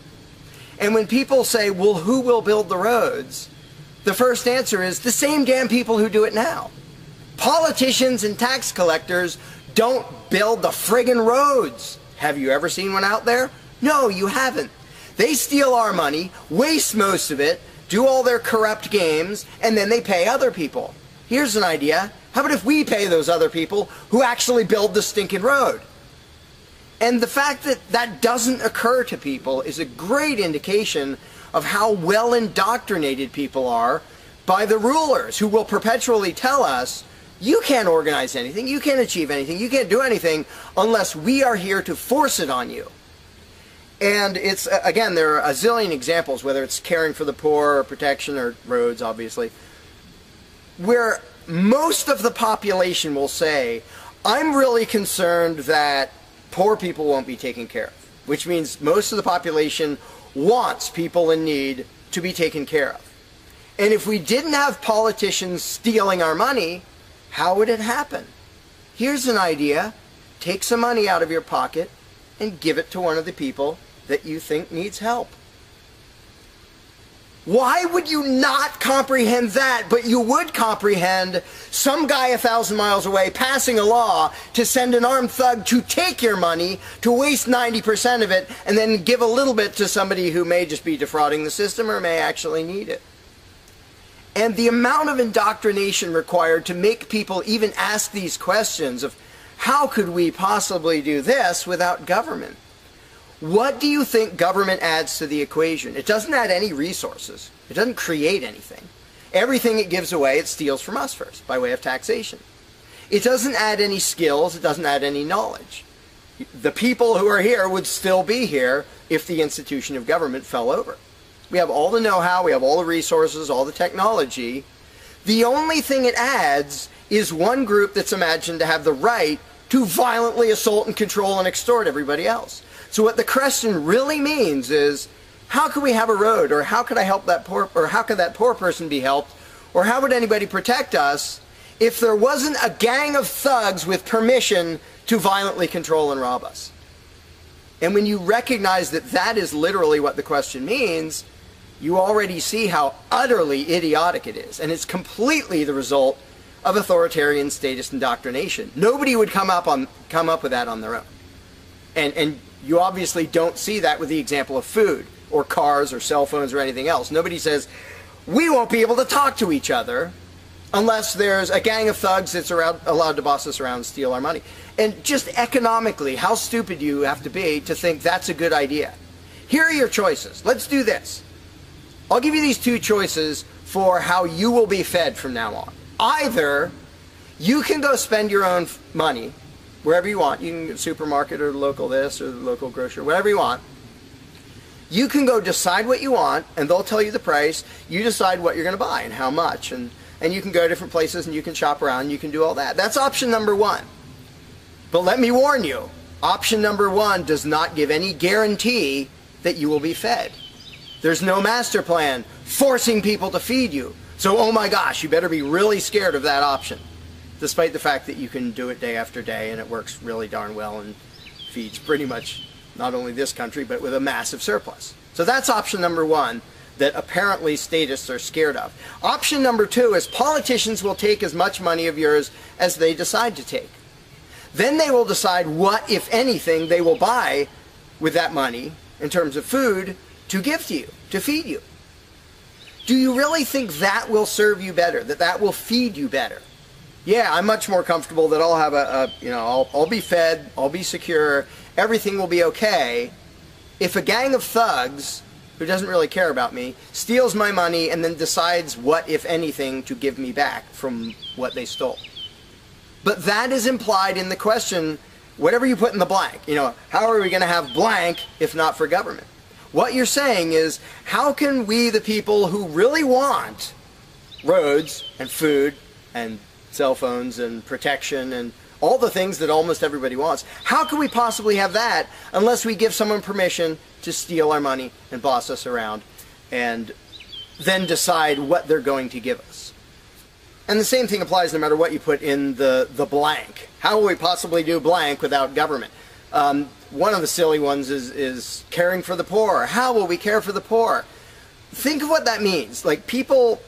And when people say, well, who will build the roads? The first answer is the same damn people who do it now. Politicians and tax collectors don't build the friggin' roads. Have you ever seen one out there? No, you haven't. They steal our money, waste most of it, do all their corrupt games, and then they pay other people. Here's an idea. How about if we pay those other people who actually build the stinking road? And the fact that that doesn't occur to people is a great indication of how well indoctrinated people are by the rulers, who will perpetually tell us, you can't organize anything, you can't achieve anything, you can't do anything unless we are here to force it on you. And it's, again, there are a zillion examples, whether it's caring for the poor or protection or roads, obviously, where most of the population will say, I'm really concerned that poor people won't be taken care of, which means most of the population wants people in need to be taken care of. And if we didn't have politicians stealing our money, how would it happen? Here's an idea. Take some money out of your pocket and give it to one of the people that you think needs help. Why would you not comprehend that, but you would comprehend some guy 1,000 miles away passing a law to send an armed thug to take your money, to waste 90% of it, and then give a little bit to somebody who may just be defrauding the system or may actually need it? And the amount of indoctrination required to make people even ask these questions of how could we possibly do this without government? What do you think government adds to the equation? It doesn't add any resources. It doesn't create anything. Everything it gives away, it steals from us first, by way of taxation. It doesn't add any skills. It doesn't add any knowledge. The people who are here would still be here if the institution of government fell over. We have all the know-how, we have all the resources, all the technology. The only thing it adds is one group that's imagined to have the right to violently assault and control and extort everybody else. So what the question really means is, how could we have a road, or how could I help that poor, or how could that poor person be helped, or how would anybody protect us if there wasn't a gang of thugs with permission to violently control and rob us? And when you recognize that that is literally what the question means, you already see how utterly idiotic it is. And it's completely the result of authoritarian statist indoctrination. Nobody would come up with that on their own. And you obviously don't see that with the example of food or cars or cell phones or anything else. Nobody says, we won't be able to talk to each other unless there's a gang of thugs that's allowed to boss us around and steal our money. And just economically, how stupid do you have to be to think that's a good idea? Here are your choices. Let's do this. I'll give you these two choices for how you will be fed from now on. Either you can go spend your own money wherever you want. You can go to the supermarket or the local this or the local grocery, whatever you want. You can go decide what you want, and they'll tell you the price. You decide what you're going to buy and how much. And you can go to different places and you can shop around and you can do all that. That's option number one. But let me warn you, option number one does not give any guarantee that you will be fed. There's no master plan forcing people to feed you. So, oh my gosh, you better be really scared of that option, despite the fact that you can do it day after day and it works really darn well and feeds pretty much not only this country, but with a massive surplus. So that's option number one that apparently statists are scared of. Option number two is politicians will take as much money of yours as they decide to take. Then they will decide what, if anything, they will buy with that money in terms of food to give to you, to feed you. Do you really think that will serve you better, that that will feed you better? Yeah, I'm much more comfortable that I'll have I'll be fed, I'll be secure, everything will be okay, if a gang of thugs who doesn't really care about me, steals my money, and then decides what, if anything, to give me back from what they stole. But that is implied in the question, whatever you put in the blank. You know, how are we going to have blank if not for government? What you're saying is, how can we, the people who really want roads and food and cell phones and protection and all the things that almost everybody wants, how can we possibly have that unless we give someone permission to steal our money and boss us around and then decide what they're going to give us? And the same thing applies no matter what you put in the blank. How will we possibly do blank without government? One of the silly ones is caring for the poor. How will we care for the poor? Think of what that means. Like people,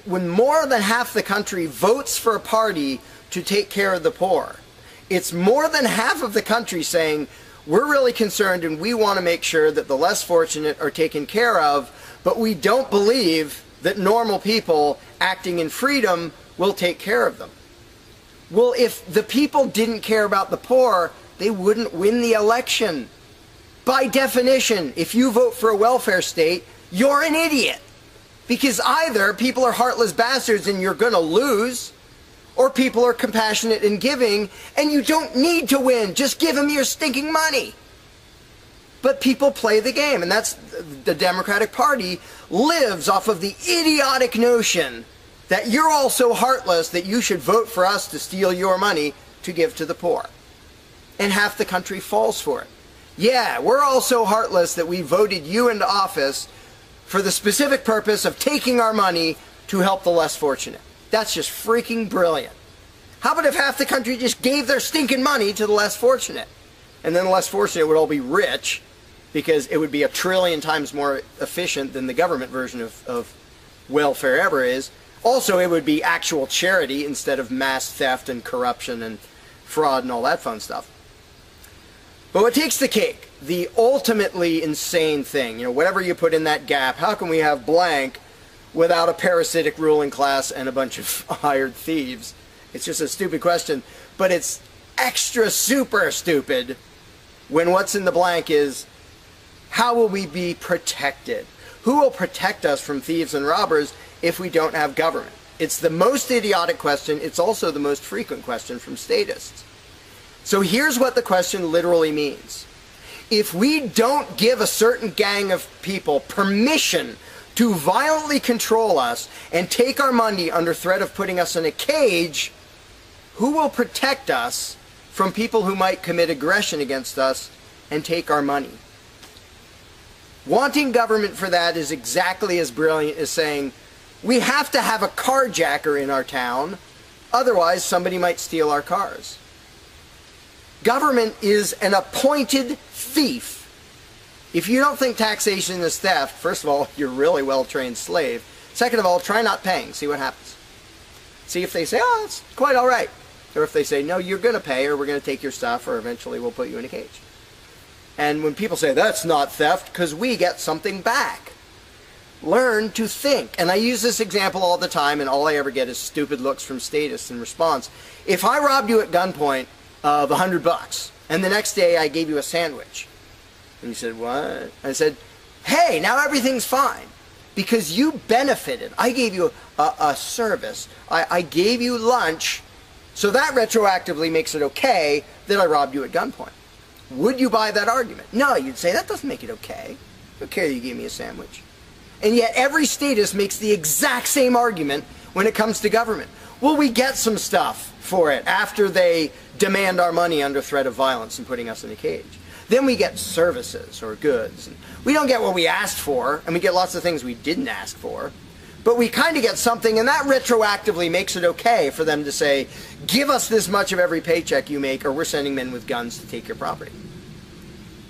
when more than half the country votes for a party to take care of the poor, it's more than half of the country saying, we're really concerned and we want to make sure that the less fortunate are taken care of, but we don't believe that normal people acting in freedom will take care of them. Well, if the people didn't care about the poor, they wouldn't win the election. By definition, if you vote for a welfare state, you're an idiot. Because either people are heartless bastards and you're going to lose, or people are compassionate and giving, and you don't need to win. Just give them your stinking money. But people play the game, and that's the Democratic Party lives off of the idiotic notion that you're all so heartless that you should vote for us to steal your money to give to the poor. And half the country falls for it. Yeah, we're all so heartless that we voted you into office for the specific purpose of taking our money to help the less fortunate. That's just freaking brilliant. How about if half the country just gave their stinking money to the less fortunate? And then the less fortunate would all be rich, because it would be 1 trillion times more efficient than the government version of welfare ever is. Also, it would be actual charity instead of mass theft and corruption and fraud and all that fun stuff. But what takes the cake, the ultimately insane thing, you know, whatever you put in that gap, how can we have blank without a parasitic ruling class and a bunch of hired thieves? It's just a stupid question, but it's extra super stupid when what's in the blank is, how will we be protected? Who will protect us from thieves and robbers if we don't have government? It's the most idiotic question. It's also the most frequent question from statists. So here's what the question literally means. If we don't give a certain gang of people permission to violently control us and take our money under threat of putting us in a cage, who will protect us from people who might commit aggression against us and take our money? Wanting government for that is exactly as brilliant as saying, we have to have a carjacker in our town, otherwise somebody might steal our cars. Government is an appointed thief. If you don't think taxation is theft, first of all, you're a really well-trained slave. Second of all, try not paying. See what happens. See if they say, oh, it's quite all right. Or if they say, no, you're going to pay, or we're going to take your stuff, or eventually we'll put you in a cage. And when people say, that's not theft, because we get something back. Learn to think. And I use this example all the time, and all I ever get is stupid looks from statists in response. If I robbed you at gunpoint of $100, and the next day I gave you a sandwich, and you said, what? I said, hey, now everything's fine, because you benefited. I gave you a service. I gave you lunch, so that retroactively makes it okay that I robbed you at gunpoint. Would you buy that argument? No, you'd say, that doesn't make it okay. I don't care you gave me a sandwich. And yet every statist makes the exact same argument when it comes to government. Well, we get some stuff for it after they demand our money under threat of violence and putting us in a cage. Then we get services or goods. And we don't get what we asked for, and we get lots of things we didn't ask for. But we kind of get something, and that retroactively makes it okay for them to say, give us this much of every paycheck you make, or we're sending men with guns to take your property.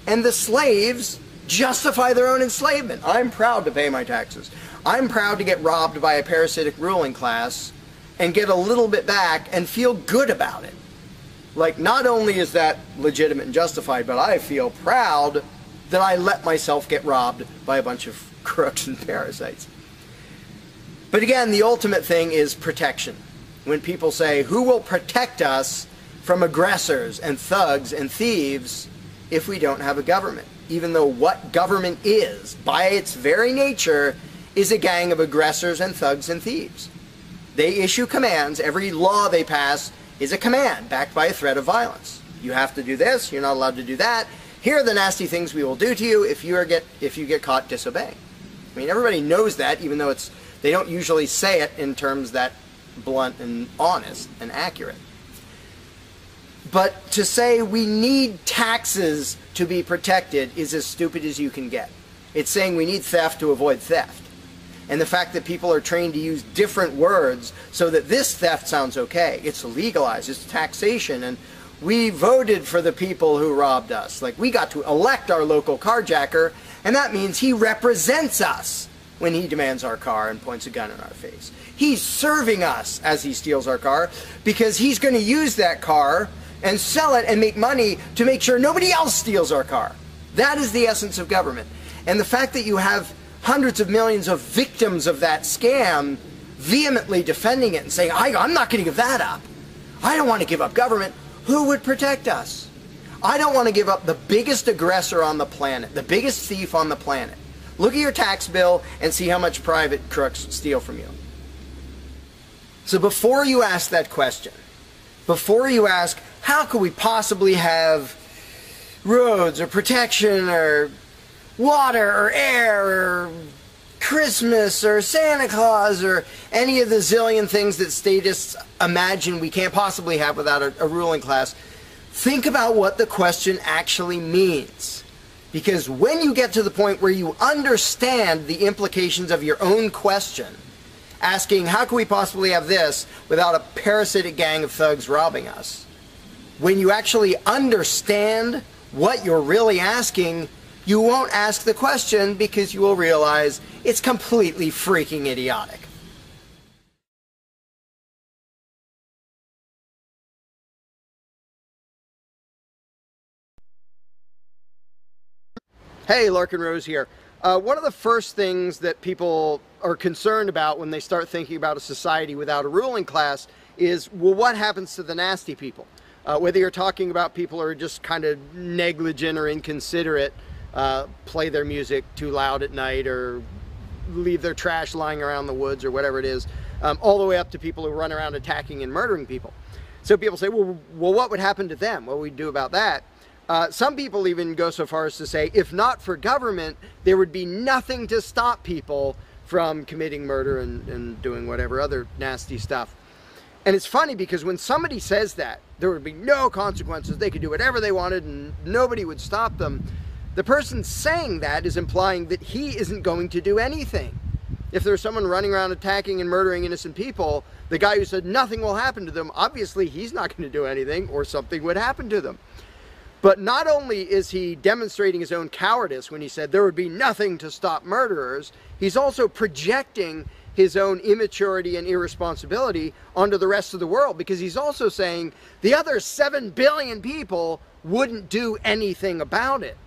And the slaves justify their own enslavement. I'm proud to pay my taxes. I'm proud to get robbed by a parasitic ruling class and get a little bit back and feel good about it. Like, not only is that legitimate and justified, but I feel proud that I let myself get robbed by a bunch of crooks and parasites. But again, the ultimate thing is protection. When people say, who will protect us from aggressors and thugs and thieves, if we don't have a government, even though what government is, by its very nature, is a gang of aggressors and thugs and thieves. They issue commands. Every law they pass is a command backed by a threat of violence. You have to do this. You're not allowed to do that. Here are the nasty things we will do to you if you get caught disobeying. I mean, everybody knows that, even though they don't usually say it in terms that blunt and honest and accurate. But to say we need taxes to be protected is as stupid as you can get. It's saying we need theft to avoid theft. And the fact that people are trained to use different words so that this theft sounds okay. It's legalized, it's taxation, and we voted for the people who robbed us. Like, we got to elect our local carjacker, and that means he represents us when he demands our car and points a gun in our face. He's serving us as he steals our car because he's going to use that car and sell it and make money to make sure nobody else steals our car. That is the essence of government. And the fact that you have hundreds of millions of victims of that scam vehemently defending it and saying, I'm not going to give that up. I don't want to give up government. Who would protect us? I don't want to give up the biggest aggressor on the planet, the biggest thief on the planet. Look at your tax bill and see how much private crooks steal from you. So before you ask that question, before you ask, how could we possibly have roads or protection or water or air or Christmas or Santa Claus or any of the zillion things that statists imagine we can't possibly have without a ruling class, think about what the question actually means. Because when you get to the point where you understand the implications of your own question, asking, how can we possibly have this without a parasitic gang of thugs robbing us? When you actually understand what you're really asking, you won't ask the question because you will realize it's completely freaking idiotic. Hey, Larkin Rose here. One of the first things that people are concerned about when they start thinking about a society without a ruling class is, well, what happens to the nasty people? Whether you're talking about people who are just kind of negligent or inconsiderate, play their music too loud at night or leave their trash lying around the woods or whatever it is, all the way up to people who run around attacking and murdering people. So people say, well, what would happen to them? What would we do about that? Some people even go so far as to say, if not for government, there would be nothing to stop people from committing murder and doing whatever other nasty stuff. And it's funny because when somebody says that, there would be no consequences, they could do whatever they wanted and nobody would stop them, the person saying that is implying that he isn't going to do anything. If there's someone running around attacking and murdering innocent people, the guy who said nothing will happen to them, obviously he's not going to do anything or something would happen to them. But not only is he demonstrating his own cowardice when he said there would be nothing to stop murderers, he's also projecting his own immaturity and irresponsibility onto the rest of the world, because he's also saying the other 7 billion people wouldn't do anything about it,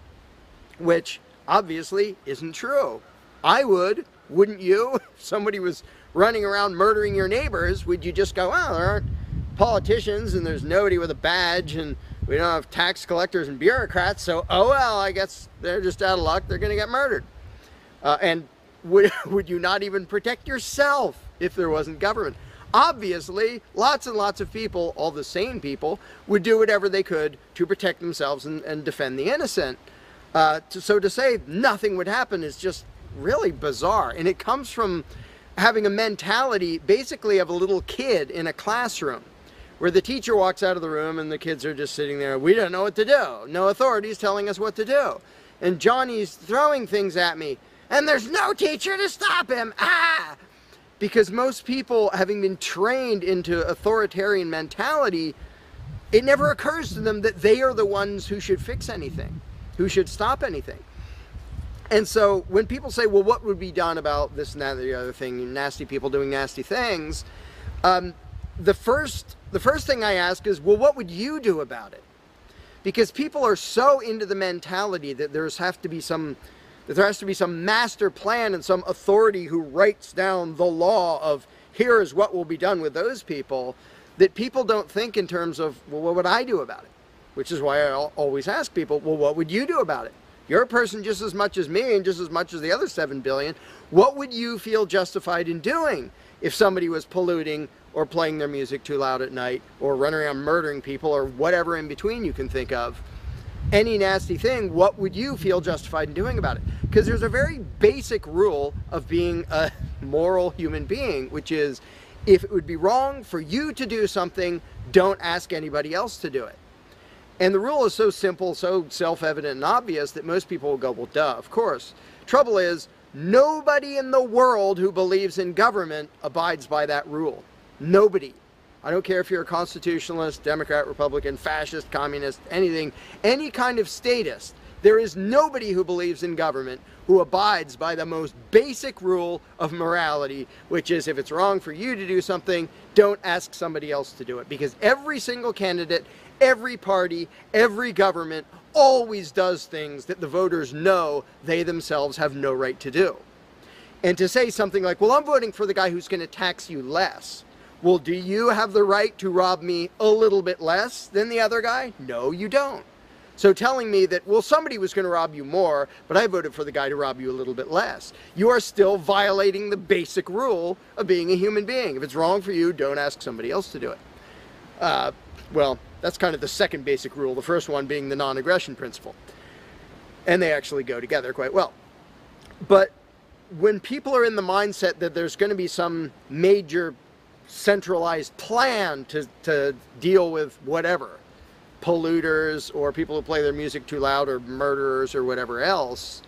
which obviously isn't true. I would, wouldn't you? If somebody was running around murdering your neighbors, would you just go, well, there aren't politicians and there's nobody with a badge and we don't have tax collectors and bureaucrats, so oh well, I guess they're just out of luck, they're going to get murdered. And would you not even protect yourself if there wasn't government? Obviously, lots and lots of people, all the sane people, would do whatever they could to protect themselves and defend the innocent. So to say nothing would happen is just really bizarre. And it comes from having a mentality basically of a little kid in a classroom, where the teacher walks out of the room and the kids are just sitting there. We don't know what to do. No authority's telling us what to do. And Johnny's throwing things at me. And there's no teacher to stop him. Ah! Because most people, having been trained into authoritarian mentality, it never occurs to them that they are the ones who should fix anything, who should stop anything. And so when people say, well, what would be done about this and that and the other thing, nasty people doing nasty things, the first thing I ask is, well, what would you do about it? Because people are so into the mentality that there has to be some master plan and some authority who writes down the law of here is what will be done with those people, that people don't think in terms of, well, what would I do about it? which is why I always ask people, well, what would you do about it? You're a person just as much as me and just as much as the other 7 billion. What would you feel justified in doing if somebody was polluting or playing their music too loud at night or running around murdering people or whatever in between you can think of? Any nasty thing, what would you feel justified in doing about it? Because there's a very basic rule of being a moral human being, which is if it would be wrong for you to do something, don't ask anybody else to do it. And the rule is so simple, so self-evident and obvious that most people will go, well, duh, of course. Trouble is, nobody in the world who believes in government abides by that rule. Nobody. I don't care if you're a constitutionalist, Democrat, Republican, fascist, communist, anything, any kind of statist. There is nobody who believes in government who abides by the most basic rule of morality, which is if it's wrong for you to do something, don't ask somebody else to do it. Because every single candidate, every party, every government always does things that the voters know they themselves have no right to do. And to say something like, well, I'm voting for the guy who's going to tax you less. Well, do you have the right to rob me a little bit less than the other guy? No, you don't. So telling me that, well, somebody was going to rob you more, but I voted for the guy to rob you a little bit less, you are still violating the basic rule of being a human being. If it's wrong for you, don't ask somebody else to do it. Well, that's kind of the second basic rule, the first one being the non-aggression principle. And they actually go together quite well. But when people are in the mindset that there's going to be some major centralized plan to deal with whatever, polluters or people who play their music too loud or murderers or whatever else,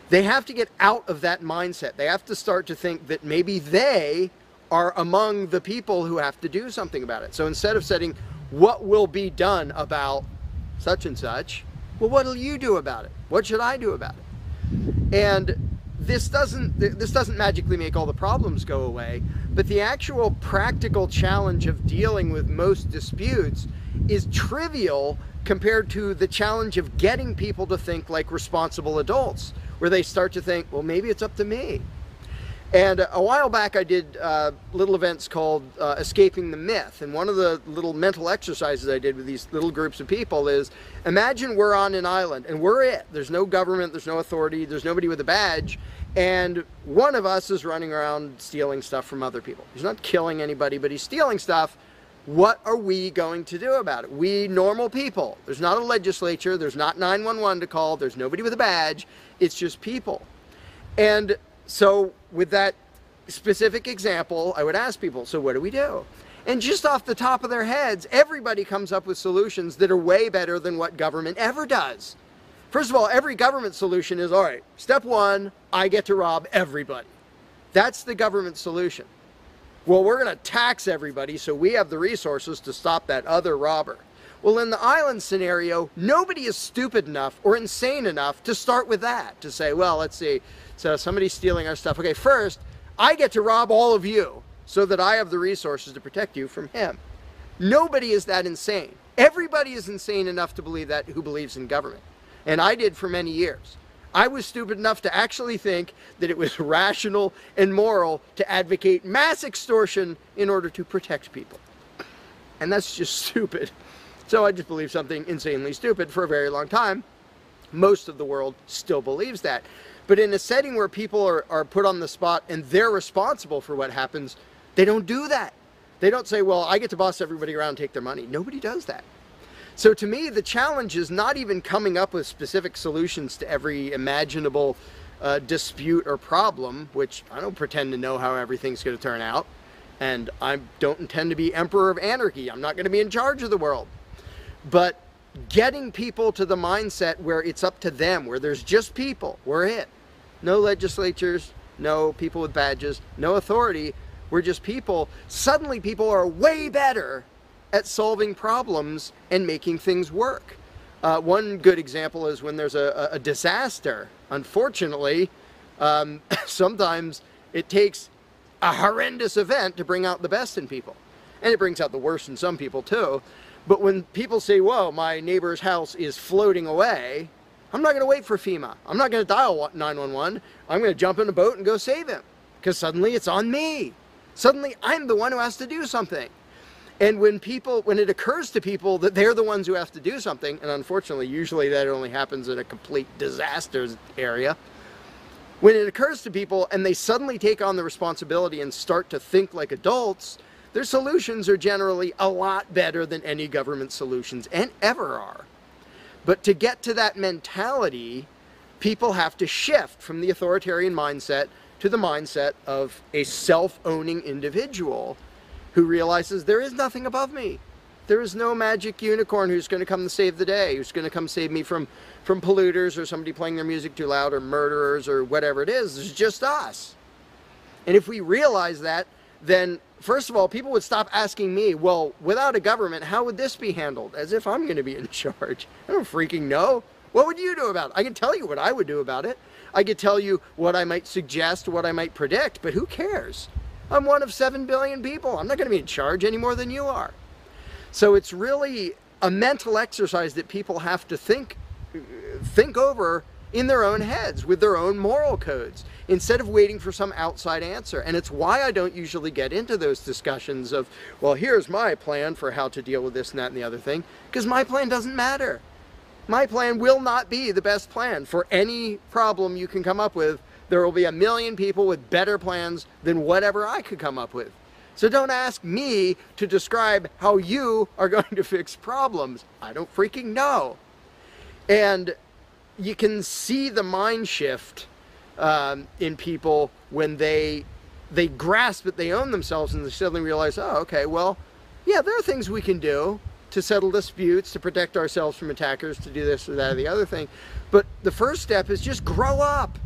they have to get out of that mindset. They have to start to think that maybe they are among the people who have to do something about it. So instead of saying, what will be done about such and such, well, what will you do about it? What should I do about it? And this doesn't magically make all the problems go away, but the actual practical challenge of dealing with most disputes is trivial compared to the challenge of getting people to think like responsible adults, where they start to think, well, maybe it's up to me. And a while back I did little events called Escaping the Myth, and one of the little mental exercises I did with these little groups of people is, imagine we're on an island and we're it. There's no government, there's no authority, there's nobody with a badge, and one of us is running around stealing stuff from other people. He's not killing anybody, but he's stealing stuff. What are we going to do about it? We normal people. There's not a legislature, there's not 911 to call, there's nobody with a badge, it's just people. And so with that specific example, I would ask people, so what do we do? And just off the top of their heads, everybody comes up with solutions that are way better than what government ever does. First of all, every government solution is, all right, step one, I get to rob everybody. That's the government solution. Well, we're going to tax everybody so we have the resources to stop that other robber. Well, in the island scenario, nobody is stupid enough or insane enough to start with that, to say, well, let's see, so somebody's stealing our stuff. Okay, first, I get to rob all of you so that I have the resources to protect you from him. Nobody is that insane. Everybody is insane enough to believe that who believes in government. And I did for many years. I was stupid enough to actually think that it was rational and moral to advocate mass extortion in order to protect people. And that's just stupid. So I just believed something insanely stupid for a very long time. Most of the world still believes that. But in a setting where people are put on the spot and they're responsible for what happens, they don't do that. They don't say, well, I get to boss everybody around and take their money. Nobody does that. So to me, the challenge is not even coming up with specific solutions to every imaginable dispute or problem, which I don't pretend to know how everything's going to turn out. And I don't intend to be emperor of anarchy. I'm not going to be in charge of the world. But getting people to the mindset where it's up to them, where there's just people, we're it. No legislatures, no people with badges, no authority, we're just people. Suddenly people are way better at solving problems and making things work. One good example is when there's a disaster. Unfortunately, sometimes it takes a horrendous event to bring out the best in people. And it brings out the worst in some people too. But when people say, whoa, my neighbor's house is floating away, I'm not going to wait for FEMA. I'm not going to dial 911. I'm going to jump in a boat and go save him. Because suddenly it's on me. Suddenly I'm the one who has to do something. And when it occurs to people that they're the ones who have to do something, and unfortunately, usually that only happens in a complete disaster area, when it occurs to people and they suddenly take on the responsibility and start to think like adults, their solutions are generally a lot better than any government solutions and ever are. But to get to that mentality, people have to shift from the authoritarian mindset to the mindset of a self-owning individual who realizes there is nothing above me. There is no magic unicorn who's going to come and save the day, who's going to come save me from polluters or somebody playing their music too loud or murderers or whatever it is. It's just us. And if we realize that, then first of all, people would stop asking me, well, without a government, how would this be handled? As if I'm going to be in charge. I don't freaking know. What would you do about it? I can tell you what I would do about it. I could tell you what I might suggest, what I might predict, but who cares? I'm one of 7 billion people. I'm not going to be in charge any more than you are. So it's really a mental exercise that people have to think over in their own heads with their own moral codes instead of waiting for some outside answer. And it's why I don't usually get into those discussions of, well, here's my plan for how to deal with this and that and the other thing, because my plan doesn't matter. My plan will not be the best plan for any problem you can come up with. There will be a million people with better plans than whatever I could come up with. So don't ask me to describe how you are going to fix problems. I don't freaking know. And you can see the mind shift in people when they grasp that they own themselves and they suddenly realize, oh, okay, well, yeah, there are things we can do to settle disputes, to protect ourselves from attackers, to do this or that or the other thing. But the first step is just grow up.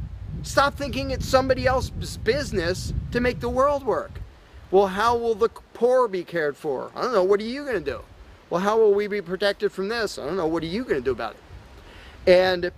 Stop thinking it's somebody else's business to make the world work. Well, how will the poor be cared for? I don't know. What are you going to do? Well, how will we be protected from this? I don't know. What are you going to do about it? And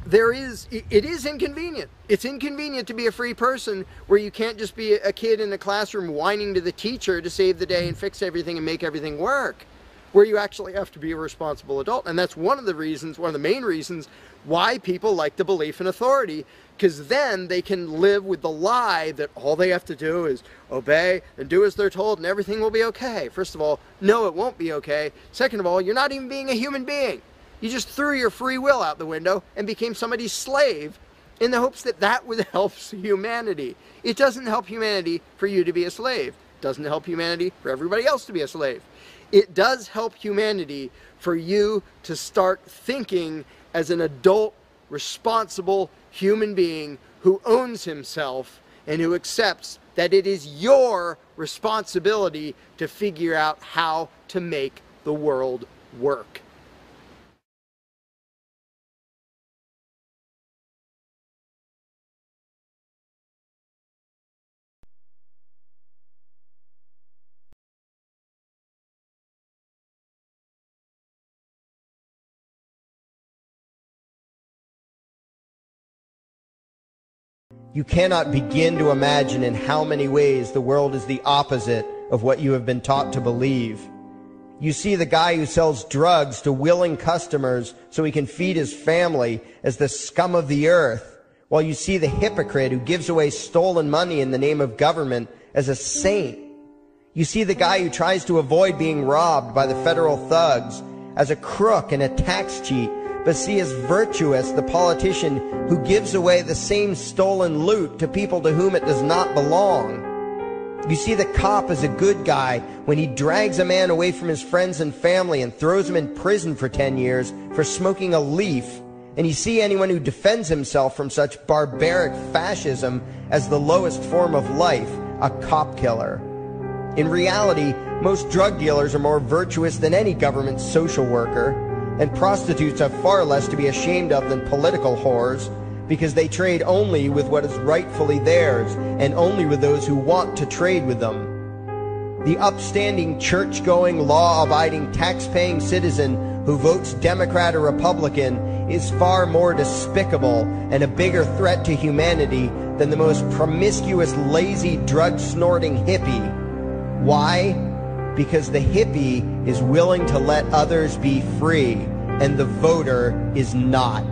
it is inconvenient. It's inconvenient to be a free person where you can't just be a kid in the classroom whining to the teacher to save the day and fix everything and make everything work, where you actually have to be a responsible adult. And that's one of the reasons, one of the main reasons why people like the belief in authority, because then they can live with the lie that all they have to do is obey and do as they're told and everything will be okay. First of all, no, it won't be okay. Second of all, you're not even being a human being. You just threw your free will out the window and became somebody's slave in the hopes that that would help humanity. It doesn't help humanity for you to be a slave. It doesn't help humanity for everybody else to be a slave. It does help humanity for you to start thinking as an adult, responsible human being who owns himself and who accepts that it is your responsibility to figure out how to make the world work. You cannot begin to imagine in how many ways the world is the opposite of what you have been taught to believe. You see the guy who sells drugs to willing customers so he can feed his family as the scum of the earth, while you see the hypocrite who gives away stolen money in the name of government as a saint. You see the guy who tries to avoid being robbed by the federal thugs as a crook and a tax cheat, but see as virtuous the politician who gives away the same stolen loot to people to whom it does not belong. You see the cop as a good guy when he drags a man away from his friends and family and throws him in prison for 10 years for smoking a leaf. And you see anyone who defends himself from such barbaric fascism as the lowest form of life, a cop killer. In reality, most drug dealers are more virtuous than any government social worker, and prostitutes have far less to be ashamed of than political whores, because they trade only with what is rightfully theirs, and only with those who want to trade with them. The upstanding, church-going, law-abiding, tax-paying citizen who votes Democrat or Republican is far more despicable and a bigger threat to humanity than the most promiscuous, lazy, drug-snorting hippie. Why? Because the hippie is willing to let others be free, and the voter is not.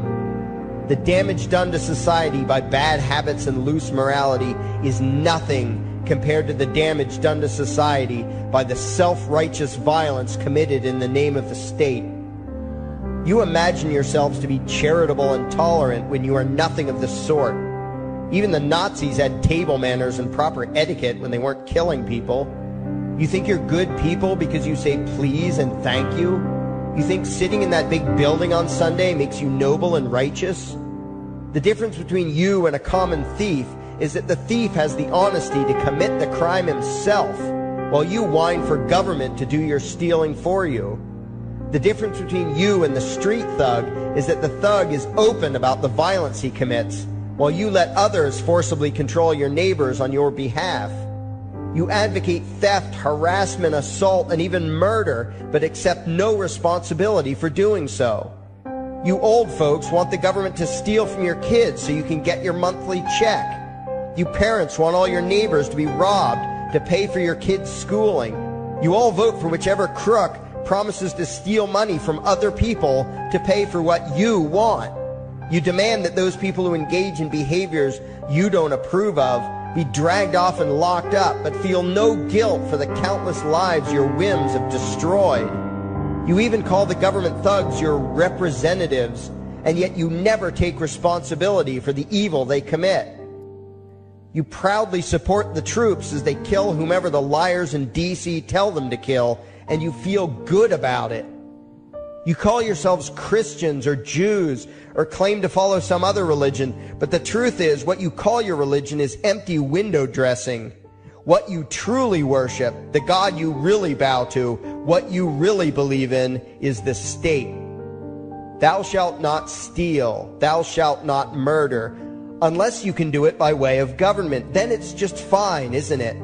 The damage done to society by bad habits and loose morality is nothing compared to the damage done to society by the self-righteous violence committed in the name of the state. You imagine yourselves to be charitable and tolerant when you are nothing of the sort. Even the Nazis had table manners and proper etiquette when they weren't killing people. You think you're good people because you say please and thank you? You think sitting in that big building on Sunday makes you noble and righteous? The difference between you and a common thief is that the thief has the honesty to commit the crime himself, while you whine for government to do your stealing for you. The difference between you and the street thug is that the thug is open about the violence he commits, while you let others forcibly control your neighbors on your behalf. You advocate theft, harassment, assault, and even murder, but accept no responsibility for doing so. You old folks want the government to steal from your kids so you can get your monthly check. You parents want all your neighbors to be robbed to pay for your kids' schooling. You all vote for whichever crook promises to steal money from other people to pay for what you want. You demand that those people who engage in behaviors you don't approve of be dragged off and locked up, but feel no guilt for the countless lives your whims have destroyed. You even call the government thugs your representatives, and yet you never take responsibility for the evil they commit. You proudly support the troops as they kill whomever the liars in D.C. tell them to kill, and you feel good about it. You call yourselves Christians or Jews or claim to follow some other religion, but the truth is what you call your religion is empty window dressing. What you truly worship, the God you really bow to, what you really believe in is the state. Thou shalt not steal, thou shalt not murder, unless you can do it by way of government. Then it's just fine, isn't it?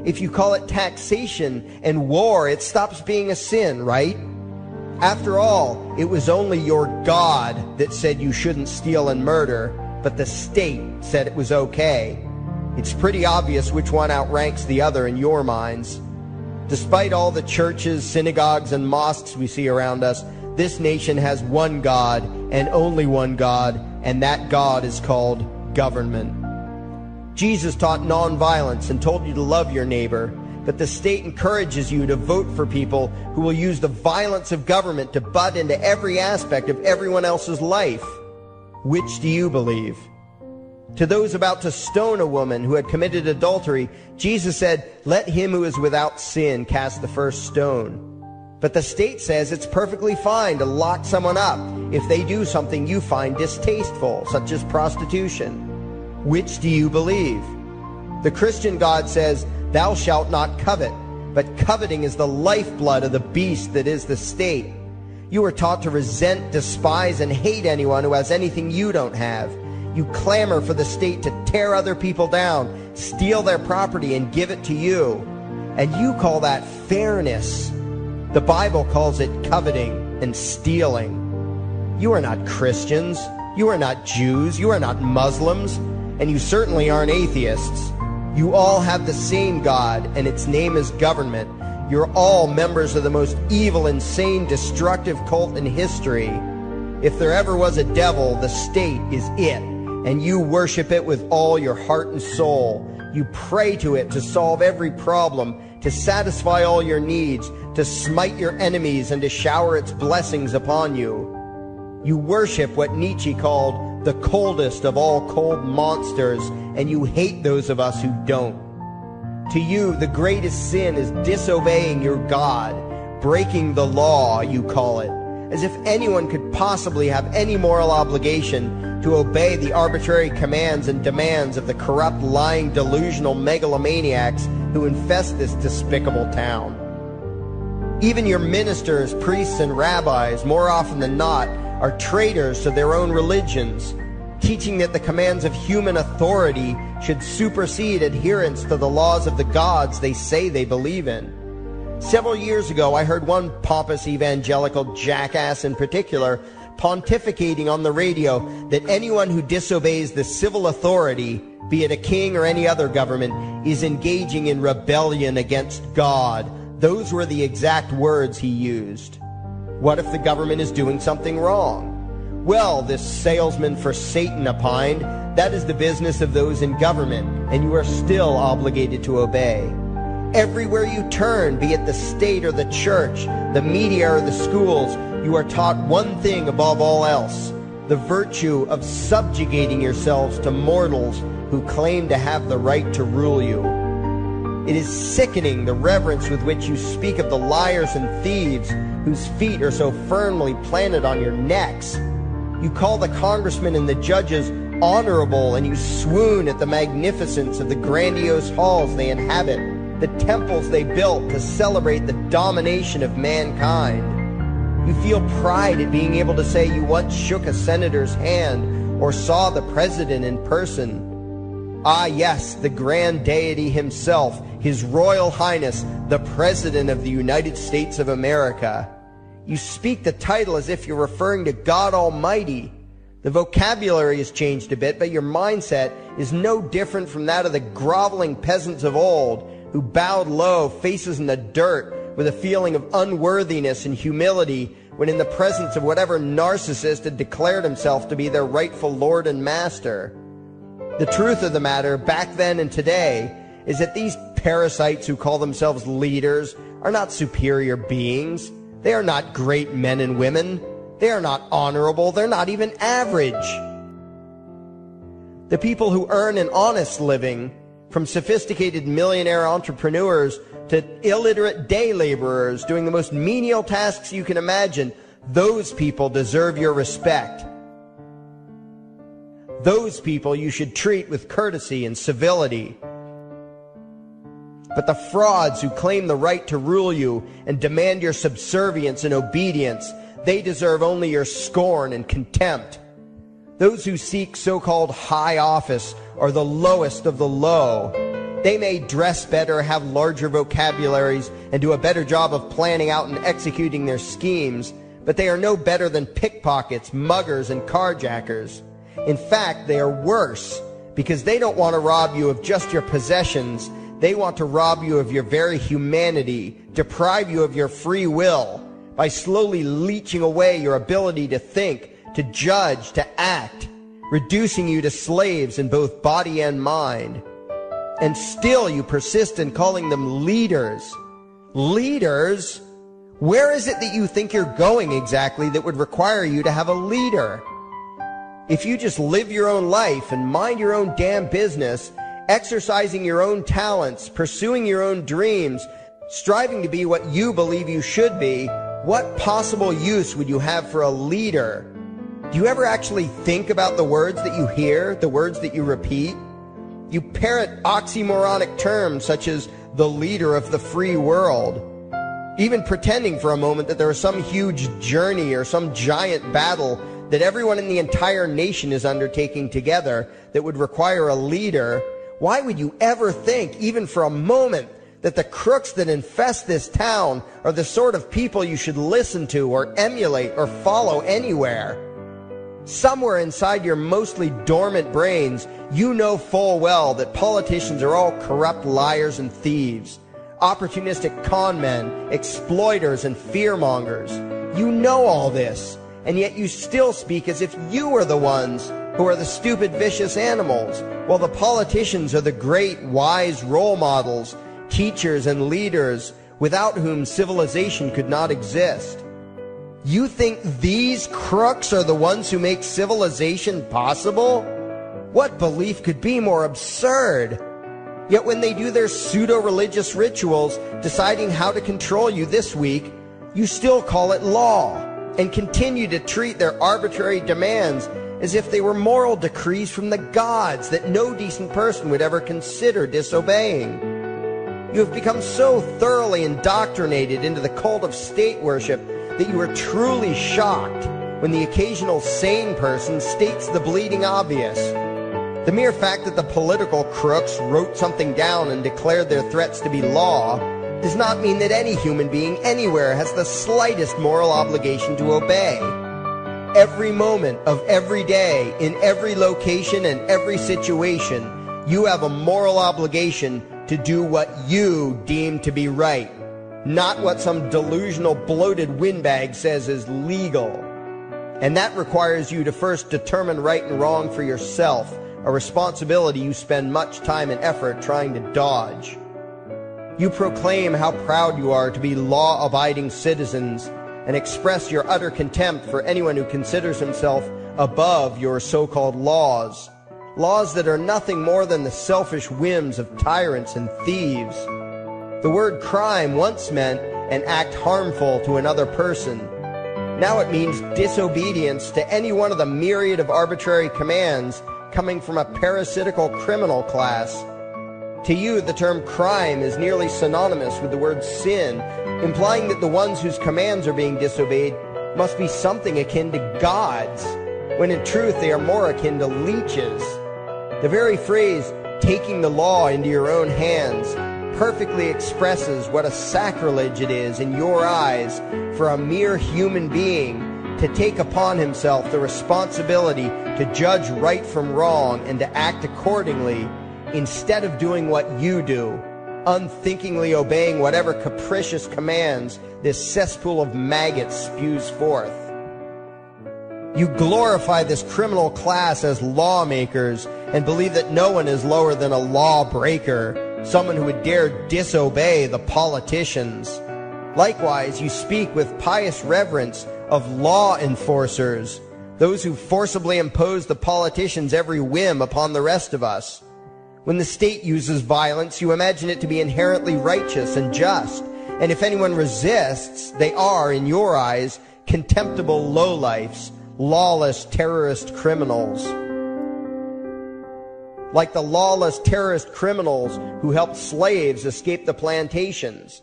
If you call it taxation and war, it stops being a sin, right? After all, it was only your God that said you shouldn't steal and murder, but the state said it was okay. It's pretty obvious which one outranks the other in your minds. Despite all the churches, synagogues, and mosques we see around us, this nation has one God and only one God, and that God is called government. Jesus taught nonviolence and told you to love your neighbor, but the state encourages you to vote for people who will use the violence of government to butt into every aspect of everyone else's life. Which do you believe? To those about to stone a woman who had committed adultery, Jesus said, "Let him who is without sin cast the first stone." But the state says it's perfectly fine to lock someone up if they do something you find distasteful, such as prostitution. Which do you believe? The Christian God says, "Thou shalt not covet," but coveting is the lifeblood of the beast that is the state. You are taught to resent, despise, and hate anyone who has anything you don't have. You clamor for the state to tear other people down, steal their property, and give it to you. And you call that fairness. The Bible calls it coveting and stealing. You are not Christians. You are not Jews. You are not Muslims. And you certainly aren't atheists. You all have the same God, and its name is government. You're all members of the most evil, insane, destructive cult in history. If there ever was a devil, the state is it, and you worship it with all your heart and soul. You pray to it to solve every problem, to satisfy all your needs, to smite your enemies, and to shower its blessings upon you. You worship what Nietzsche called the coldest of all cold monsters, and you hate those of us who don't. To you, the greatest sin is disobeying your God, breaking the law, you call it, as if anyone could possibly have any moral obligation to obey the arbitrary commands and demands of the corrupt, lying, delusional megalomaniacs who infest this despicable town. Even your ministers, priests, and rabbis, more often than not, are traitors to their own religions, teaching that the commands of human authority should supersede adherence to the laws of the gods they say they believe in. Several years ago, I heard one pompous evangelical jackass in particular pontificating on the radio that anyone who disobeys the civil authority, be it a king or any other government, is engaging in rebellion against God. Those were the exact words he used. What if the government is doing something wrong? Well, this salesman for Satan opined, that is the business of those in government, and you are still obligated to obey. Everywhere you turn, be it the state or the church, the media or the schools, you are taught one thing above all else, the virtue of subjugating yourselves to mortals who claim to have the right to rule you. It is sickening the reverence with which you speak of the liars and thieves whose feet are so firmly planted on your necks. You call the congressmen and the judges honorable, and you swoon at the magnificence of the grandiose halls they inhabit, the temples they built to celebrate the domination of mankind. You feel pride at being able to say you once shook a senator's hand or saw the president in person. Ah, yes, the grand deity himself, His Royal Highness, the President of the United States of America. You speak the title as if you're referring to God Almighty. The vocabulary has changed a bit, but your mindset is no different from that of the groveling peasants of old who bowed low, faces in the dirt, with a feeling of unworthiness and humility when in the presence of whatever narcissist had declared himself to be their rightful lord and master. The truth of the matter, back then and today, is that these parasites who call themselves leaders are not superior beings. They are not great men and women. They are not honorable. They're not even average. The people who earn an honest living, from sophisticated millionaire entrepreneurs to illiterate day laborers doing the most menial tasks you can imagine, those people deserve your respect. Those people you should treat with courtesy and civility. But the frauds who claim the right to rule you and demand your subservience and obedience, they deserve only your scorn and contempt. Those who seek so-called high office are the lowest of the low. They may dress better, have larger vocabularies, and do a better job of planning out and executing their schemes, but they are no better than pickpockets, muggers, and carjackers. In fact, they are worse, because they don't want to rob you of just your possessions. They want to rob you of your very humanity, deprive you of your free will, by slowly leeching away your ability to think, to judge, to act, reducing you to slaves in both body and mind. And still you persist in calling them leaders. Leaders? Where is it that you think you're going exactly that would require you to have a leader? If you just live your own life and mind your own damn business, exercising your own talents, pursuing your own dreams, striving to be what you believe you should be, what possible use would you have for a leader? Do you ever actually think about the words that you hear, the words that you repeat? You parrot oxymoronic terms such as the leader of the free world, even pretending for a moment that there is some huge journey or some giant battle that everyone in the entire nation is undertaking together that would require a leader. Why would you ever think, even for a moment, that the crooks that infest this town are the sort of people you should listen to or emulate or follow anywhere? Somewhere inside your mostly dormant brains, you know full well that politicians are all corrupt liars and thieves, opportunistic con men, exploiters, and fearmongers. You know all this, and yet you still speak as if you are the ones who are the stupid, vicious animals, while the politicians are the great, wise role models, teachers, and leaders without whom civilization could not exist. You think these crooks are the ones who make civilization possible? What belief could be more absurd? Yet when they do their pseudo-religious rituals, deciding how to control you this week, you still call it law, and continue to treat their arbitrary demands as if they were moral decrees from the gods that no decent person would ever consider disobeying. You have become so thoroughly indoctrinated into the cult of state worship that you are truly shocked when the occasional sane person states the bleeding obvious. The mere fact that the political crooks wrote something down and declared their threats to be law does not mean that any human being anywhere has the slightest moral obligation to obey. Every moment of every day, in every location and every situation, you have a moral obligation to do what you deem to be right, not what some delusional bloated windbag says is legal. And that requires you to first determine right and wrong for yourself, a responsibility you spend much time and effort trying to dodge. You proclaim how proud you are to be law-abiding citizens and express your utter contempt for anyone who considers himself above your so-called laws. Laws that are nothing more than the selfish whims of tyrants and thieves. The word crime once meant an act harmful to another person. Now it means disobedience to any one of the myriad of arbitrary commands coming from a parasitical criminal class. To you, the term crime is nearly synonymous with the word sin, implying that the ones whose commands are being disobeyed must be something akin to gods, when in truth they are more akin to leeches. The very phrase, taking the law into your own hands, perfectly expresses what a sacrilege it is in your eyes for a mere human being to take upon himself the responsibility to judge right from wrong and to act accordingly, instead of doing what you do, unthinkingly obeying whatever capricious commands this cesspool of maggots spews forth. You glorify this criminal class as lawmakers and believe that no one is lower than a lawbreaker, someone who would dare disobey the politicians. Likewise, you speak with pious reverence of law enforcers, those who forcibly impose the politicians' every whim upon the rest of us. When the state uses violence, you imagine it to be inherently righteous and just, and if anyone resists, they are, in your eyes, contemptible lowlifes, lawless terrorist criminals. Like the lawless terrorist criminals who helped slaves escape the plantations.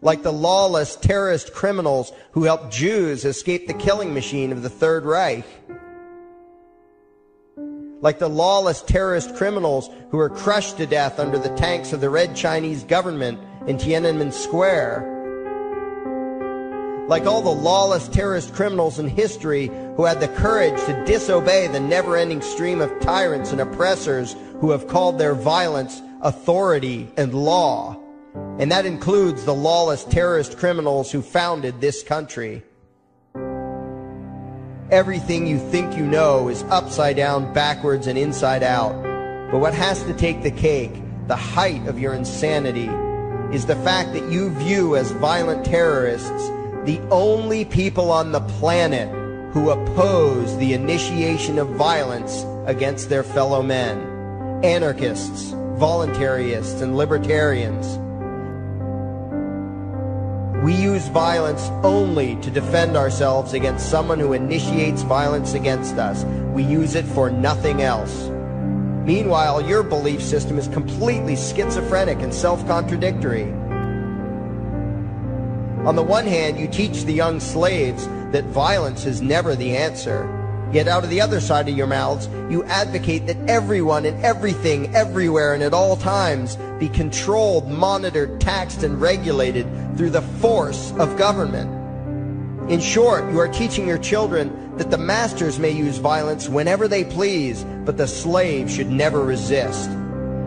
Like the lawless terrorist criminals who helped Jews escape the killing machine of the Third Reich. Like the lawless terrorist criminals who were crushed to death under the tanks of the Red Chinese government in Tiananmen Square. Like all the lawless terrorist criminals in history who had the courage to disobey the never-ending stream of tyrants and oppressors who have called their violence authority and law. And that includes the lawless terrorist criminals who founded this country. Everything you think you know is upside down, backwards, and inside out. But what has to take the cake, the height of your insanity, is the fact that you view as violent terrorists the only people on the planet who oppose the initiation of violence against their fellow men. Anarchists, voluntarists, and libertarians. We use violence only to defend ourselves against someone who initiates violence against us. We use it for nothing else. Meanwhile, your belief system is completely schizophrenic and self-contradictory. On the one hand, you teach the young slaves that violence is never the answer. Yet out of the other side of your mouths, you advocate that everyone and everything, everywhere and at all times be controlled, monitored, taxed, and regulated through the force of government. In short, you are teaching your children that the masters may use violence whenever they please, but the slave should never resist.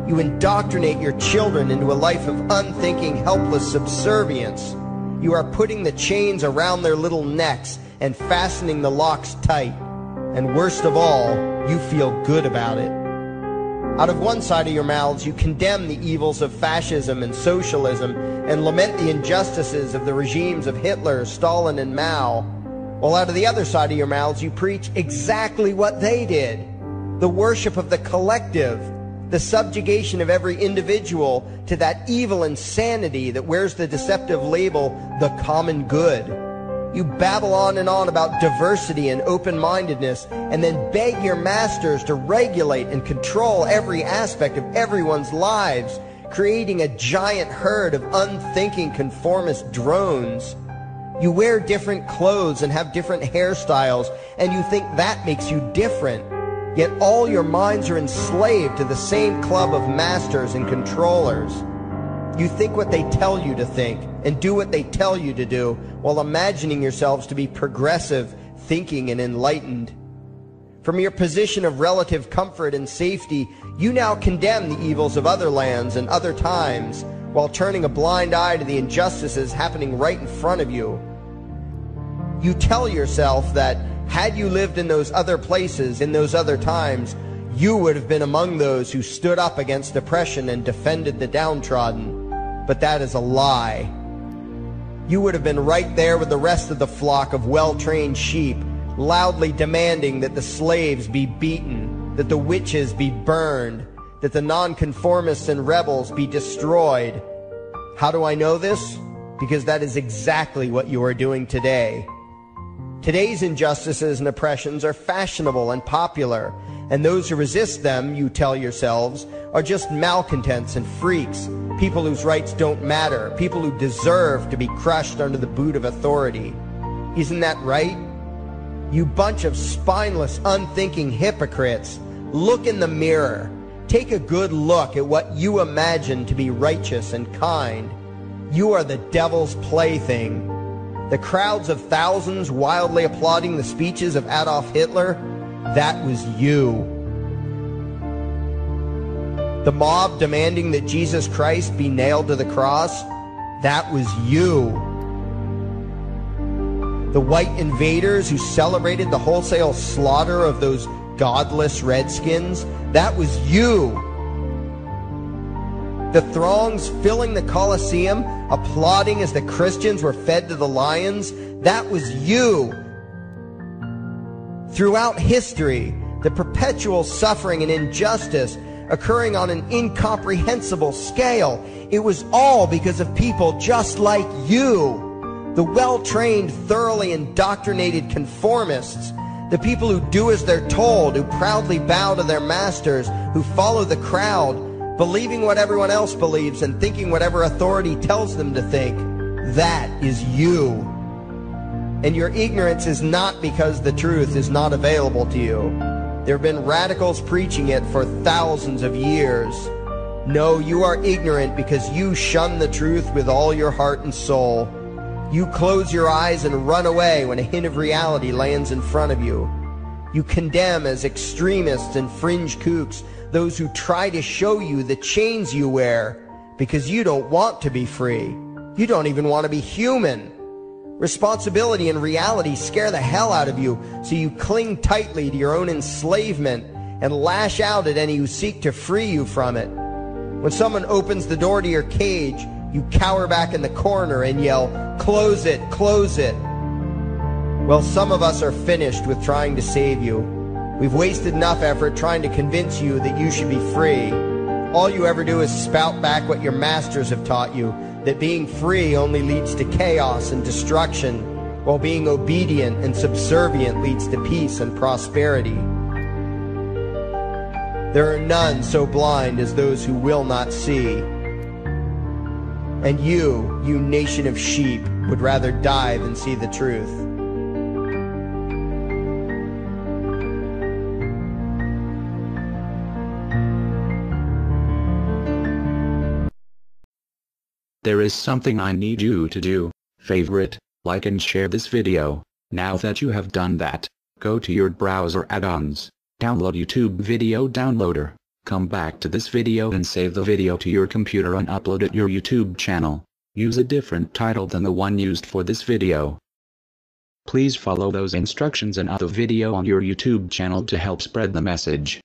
You indoctrinate your children into a life of unthinking, helpless subservience. You are putting the chains around their little necks and fastening the locks tight. And worst of all, you feel good about it. Out of one side of your mouths, you condemn the evils of fascism and socialism and lament the injustices of the regimes of Hitler, Stalin, and Mao. While out of the other side of your mouths, you preach exactly what they did. The worship of the collective, the subjugation of every individual to that evil insanity that wears the deceptive label, the common good. You babble on and on about diversity and open-mindedness, and then beg your masters to regulate and control every aspect of everyone's lives, creating a giant herd of unthinking conformist drones. You wear different clothes and have different hairstyles, and you think that makes you different. Yet all your minds are enslaved to the same club of masters and controllers. You think what they tell you to think, and do what they tell you to do, while imagining yourselves to be progressive, thinking, and enlightened. From your position of relative comfort and safety, you now condemn the evils of other lands and other times, while turning a blind eye to the injustices happening right in front of you. You tell yourself that had you lived in those other places, in those other times, you would have been among those who stood up against oppression and defended the downtrodden. But that is a lie. You would have been right there with the rest of the flock of well-trained sheep, loudly demanding that the slaves be beaten, that the witches be burned, that the nonconformists and rebels be destroyed. How do I know this? Because that is exactly what you are doing today. Today's injustices and oppressions are fashionable and popular, and those who resist them, you tell yourselves, are just malcontents and freaks, people whose rights don't matter, people who deserve to be crushed under the boot of authority. Isn't that right? You bunch of spineless, unthinking hypocrites, look in the mirror. Take a good look at what you imagine to be righteous and kind. You are the devil's plaything. The crowds of thousands wildly applauding the speeches of Adolf Hitler, that was you. The mob demanding that Jesus Christ be nailed to the cross, that was you. The white invaders who celebrated the wholesale slaughter of those godless redskins, that was you. The throngs filling the Colosseum, applauding as the Christians were fed to the lions, that was you. Throughout history, the perpetual suffering and injustice occurring on an incomprehensible scale, it was all because of people just like you. The well-trained, thoroughly indoctrinated conformists, the people who do as they're told, who proudly bow to their masters, who follow the crowd, believing what everyone else believes and thinking whatever authority tells them to think. That is you. And your ignorance is not because the truth is not available to you. There have been radicals preaching it for thousands of years. No, you are ignorant because you shun the truth with all your heart and soul. You close your eyes and run away when a hint of reality lands in front of you. You condemn as extremists and fringe kooks those who try to show you the chains you wear because you don't want to be free. You don't even want to be human. Responsibility and reality scare the hell out of you, so you cling tightly to your own enslavement and lash out at any who seek to free you from it. When someone opens the door to your cage, you cower back in the corner and yell, "Close it, close it." Well, some of us are finished with trying to save you. We've wasted enough effort trying to convince you that you should be free. All you ever do is spout back what your masters have taught you, that being free only leads to chaos and destruction, while being obedient and subservient leads to peace and prosperity. There are none so blind as those who will not see. And you nation of sheep, would rather die than see the truth. There is something I need you to do. Favorite, like and share this video. Now that you have done that, go to your browser add-ons, download YouTube Video Downloader, come back to this video and save the video to your computer and upload it to your YouTube channel. Use a different title than the one used for this video. Please follow those instructions and other video on your YouTube channel to help spread the message.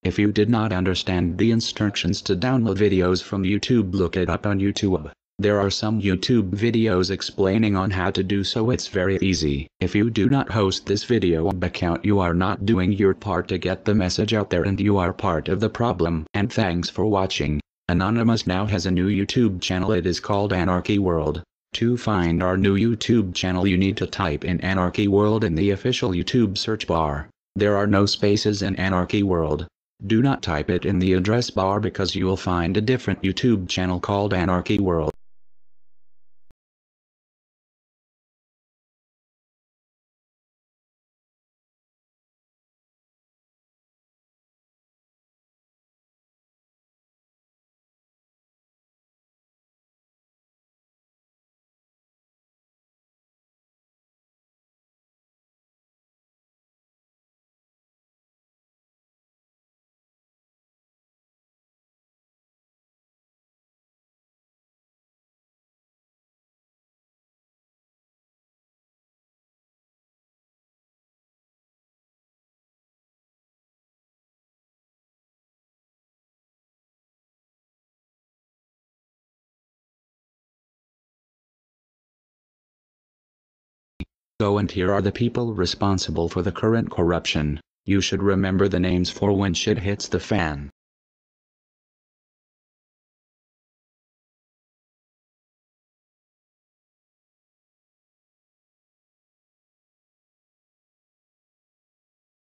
If you did not understand the instructions to download videos from YouTube, look it up on YouTube. There are some YouTube videos explaining on how to do so. It's very easy. If you do not host this video account, you are not doing your part to get the message out there, and you are part of the problem. And thanks for watching. Anonymous now has a new YouTube channel. It is called Anarchy World. To find our new YouTube channel, you need to type in Anarchy World in the official YouTube search bar. There are no spaces in Anarchy World. Do not type it in the address bar because you will find a different YouTube channel called Anarchy World. So, and here are the people responsible for the current corruption. You should remember the names for when shit hits the fan.